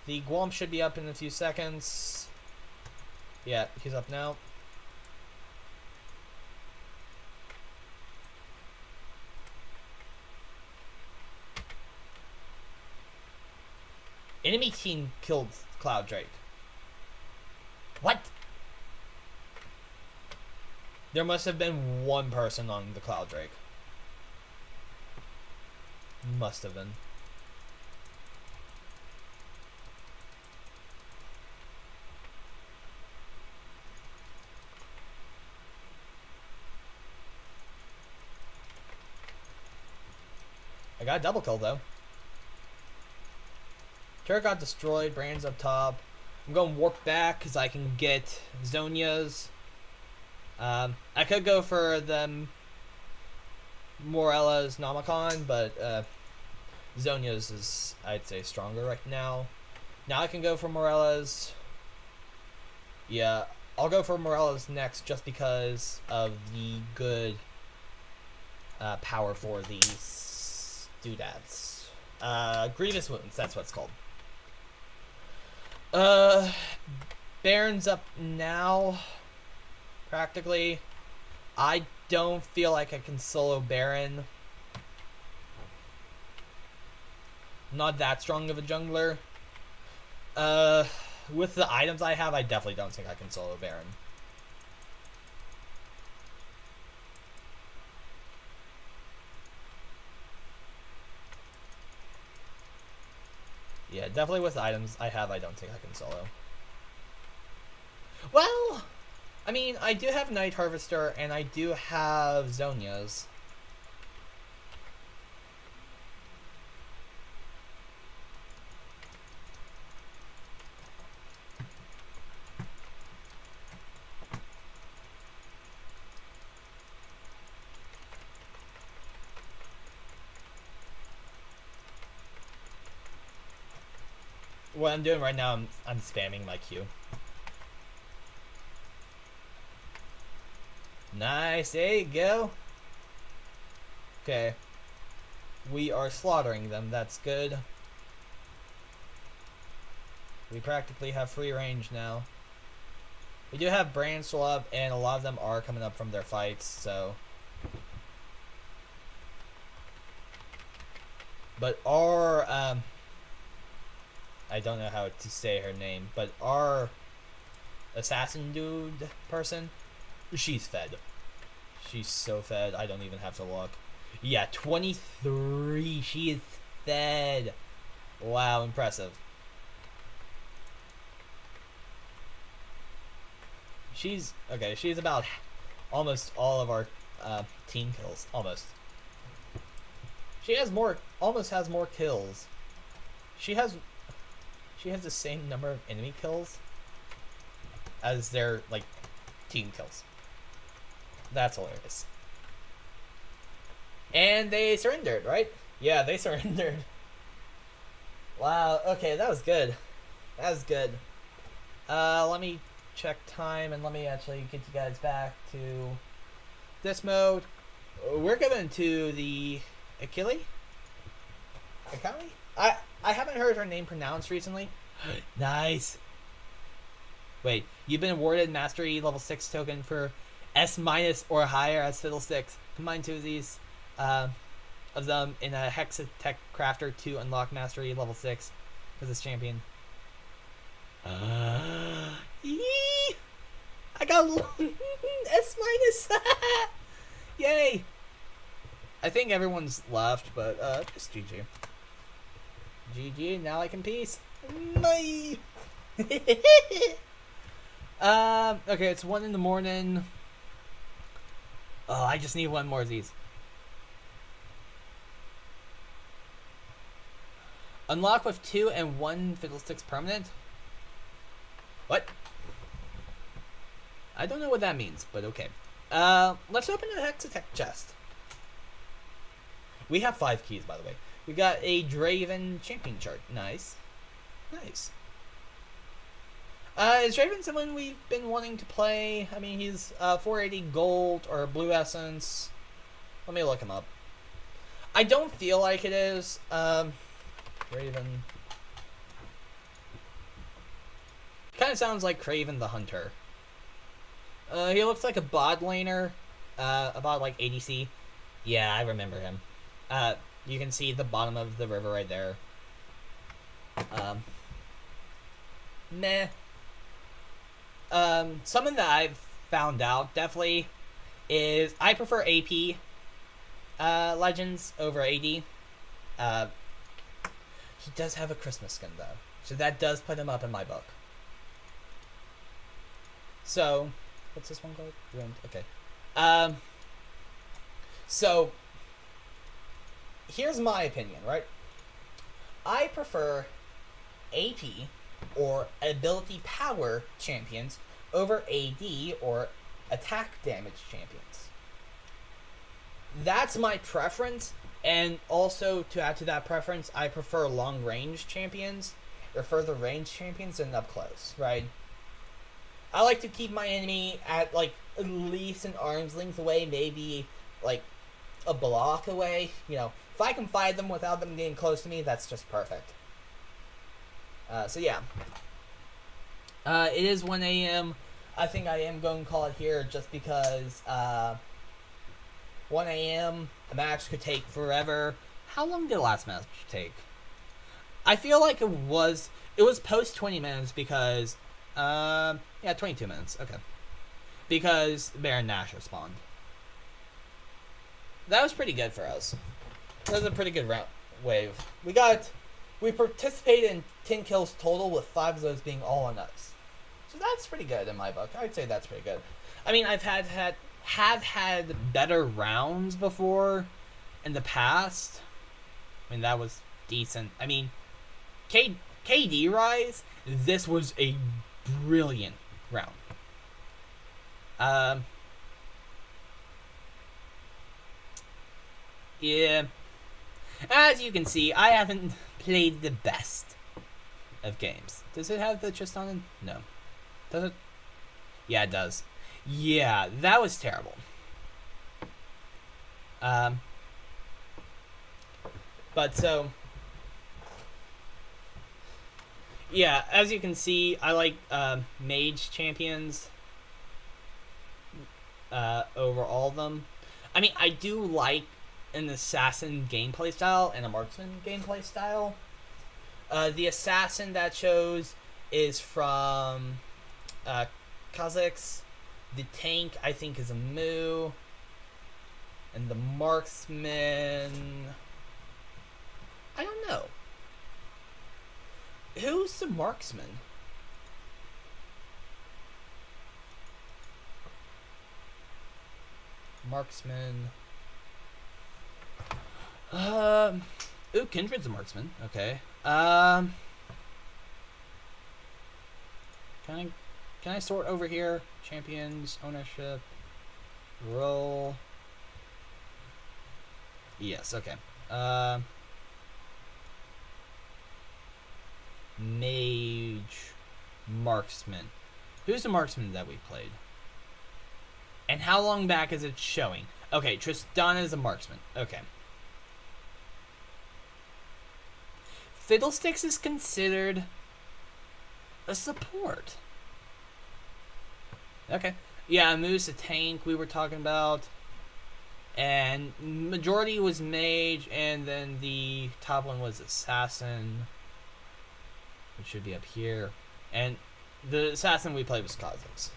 The Gwomp should be up in a few seconds. Yeah, he's up now. Enemy team killed Cloud Drake. What? There must have been one person on the Cloud Drake. Must have been. I got a double kill though. Turret got destroyed, Brand's up top. I'm going Warp back because I can get Zonias. I could go for the Morella's Nomicon, but Zonia's is, I'd say, stronger right now. Now I can go for Morella's. Yeah, I'll go for Morella's next just because of the good power for these doodads. Grievous Wounds, that's what it's called. Baron's up now, practically. I don't feel like I can solo Baron. Not that strong of a jungler. With the items I have, I definitely don't think I can solo Baron. Yeah, definitely with the items I have, I don't think I can solo. Well, I mean, I do have Night Harvester, and I do have Zonias. What I'm doing right now, I'm spamming my Q. Nice, there you go. Okay. We are slaughtering them, that's good. We practically have free range now. We do have brand swap, and a lot of them are coming up from their fights, so... But our, I don't know how to say her name, but our assassin dude person, she's fed. She's so fed, I don't even have to look. Yeah, 23, she is fed. Wow, impressive. She's, okay, she's about almost all of our team kills, almost. She has more, almost has more kills. She has the same number of enemy kills as their, like, team kills. That's hilarious. And they surrendered, right? Yeah, they surrendered. Wow, okay, that was good. That was good. Let me check time, and let me actually get you guys back to this mode. We're going to the Achille? I haven't heard her name pronounced recently. Nice. Wait, you've been awarded Mastery Level 6 token for S- or higher as Fiddlesticks. Combine two of these of them in a Hexatech Crafter to unlock Mastery Level 6 for this champion. Yee! I got S-. Yay! I think everyone's left, but just GG. GG, now I can peace. Bye! Okay, it's 1 in the morning. Oh, I just need one more of these. Unlock with 2 and 1 Fiddlesticks permanent? What? I don't know what that means, but okay. Let's open the Hexatech chest. We have 5 keys, by the way. We got a Draven champion chart. Nice. Nice. Is Draven someone we've been wanting to play? I mean, he's 480 gold or blue essence. Let me look him up. I don't feel like it is. Draven. Kind of sounds like Kraven the Hunter. He looks like a bot laner. About like ADC. Yeah, I remember him. You can see the bottom of the river right there. Meh. Something that I've found out definitely is I prefer AP Legends over AD. He does have a Christmas skin though, so that does put him up in my book. So, what's this one called? Okay. So, here's my opinion, right? I prefer AP or ability power champions over AD or attack damage champions. That's my preference, and also to add to that preference, I prefer long range champions or further range champions than up close, right? I like to keep my enemy at like at least an arm's length away, maybe like a block away. You know, if I can fight them without them getting close to me, that's just perfect. So yeah. It is 1 a.m. I think I am going to call it here just because 1 a.m. the match could take forever. How long did the last match take? I feel like it was post 20 minutes because yeah, 22 minutes. Okay. Because Baron Nashor spawned. That was pretty good for us. That was a pretty good round wave. We participated in 10 kills total, with 5 of those being all on us. So that's pretty good in my book. I'd say that's pretty good. I mean, I've had better rounds before in the past. I mean, that was decent. I mean, KD Rise, this was a brilliant round. Yeah. As you can see, I haven't played the best of games. Does it have the Tristan? No. Does it? Yeah, it does. Yeah, that was terrible. But so, yeah, as you can see, I like mage champions over all of them. I mean, I do like an assassin gameplay style and a marksman gameplay style. The assassin that chose is from Kha'Zix. The tank, I think, is a Mu. And the marksman, I don't know. Who's the marksman? Marksman. Ooh, Kindred's a marksman. Okay. Can I sort over here? Champions, ownership, role. Yes, okay. Mage, marksman. Who's the marksman that we played? And how long back is it showing? Okay, Tristana is a marksman. Okay. Fiddlesticks is considered a support. Okay. Yeah, Moose, a tank we were talking about. And majority was mage, and then the top one was assassin, which should be up here. And the assassin we played was Kha'Zix.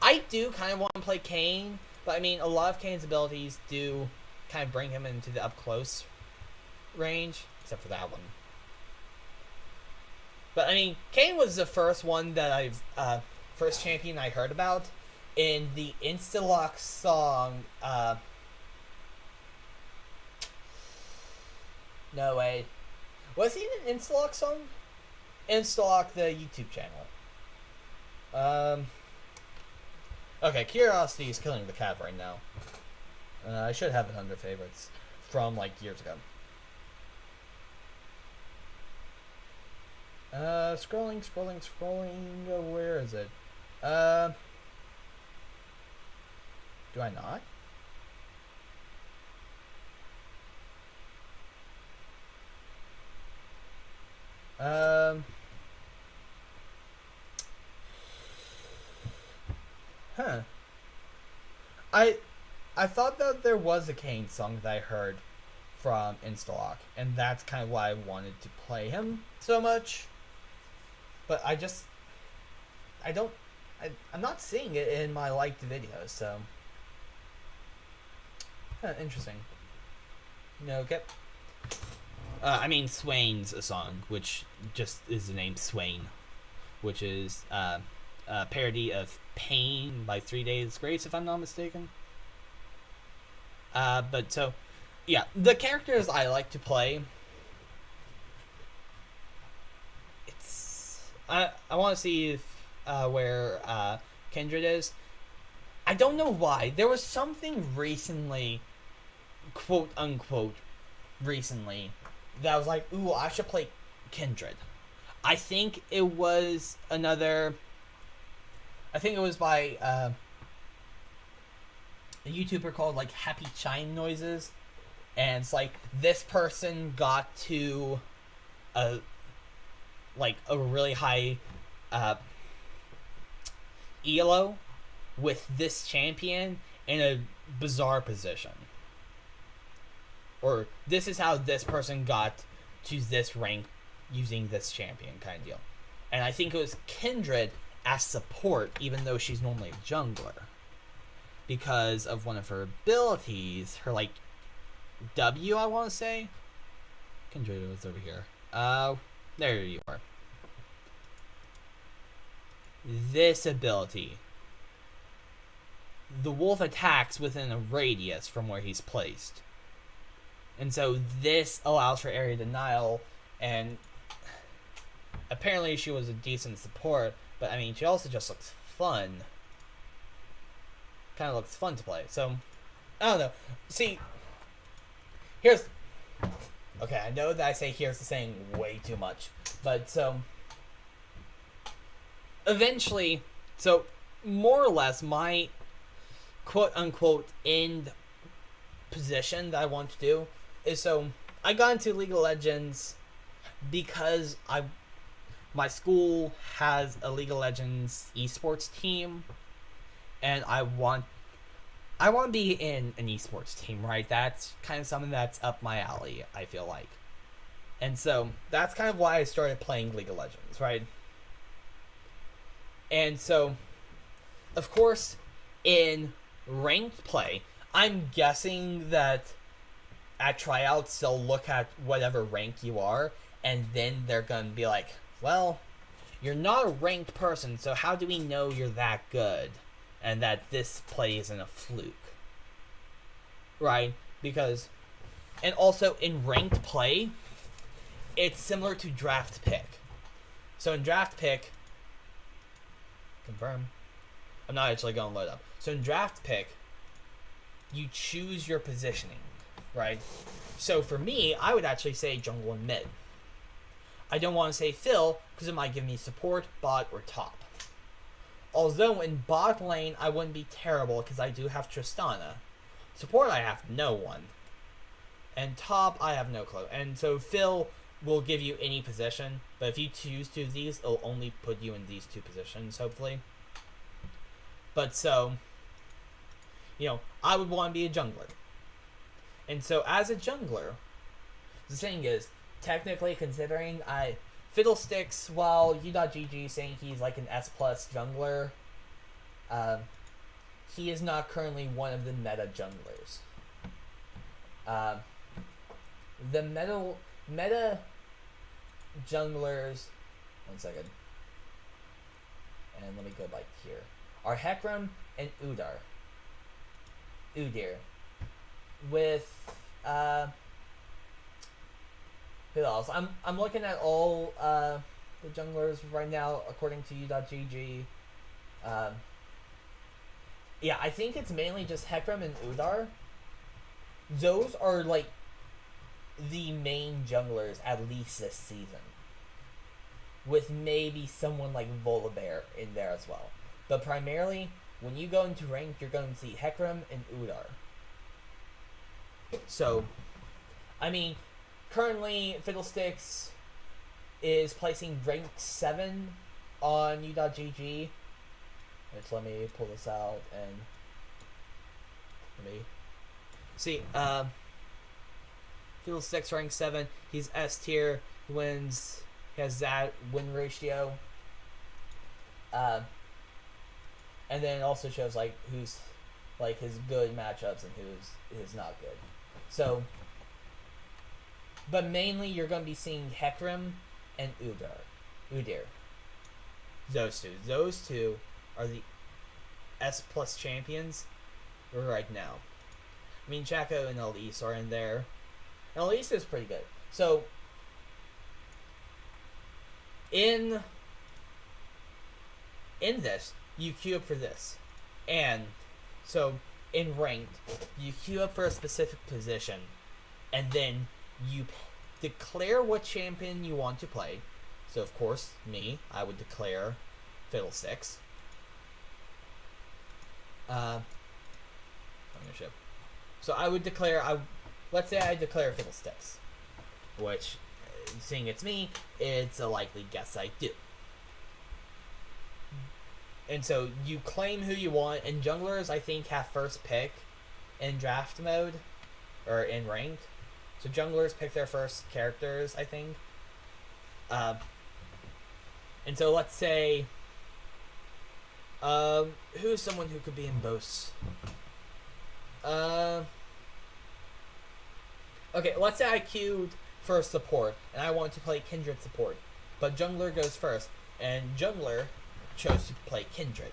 I do kind of want to play Kayn, but I mean, a lot of Kayn's abilities do kind of bring him into the up-close range, except for that one. But I mean, Kayn was the first one that first champion I heard about in the Instalock song, no way. Was he in an Instalock song? Instalock, the YouTube channel. Okay, Curiosity is killing the cat right now. I should have it under favorites from like years ago. Scrolling. Where is it? Do I not? Huh. I thought that there was a Kayn song that I heard from Instalock, and that's kind of why I wanted to play him so much. But I'm not seeing it in my liked videos, so. Huh, interesting. No, okay. I mean, Swain's a song, which just is the name Swain, which is a parody of Pain by 3 Days Grace, if I'm not mistaken. But so, yeah, the characters I like to play, it's I want to see if where Kindred is. I don't know why. There was something recently, quote unquote, recently, that I was like, ooh, I should play Kindred. I think it was another. I think it was by a YouTuber called like Happy Chime Noises, and it's like this person got to a really high elo with this champion in a bizarre position. Or this is how this person got to this rank using this champion kind of deal. And I think it was Kindred as support, even though she's normally a jungler. Because of one of her abilities, her like W, I want to say. Kindred was over here. There you are. This ability. The wolf attacks within a radius from where he's placed. And so this allows for area denial, and apparently she was a decent support, but I mean, she also just looks fun. Kind of looks fun to play. So, I don't know. See, here's... Okay, I know that I say here's the saying way too much, but so... Eventually, so more or less my quote-unquote end position that I want to do is, so I got into League of Legends because my school has a League of Legends esports team, and I want to be in an esports team, right? That's kind of something that's up my alley, I feel like. And so that's kind of why I started playing League of Legends, right? And so, of course, in ranked play, I'm guessing that at tryouts they'll look at whatever rank you are, and then they're gonna be like, well, you're not a ranked person, so how do we know you're that good and that this play isn't a fluke, right? Because, and also in ranked play, it's similar to draft pick. So in draft pick, confirm, I'm not actually going to load up. So in draft pick, you choose your positioning, right? So for me, I would actually say jungle and mid. I don't want to say Phil because it might give me support, bot, or top. Although in bot lane, I wouldn't be terrible because I do have Tristana. Support, I have no one. And top, I have no clue. And so Phil will give you any position, but if you choose two of these, it'll only put you in these two positions, hopefully. But so, I would want to be a jungler. And so as a jungler, the thing is, technically considering Fiddlesticks, while U.GG saying he's like an S+ jungler, he is not currently one of the meta junglers. The meta junglers, one second, and let me go back here, are Hecarim and Udyr, with who else? I'm looking at all the junglers right now according to U.GG. Yeah, I think it's mainly just Hecarim and Udyr. Those are like the main junglers, at least this season, with maybe someone like Volibear in there as well. But primarily, when you go into rank, you're going to see Hecarim and Udyr. So, I mean, currently Fiddlesticks is placing rank 7 on U.GG. Which, let me pull this out and let me see. Fiddlesticks rank 7. He's S tier. He has that win ratio. And then it also shows like who's like his good matchups and who's not good. So, but mainly you're going to be seeing Hecarim and Udyr. Those two are the S+ champions right now. I mean, Chaco and Elise are in there. And Elise is pretty good. So, in in this, you queue up for this. And so in ranked, you queue up for a specific position, and then you declare what champion you want to play. So of course, me, I would declare Fiddlesticks. Ownership. So I would declare, let's say I declare Fiddlesticks, which, seeing it's me, it's a likely guess I do. And so you claim who you want, and junglers, I think, have first pick in draft mode, or in ranked. So junglers pick their first characters, I think. And so let's say, who's someone who could be in both? Okay, let's say I queued for support, and I want to play Kindred support, but jungler goes first, and jungler chose to play Kindred.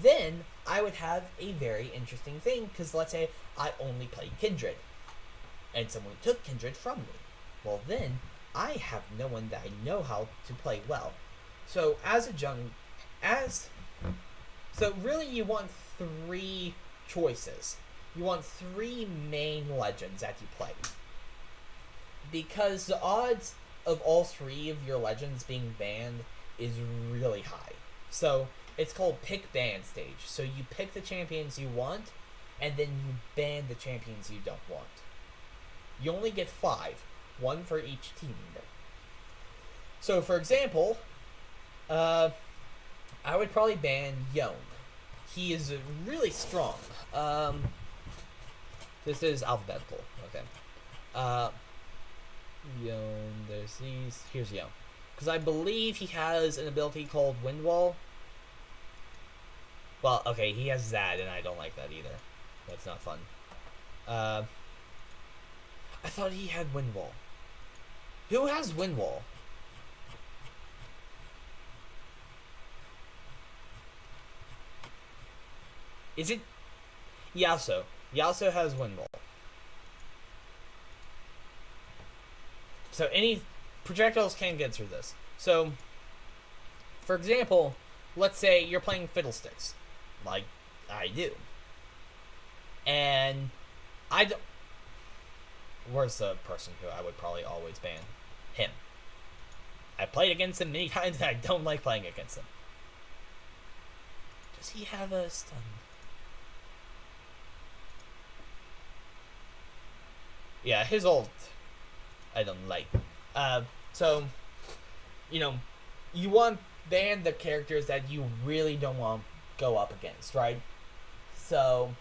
Then I would have a very interesting thing, because let's say I only played Kindred, and someone took Kindred from me. Well, then I have no one that I know how to play well. So so really you want 3 choices. You want 3 main legends that you play, because the odds of all 3 of your legends being banned is really high. So it's called pick ban stage. So you pick the champions you want, and then you ban the champions you don't want. You only get 5, 1 for each team member. So for example, I would probably ban Yone. He is really strong. This is alphabetical. Okay. Yone. There's these. Here's Yone. Because I believe he has an ability called Wind Wall. Well, okay, he has that, and I don't like that either. That's not fun. I thought he had Wind Wall. Who has Wind Wall? Is it Yasuo? Yasuo has Wind Wall. So any projectiles can get through this. So, for example, let's say you're playing Fiddlesticks, like I do, and I don't. Where's the person who I would probably always ban? Him. I played against him many times, and I don't like playing against him. Does he have a stun? Yeah, his ult I don't like. So, you know, you want ban the characters that you really don't want to go up against, right? So,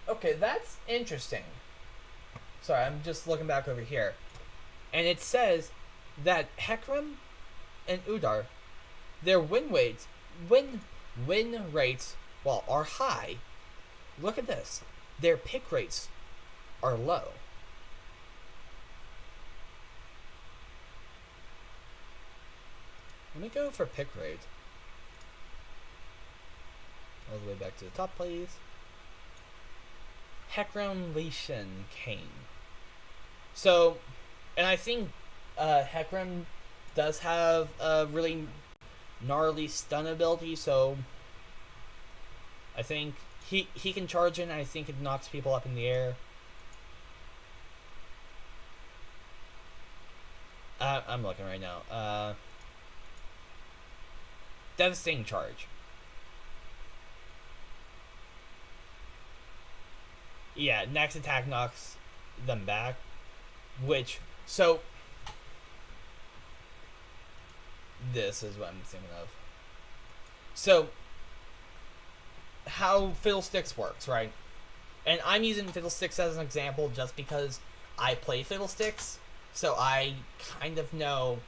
okay, that's interesting. Sorry, I'm just looking back over here. And it says that Hecarim and Udar, their win rates, well, are high. Look at this. Their pick rates are low. Let me go for pick rate. All the way back to the top, please. Hecarim, Lee Sin, Kayn. So, and I think Hecarim does have a really gnarly stun ability, so I think he can charge in, and I think it knocks people up in the air. I'm looking right now. Devastating charge. Yeah, next attack knocks them back. Which, so, this is what I'm thinking of. So, how Fiddlesticks works, right? And I'm using Fiddlesticks as an example just because I play Fiddlesticks, so I kind of know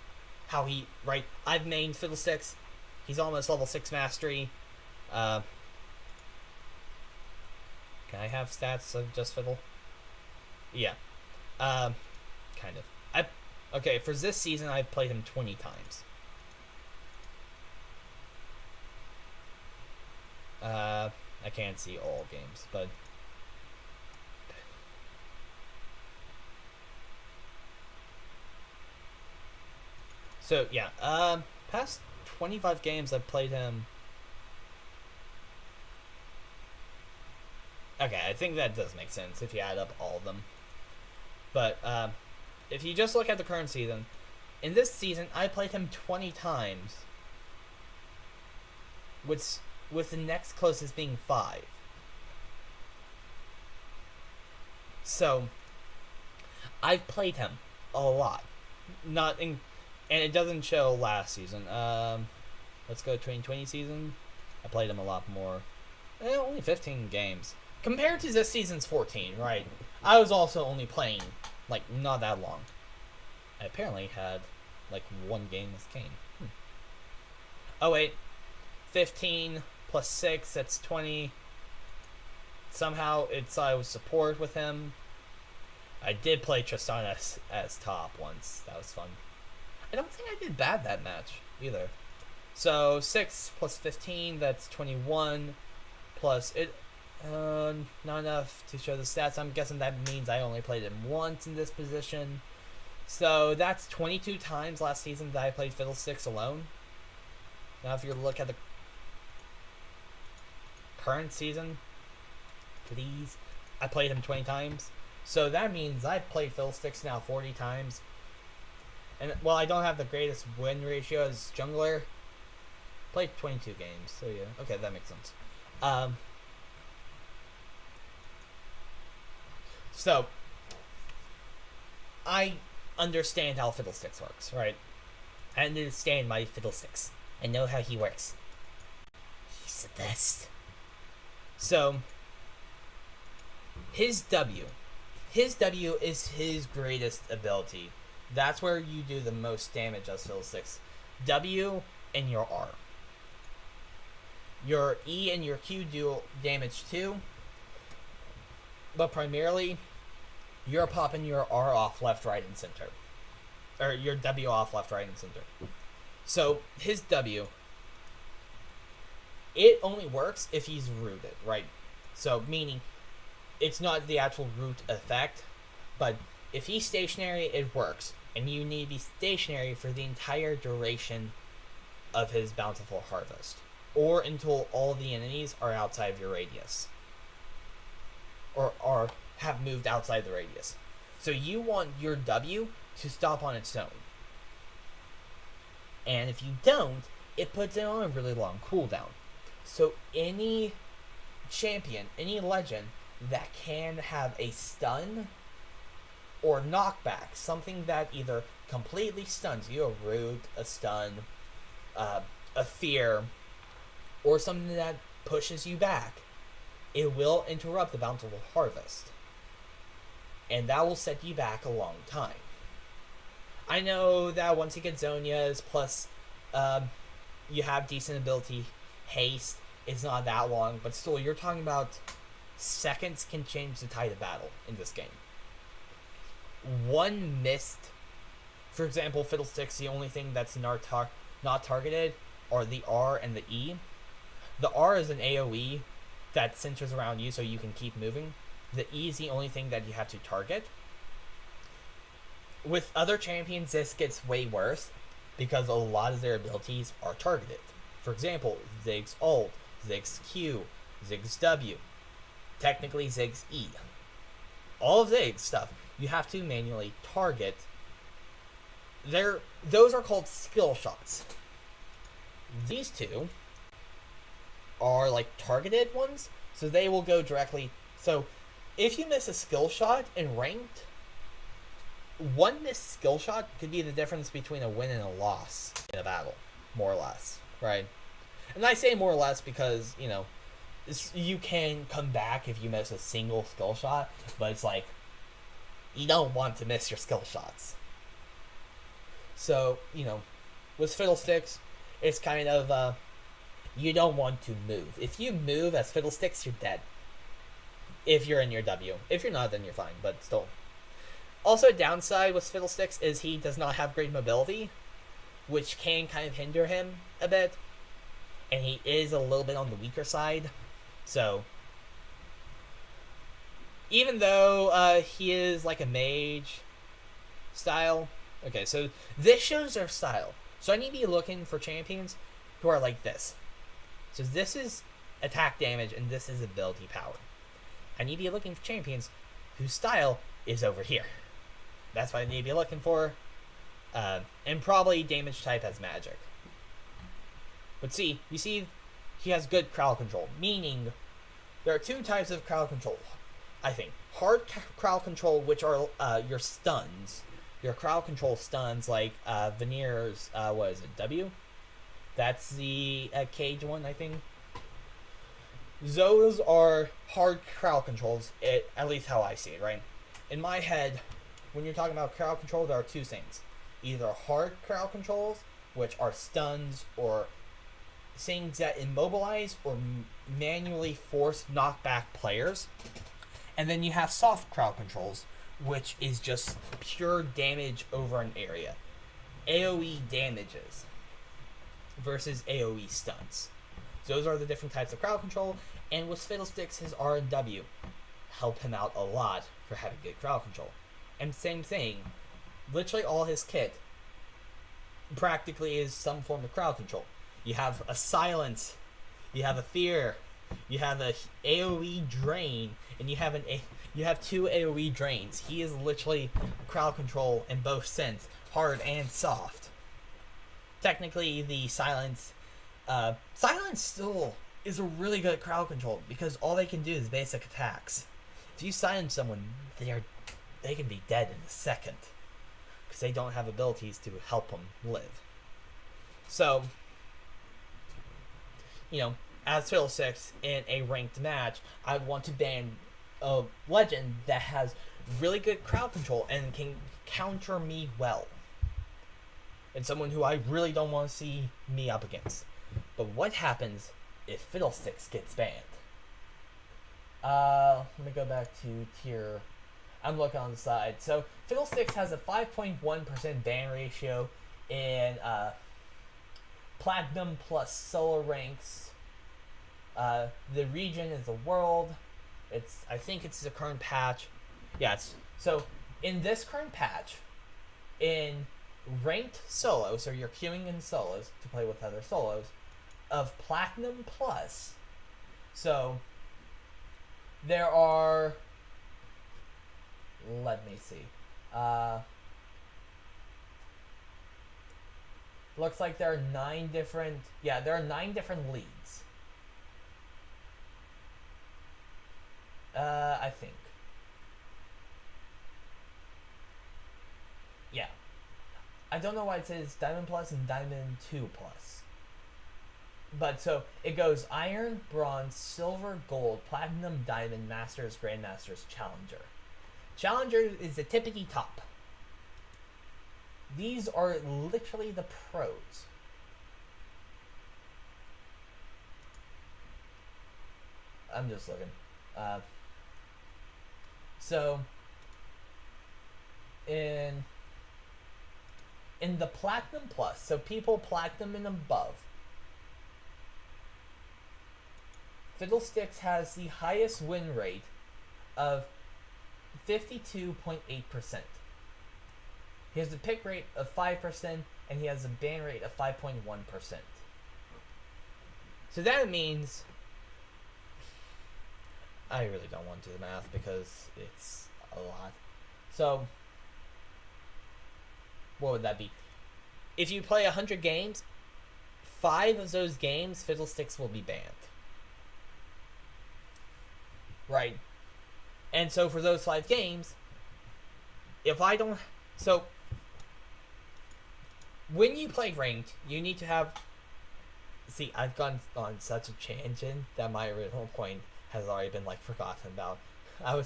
how he, right? I've mained Fiddlesticks. He's almost level 6 mastery. Can I have stats of just Fiddle? Yeah. Kind of. Okay, for this season, I've played him 20 times. I can't see all games, but So yeah, past 25 games I've played him. Okay, I think that does make sense if you add up all of them. But if you just look at the current season, in this season I played him 20 times, with the next closest being 5. So I've played him a lot. Not in, and it doesn't show last season. Let's go 2020 season. I played him a lot more. Only 15 games compared to this season's 14. Right. I was also only playing like not that long. I apparently had like one game this game. Oh wait, 15 plus 6. That's 20. Somehow I was support with him. I did play Tristan as top once. That was fun. I don't think I did bad that match either. So 6 plus 15, that's 21. Plus it, not enough to show the stats. I'm guessing that means I only played him once in this position. So that's 22 times last season that I played Fiddlesticks alone. Now if you look at the current season, please, I played him 20 times. So that means I've played Fiddlesticks now 40 times. And while I don't have the greatest win ratio as jungler, played 22 games. So yeah, okay, that makes sense. So I understand how Fiddlesticks works, right? I understand my Fiddlesticks. I know how he works. He's the best. So his W is his greatest ability. That's where you do the most damage as Fiddlesticks. W and your R. Your E and your Q do damage too, but primarily you're popping your R off left, right, and center. Or your W off left, right, and center. So his W, it only works if he's rooted, right? So meaning it's not the actual root effect, but if he's stationary, it works. And you need to be stationary for the entire duration of his Bountiful Harvest. Or until all the enemies are outside of your radius. Or have moved outside the radius. So you want your W to stop on its own. And if you don't, it puts it on a really long cooldown. So any champion, any legend that can have a stun or knockback, something that either completely stuns you, a root, a stun, a fear, or something that pushes you back, it will interrupt the Bountiful Harvest. And that will set you back a long time. I know that once you get Zhonya's, plus you have decent ability, haste, it's not that long, but still, you're talking about seconds can change the tide of battle in this game. One missed, for example, Fiddlesticks, the only thing that's not targeted are the R and the E. The R is an AoE that centers around you so you can keep moving. The E is the only thing that you have to target. With other champions, this gets way worse because a lot of their abilities are targeted. For example, Ziggs ult, Ziggs Q, Ziggs W, technically Ziggs E. All of Ziggs stuff, you have to manually target. Those are called skill shots. These two are like targeted ones, so they will go directly. So if you miss a skill shot in ranked, one missed skill shot could be the difference between a win and a loss in a battle, more or less, right? And I say more or less because, you know, you can come back if you miss a single skill shot, but it's like, you don't want to miss your skill shots. So, you know, with Fiddlesticks, it's kind of, you don't want to move. If you move as Fiddlesticks, you're dead. If you're in your W. If you're not, then you're fine, but still. Also, a downside with Fiddlesticks is he does not have great mobility, which can kind of hinder him a bit. And he is a little bit on the weaker side. So, even though he is like a mage style, Okay, so this shows their style. So I need to be looking for champions who are like this. So this is attack damage, and this is ability power. I need to be looking for champions whose style is over here. That's what I need to be looking for. And probably damage type as magic. But see, you see, he has good crowd control, meaning there are two types of crowd control, I think. Hard crowd control, which are your stuns. Your crowd control stuns, like Veneer's, what is it, W? That's the cage one, I think. Those are hard crowd controls, at least how I see it, right? In my head, when you're talking about crowd control, there are two things. Either hard crowd controls, which are stuns or things that immobilize or manually force knockback players. And then you have soft crowd controls, which is just pure damage over an area. AoE damages versus AoE stuns. So those are the different types of crowd control, and with Fiddlesticks, his R and W help him out a lot for having good crowd control. And same thing, literally all his kit practically is some form of crowd control. You have a silence, you have a fear, you have a AoE drain, and you have two AoE drains. He is literally crowd control in both sense, hard and soft. Technically, the silence still is a really good crowd control because all they can do is basic attacks. If you silence someone, they can be dead in a second because they don't have abilities to help them live. So, as Fiddlesticks in a ranked match, I would want to ban a legend that has really good crowd control and can counter me well. And someone who I really don't want to see me up against. But what happens if Fiddlesticks gets banned? Let me go back to tier. I'm looking on the side. So Fiddlesticks has a 5.1% ban ratio in Platinum plus solo ranks. The region is the world. I think it's the current patch. Yeah, so in this current patch, in ranked solos, so you're queuing in solos to play with other solos, of Platinum Plus. So there are, let me see. Looks like there are 9 different leagues. I think. Yeah. I don't know why it says Diamond Plus and Diamond 2 Plus. But so it goes Iron, Bronze, Silver, Gold, Platinum, Diamond, Masters, Grandmasters, Challenger. Challenger is the tippity top. These are literally the pros. I'm just looking. So in the Platinum Plus, so people Platinum and above, Fiddlesticks has the highest win rate of 52.8%. He has a pick rate of 5%, and he has a ban rate of 5.1%. So that means, I really don't want to do the math because it's a lot. So, what would that be? If you play 100 games, 5 of those games, Fiddlesticks will be banned. Right. And so for those 5 games, if I don't... So, when you play ranked, you need to have... See, I've gone on such a tangent that my original point has already been, forgotten about. Oh,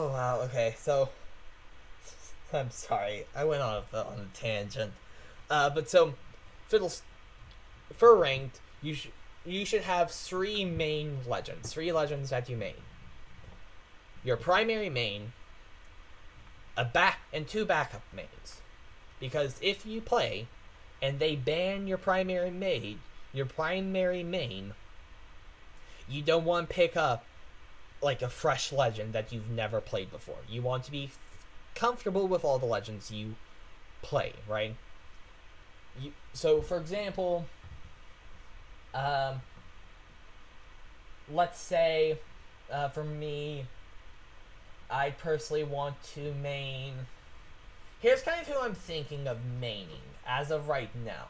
wow, okay, so... I'm sorry, I went on a tangent. But so, for ranked, you should have 3 main legends. 3 legends that you main. Your primary main, and 2 backup mains. Because if you play, and they ban your primary main, you don't want to pick up, a fresh legend that you've never played before. You want to be comfortable with all the legends you play, right? So, for example, let's say, for me, I personally want to main. Here's kind of who I'm thinking of maining as of right now.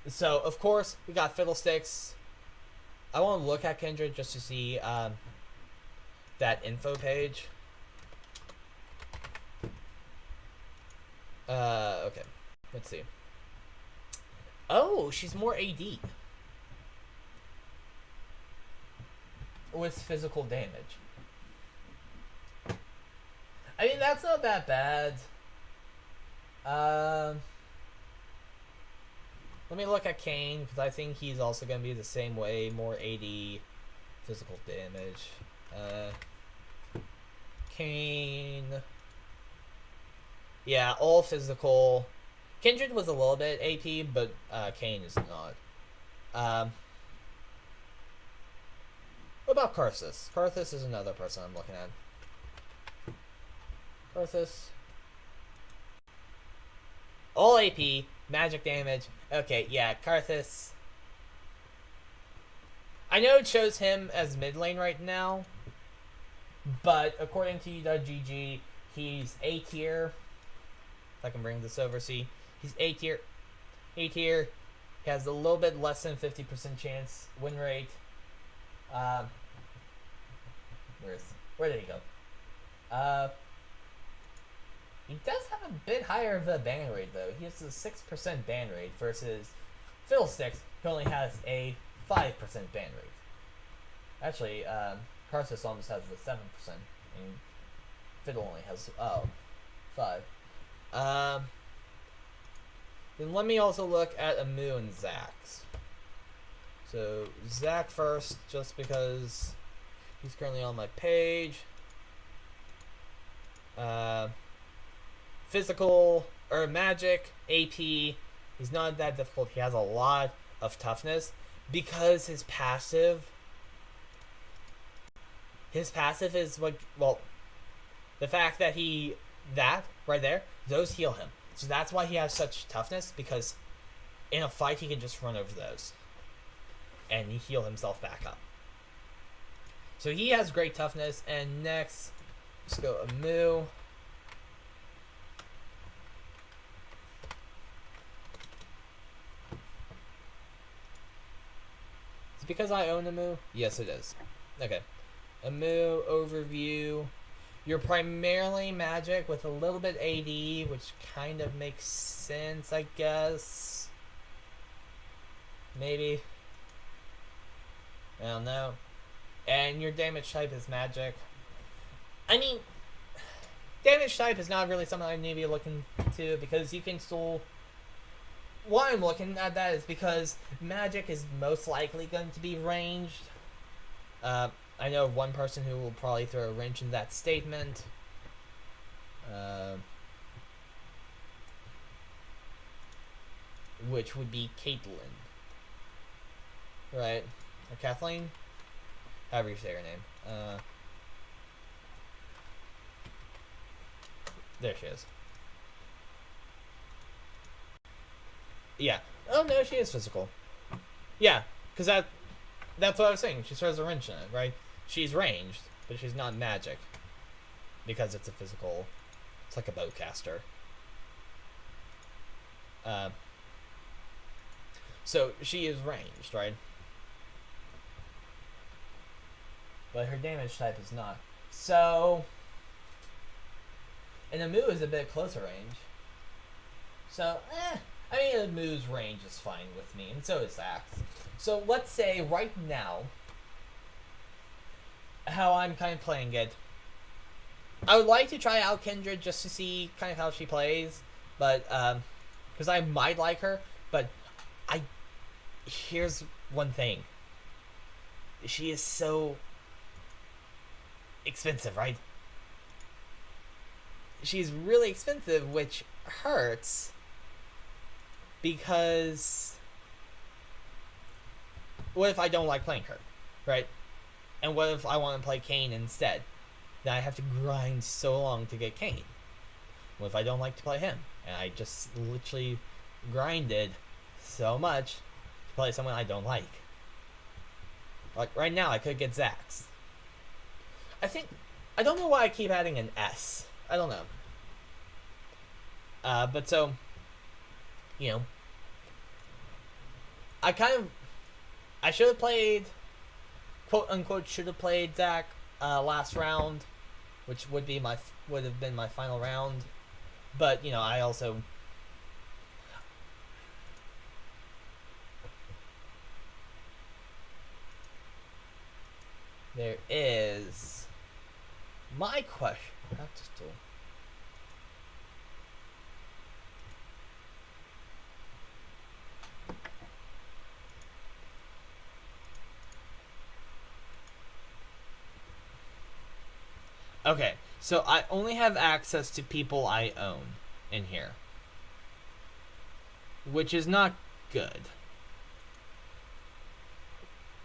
So, of course, we got Fiddlesticks. I want to look at Kindred just to see that info page. Okay. Let's see. Oh, she's more AD. With physical damage. I mean, that's not that bad. Let me look at Kane, because I think he's also going to be the same way. More AD, physical damage. Kane. Yeah, all physical. Kindred was a little bit AP, but Kane is not. What about Karthus? Karthus is another person I'm looking at. Karthus. All AP, magic damage. Okay, yeah, Karthus. I know it shows him as mid lane right now, but according to U.GG, he's A tier. If I can bring this over, see. He's A tier. A tier. He has a little bit less than 50% chance win rate. Where did he go? He does have a bit higher of a ban rate, though. He has a 6% ban rate versus Fiddlesticks, who only has a 5% ban rate. Actually, Karthus almost has the 7%, and Fiddle only has 5. Then let me also look at Amu and Zax. So Zac first, just because he's currently on my page. Physical or magic, AP. He's not that difficult. He has a lot of toughness because his passive is what, well, the fact that that right there, those heal him. So that's why he has such toughness, because in a fight he can just run over those and he heal himself back up. So he has great toughness. And next, let's go Amu. Is it because I own Amu? Yes, it is. Okay. Amu overview. You're primarily magic with a little bit AD, which kind of makes sense, I guess. Maybe. I don't know. And your damage type is magic. I mean, damage type is not really something I need to be looking to, because you can still... Why I'm looking at that is because magic is most likely going to be ranged. I know one person who will probably throw a wrench in that statement. Which would be Caitlyn. Right? Or Kathleen? However you say her name. There she is. Yeah. Oh no, she is physical. Yeah, because that's what I was saying. She throws a wrench in it, right? She's ranged, but she's not magic. Because it's a physical... It's like a bowcaster. So, she is ranged, right? But her damage type is not. So... And Amu is a bit closer range. So, I mean, Amu's range is fine with me, and so is Zax. So, let's say right now, how I'm kind of playing it. I would like to try out Kindred just to see kind of how she plays, but, because I might like her, but here's one thing. She is so expensive, right? She's really expensive, which hurts, because what if I don't like playing her, right? And what if I want to play Kayn instead? Then I have to grind so long to get Kayn. What if I don't like to play him? And I just literally grinded so much to play someone I don't like. Like right now, I could get Zax. I don't know why I keep adding an S. I don't know. But so, you know, I should have played, quote unquote, should have played Zac last round, which would have been my final round. But you know, I also. There is my question. Practice tool. Okay, so I only have access to people I own in here, which is not good.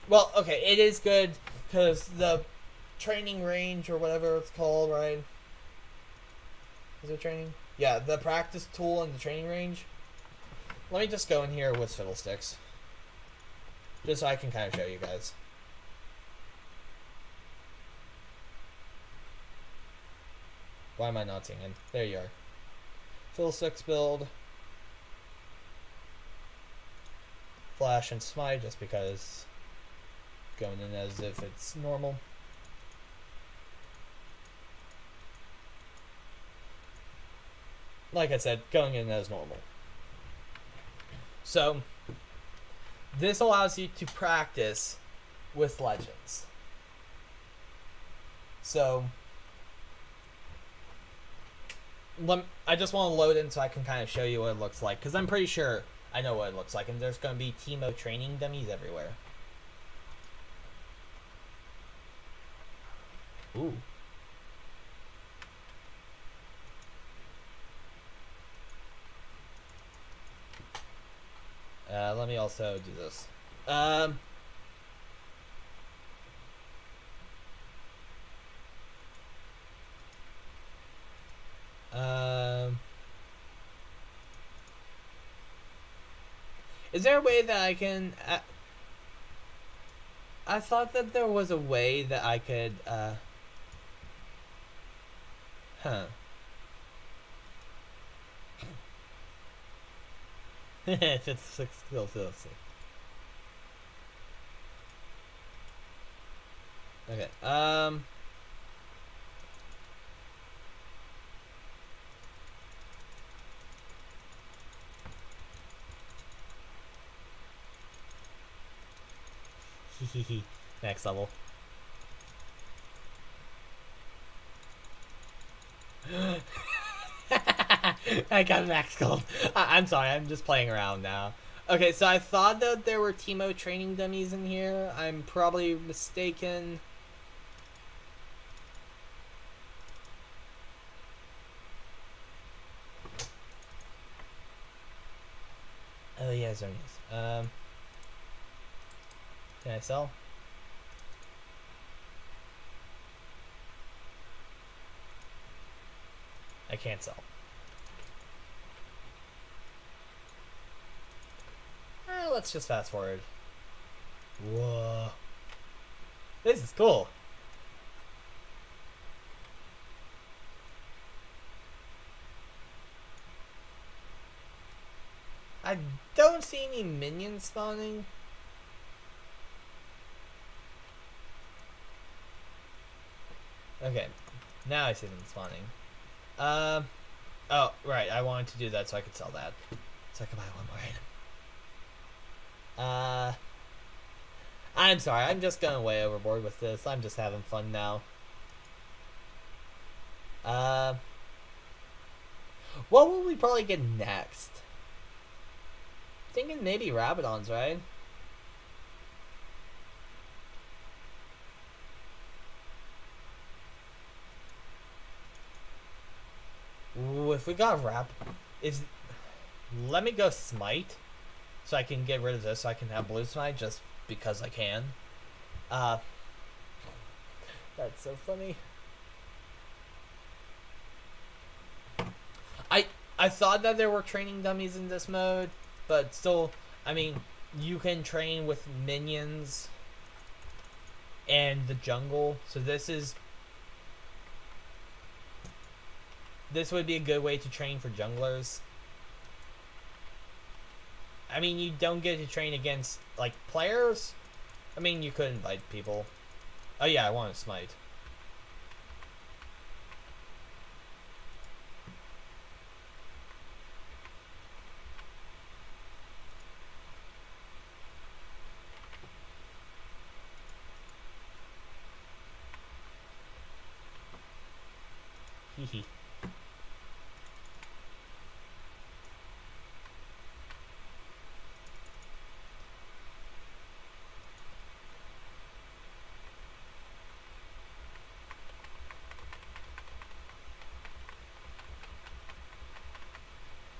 Well, okay, it is good because the training range or whatever it's called, right? Is it training? Yeah, the practice tool and the training range. Let me just go in here with Fiddlesticks, just so I can kind of show you guys. Why am I not seeing it? There you are. Fiddlesticks build. Flash and Smite, just because going in as if it's normal. Like I said, going in as normal. So, this allows you to practice with legends. So, I just want to load in so I can kind of show you what it looks like, because I'm pretty sure I know what it looks like, and there's going to be Teemo training dummies everywhere. Ooh. Let me also do this. Is there a way that I can... I thought that there was a way that I could... If it's still. Okay, Next level. I got max gold. I'm sorry, I'm just playing around now. Okay, so I thought that there were Teemo training dummies in here. I'm probably mistaken. Oh yeah, Zonius. Can I sell? I can't sell. Let's just fast forward. Whoa. This is cool. I don't see any minions spawning. Okay. Now I see them spawning. Oh, right. I wanted to do that so I could sell that. So I could buy one more item. I'm sorry. I'm just going way overboard with this. I'm just having fun now. What will we probably get next? Thinking maybe Rabadons, right? Ooh, if we got let me go Smite, so I can get rid of this, so I can have Blue Smite just because I can. That's so funny. I thought that there were training dummies in this mode, but still, I mean, you can train with minions and the jungle. So this would be a good way to train for junglers. I mean, you don't get to train against, like, players. I mean, you could invite people. Oh yeah, I want to smite. Hehe.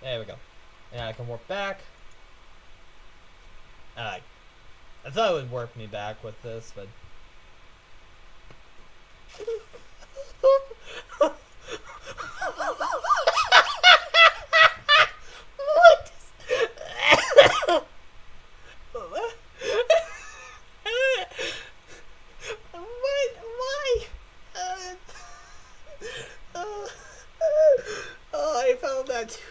There we go. And I can warp back. I thought it would warp me back with this, but... What? What? Why? Oh, I found that too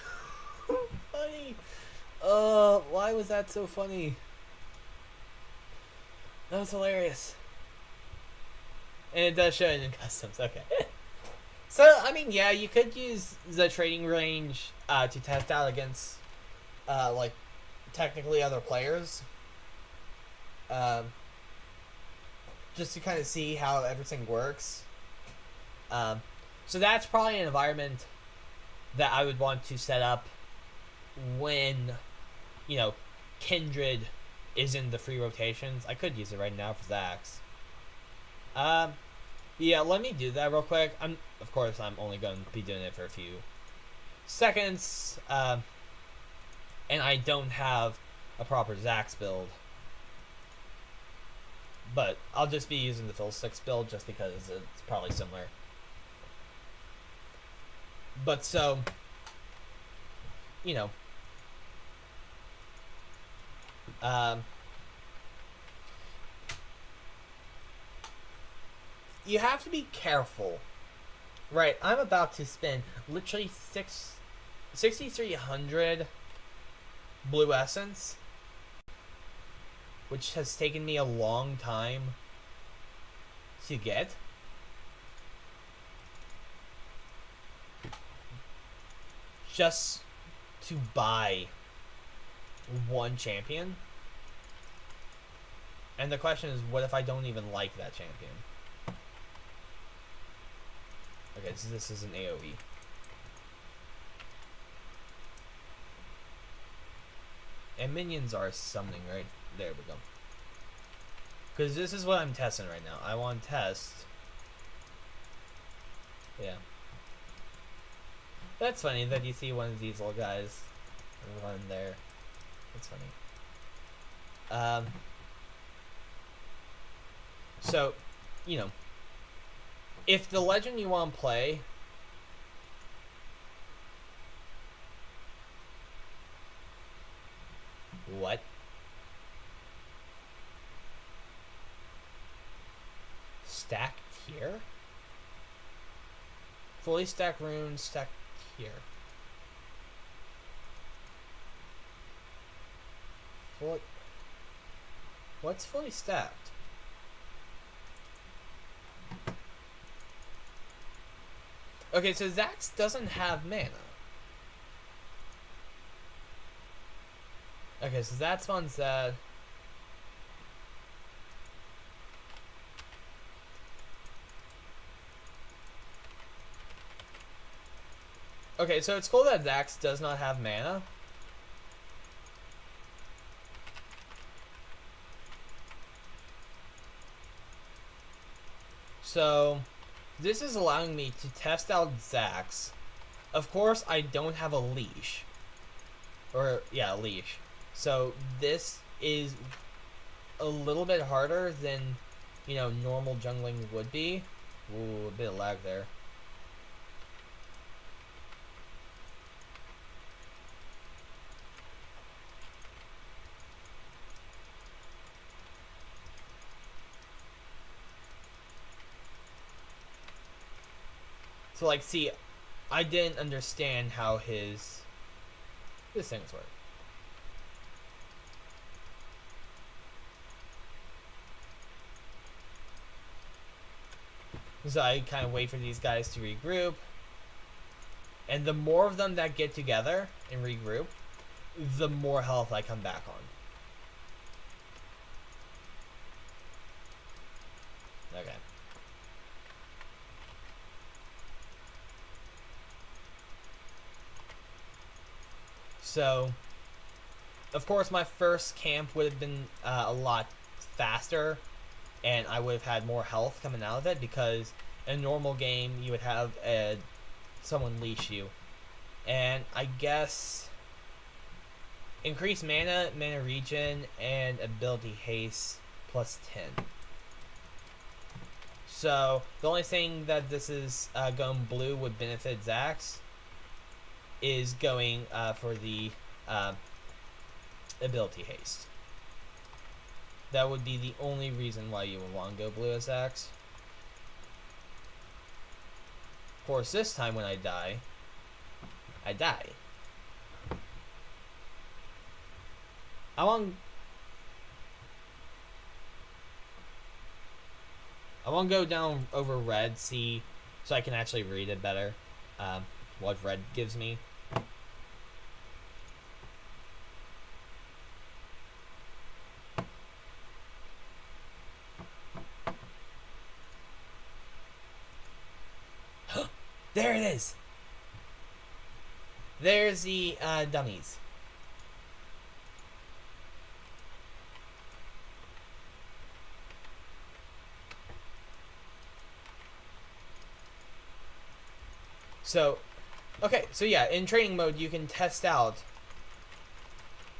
funny. Why was that so funny? That was hilarious. And it does show it in customs, okay. So, I mean, yeah, you could use the trading range to test out against, like, technically other players. Just to kind of see how everything works. So that's probably an environment that I would want to set up when, you know, Kindred is in the free rotations. I could use it right now for Zax. Yeah, let me do that real quick. Of course, I'm only going to be doing it for a few seconds. And I don't have a proper Zax build. But I'll just be using the Fiddlesticks build just because it's probably similar. But so, you know, you have to be careful. Right, I'm about to spend literally 6,300 blue essence, which has taken me a long time to get. Just to buy one champion. And the question is, what if I don't even like that champion? Okay, so this is an AoE. And minions are summoning, right? There we go. Because this is what I'm testing right now. I want to test. Yeah. That's funny that you see one of these little guys run there. That's funny. So, you know, if the legend you want to play what? Stacked tier? Fully stacked runes, stacked tier. What's fully stacked? Okay, so Zax doesn't have mana. Okay, so that's one sad. Okay, so it's cool that Zax does not have mana. So, this is allowing me to test out Zax. Of course, I don't have a leash. Or, yeah, a leash. So, this is a little bit harder than, you know, normal jungling would be. Ooh, a bit of lag there. So, like, see, I didn't understand how this things work. So I kind of wait for these guys to regroup. And the more of them that get together and regroup, the more health I come back on. Okay. So, of course, my first camp would have been a lot faster, and I would have had more health coming out of it, because in a normal game, you would have someone leash you. And I guess increased mana regen, and ability haste plus 10. So the only thing that this is going blue would benefit Zax is going for the ability haste. That would be the only reason why you would want to go blue as Zax. Of course, this time when I die, I die. I want to go down over red, see, so I can actually read it better, what red gives me. There it is! There's the dummies. So, okay, so yeah, in training mode you can test out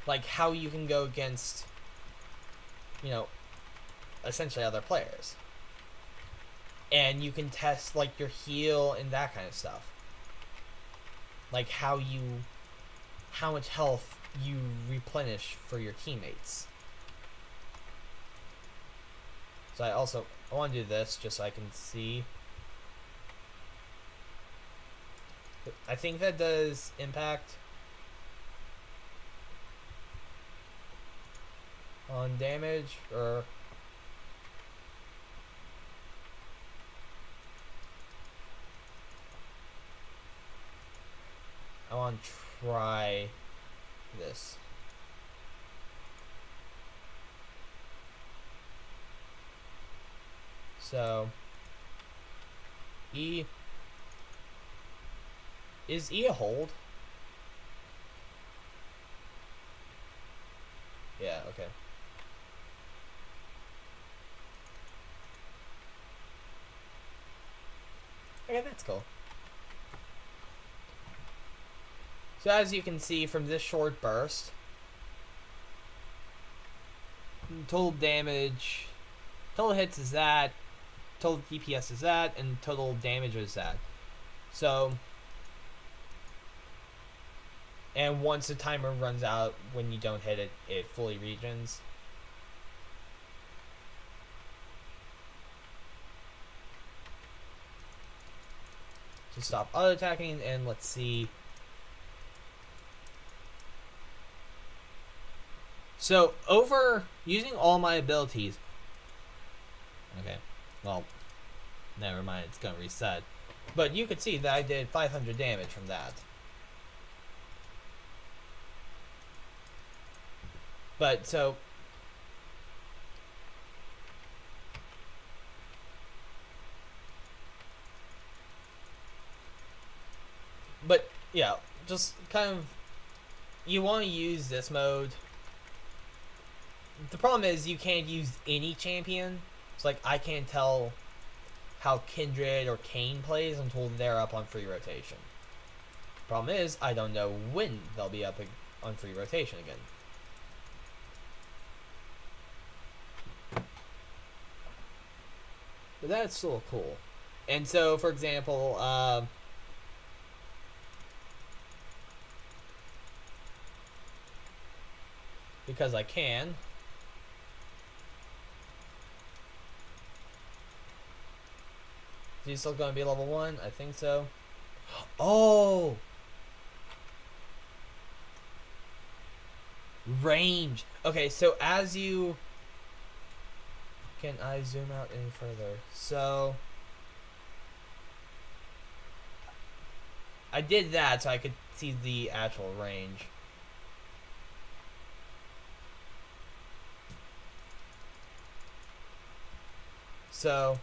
like how you can go against, you know, essentially other players. And you can test like your heal and that kind of stuff. Like how much health you replenish for your teammates. So I want to do this just so I can see. I think that does impact on damage, or I want to try this. So E is E a hold? Yeah, okay. Okay, that's cool. So as you can see from this short burst, total damage, total hits is that, total DPS is that, and total damage is that. So, and once the timer runs out, when you don't hit it, it fully regens. So stop auto attacking, and let's see. So over using all my abilities. Okay, well, never mind. It's gonna reset. But you could see that I did 500 damage from that. But so, but yeah, just kind of, you want to use this mode. The problem is you can't use any champion. It's like I can't tell how Kindred or Kayn plays until they're up on free rotation. Problem is I don't know when they'll be up on free rotation again. But that's still cool. And so, for example, because I can, He's still going to be level 1? I think so. Oh! Range. Okay, so as you... Can I zoom out any further? So... I did that so I could see the actual range. So,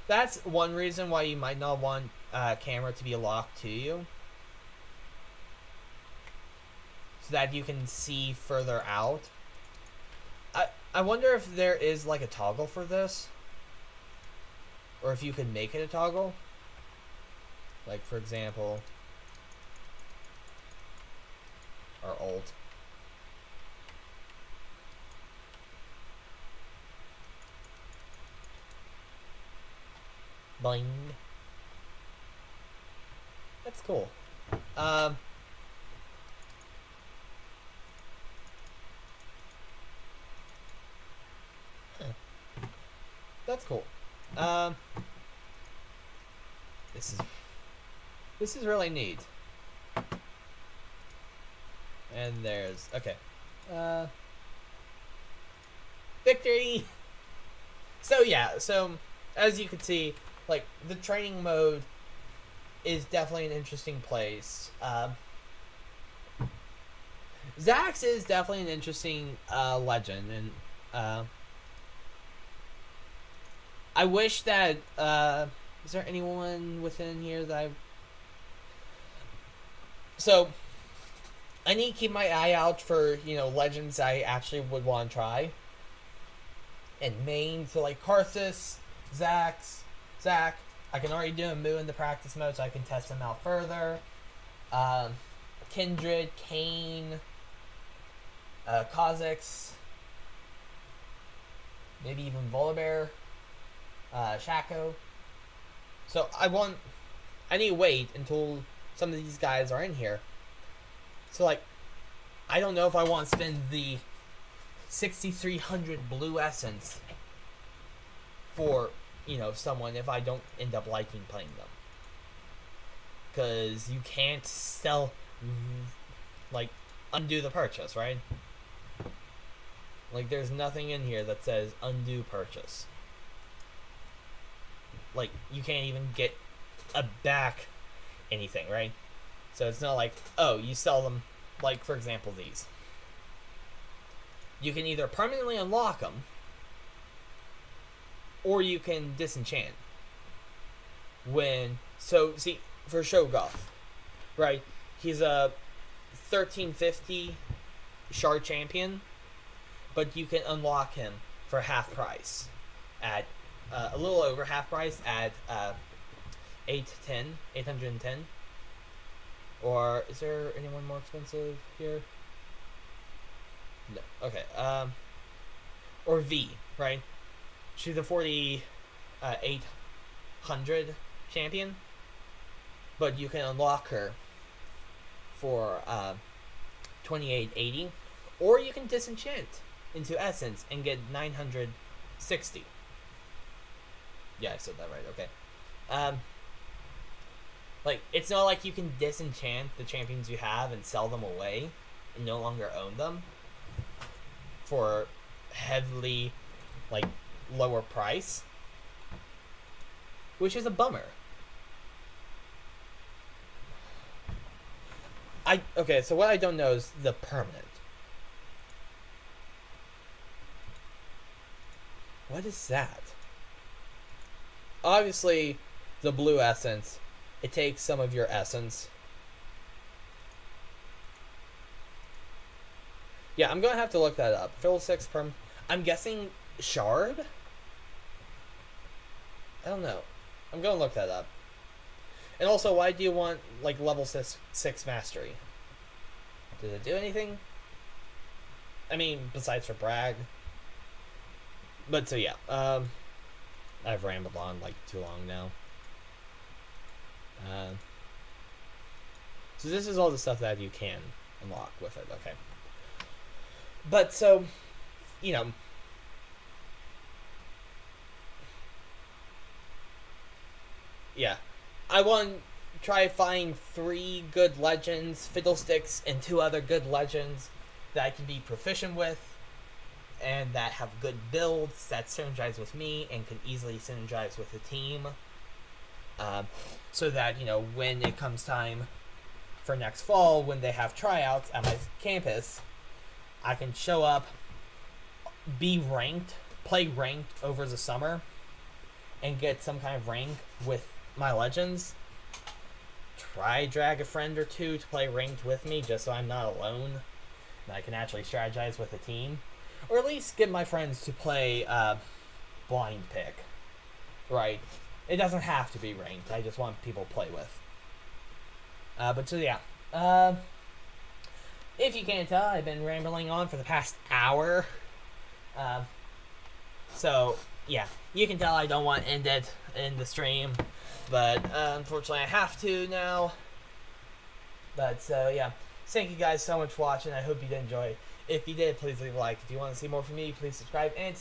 that's one reason why you might not want camera to be locked to you. So that you can see further out. I wonder if there is like a toggle for this. Or if you could make it a toggle. Like, for example, or alt. Boing. That's cool. That's cool. This is really neat. And there's okay. Victory. So yeah, so as you can see, like the training mode is definitely an interesting place. Zax is definitely an interesting legend, and I wish that is there anyone within here that I... So I need to keep my eye out for, you know, legends I actually would want to try. And main, so like Karthus, Zac. I can already do a Moo in the practice mode, so I can test them out further. Kindred, Kayn, Kha'Zix, maybe even Volibear, Shaco. So I need to wait until some of these guys are in here. So like, I don't know if I want to spend the 6,300 blue essence for, you know, someone if I don't end up liking playing them. Because you can't like, undo the purchase, right? Like, there's nothing in here that says undo purchase. Like, you can't even get a back anything, right? So it's not like, oh, you sell them, like, for example, these. You can either permanently unlock them, or you can disenchant. So, see, for Shogoth, right? He's a 1350 shard champion, but you can unlock him for half price at a little over half price at 810. Or is there anyone more expensive here? No. Okay. Or V, right? She's a 4800 champion, but you can unlock her for 2880, or you can disenchant into Essence and get 960. Yeah, I said that right. Okay. Like, it's not like you can disenchant the champions you have and sell them away and no longer own them for heavily, like, lower price, which is a bummer. Okay, so what I don't know is the permanent. What is that? Obviously, the blue essence, it takes some of your essence. Yeah, I'm gonna have to look that up. Fill 6 perm. I'm guessing shard? I don't know. I'm gonna look that up. And also, why do you want, like, level 6 mastery? Did it do anything? I mean, besides for brag. But, so yeah. I've rambled on, like, too long now. So this is all the stuff that you can unlock with it, okay. But, so, you know, yeah, I want to try find 3 good legends, fiddlesticks, and 2 other good legends that I can be proficient with, and that have good builds that synergize with me and can easily synergize with the team. So that, you know, when it comes time for next fall, when they have tryouts at my campus, I can show up, be ranked, play ranked over the summer, and get some kind of rank with my legends. Try drag a friend or 2 to play ranked with me, just so I'm not alone, and I can actually strategize with a team. Or at least get my friends to play blind pick. Right? It doesn't have to be ranked. I just want people to play with. But so yeah. If you can't tell, I've been rambling on for the past hour. So yeah, you can tell I don't want to end it in the stream, but unfortunately I have to now. But so yeah, thank you guys so much for watching. I hope you did enjoy. If you did, please leave a like. If you want to see more from me, please subscribe and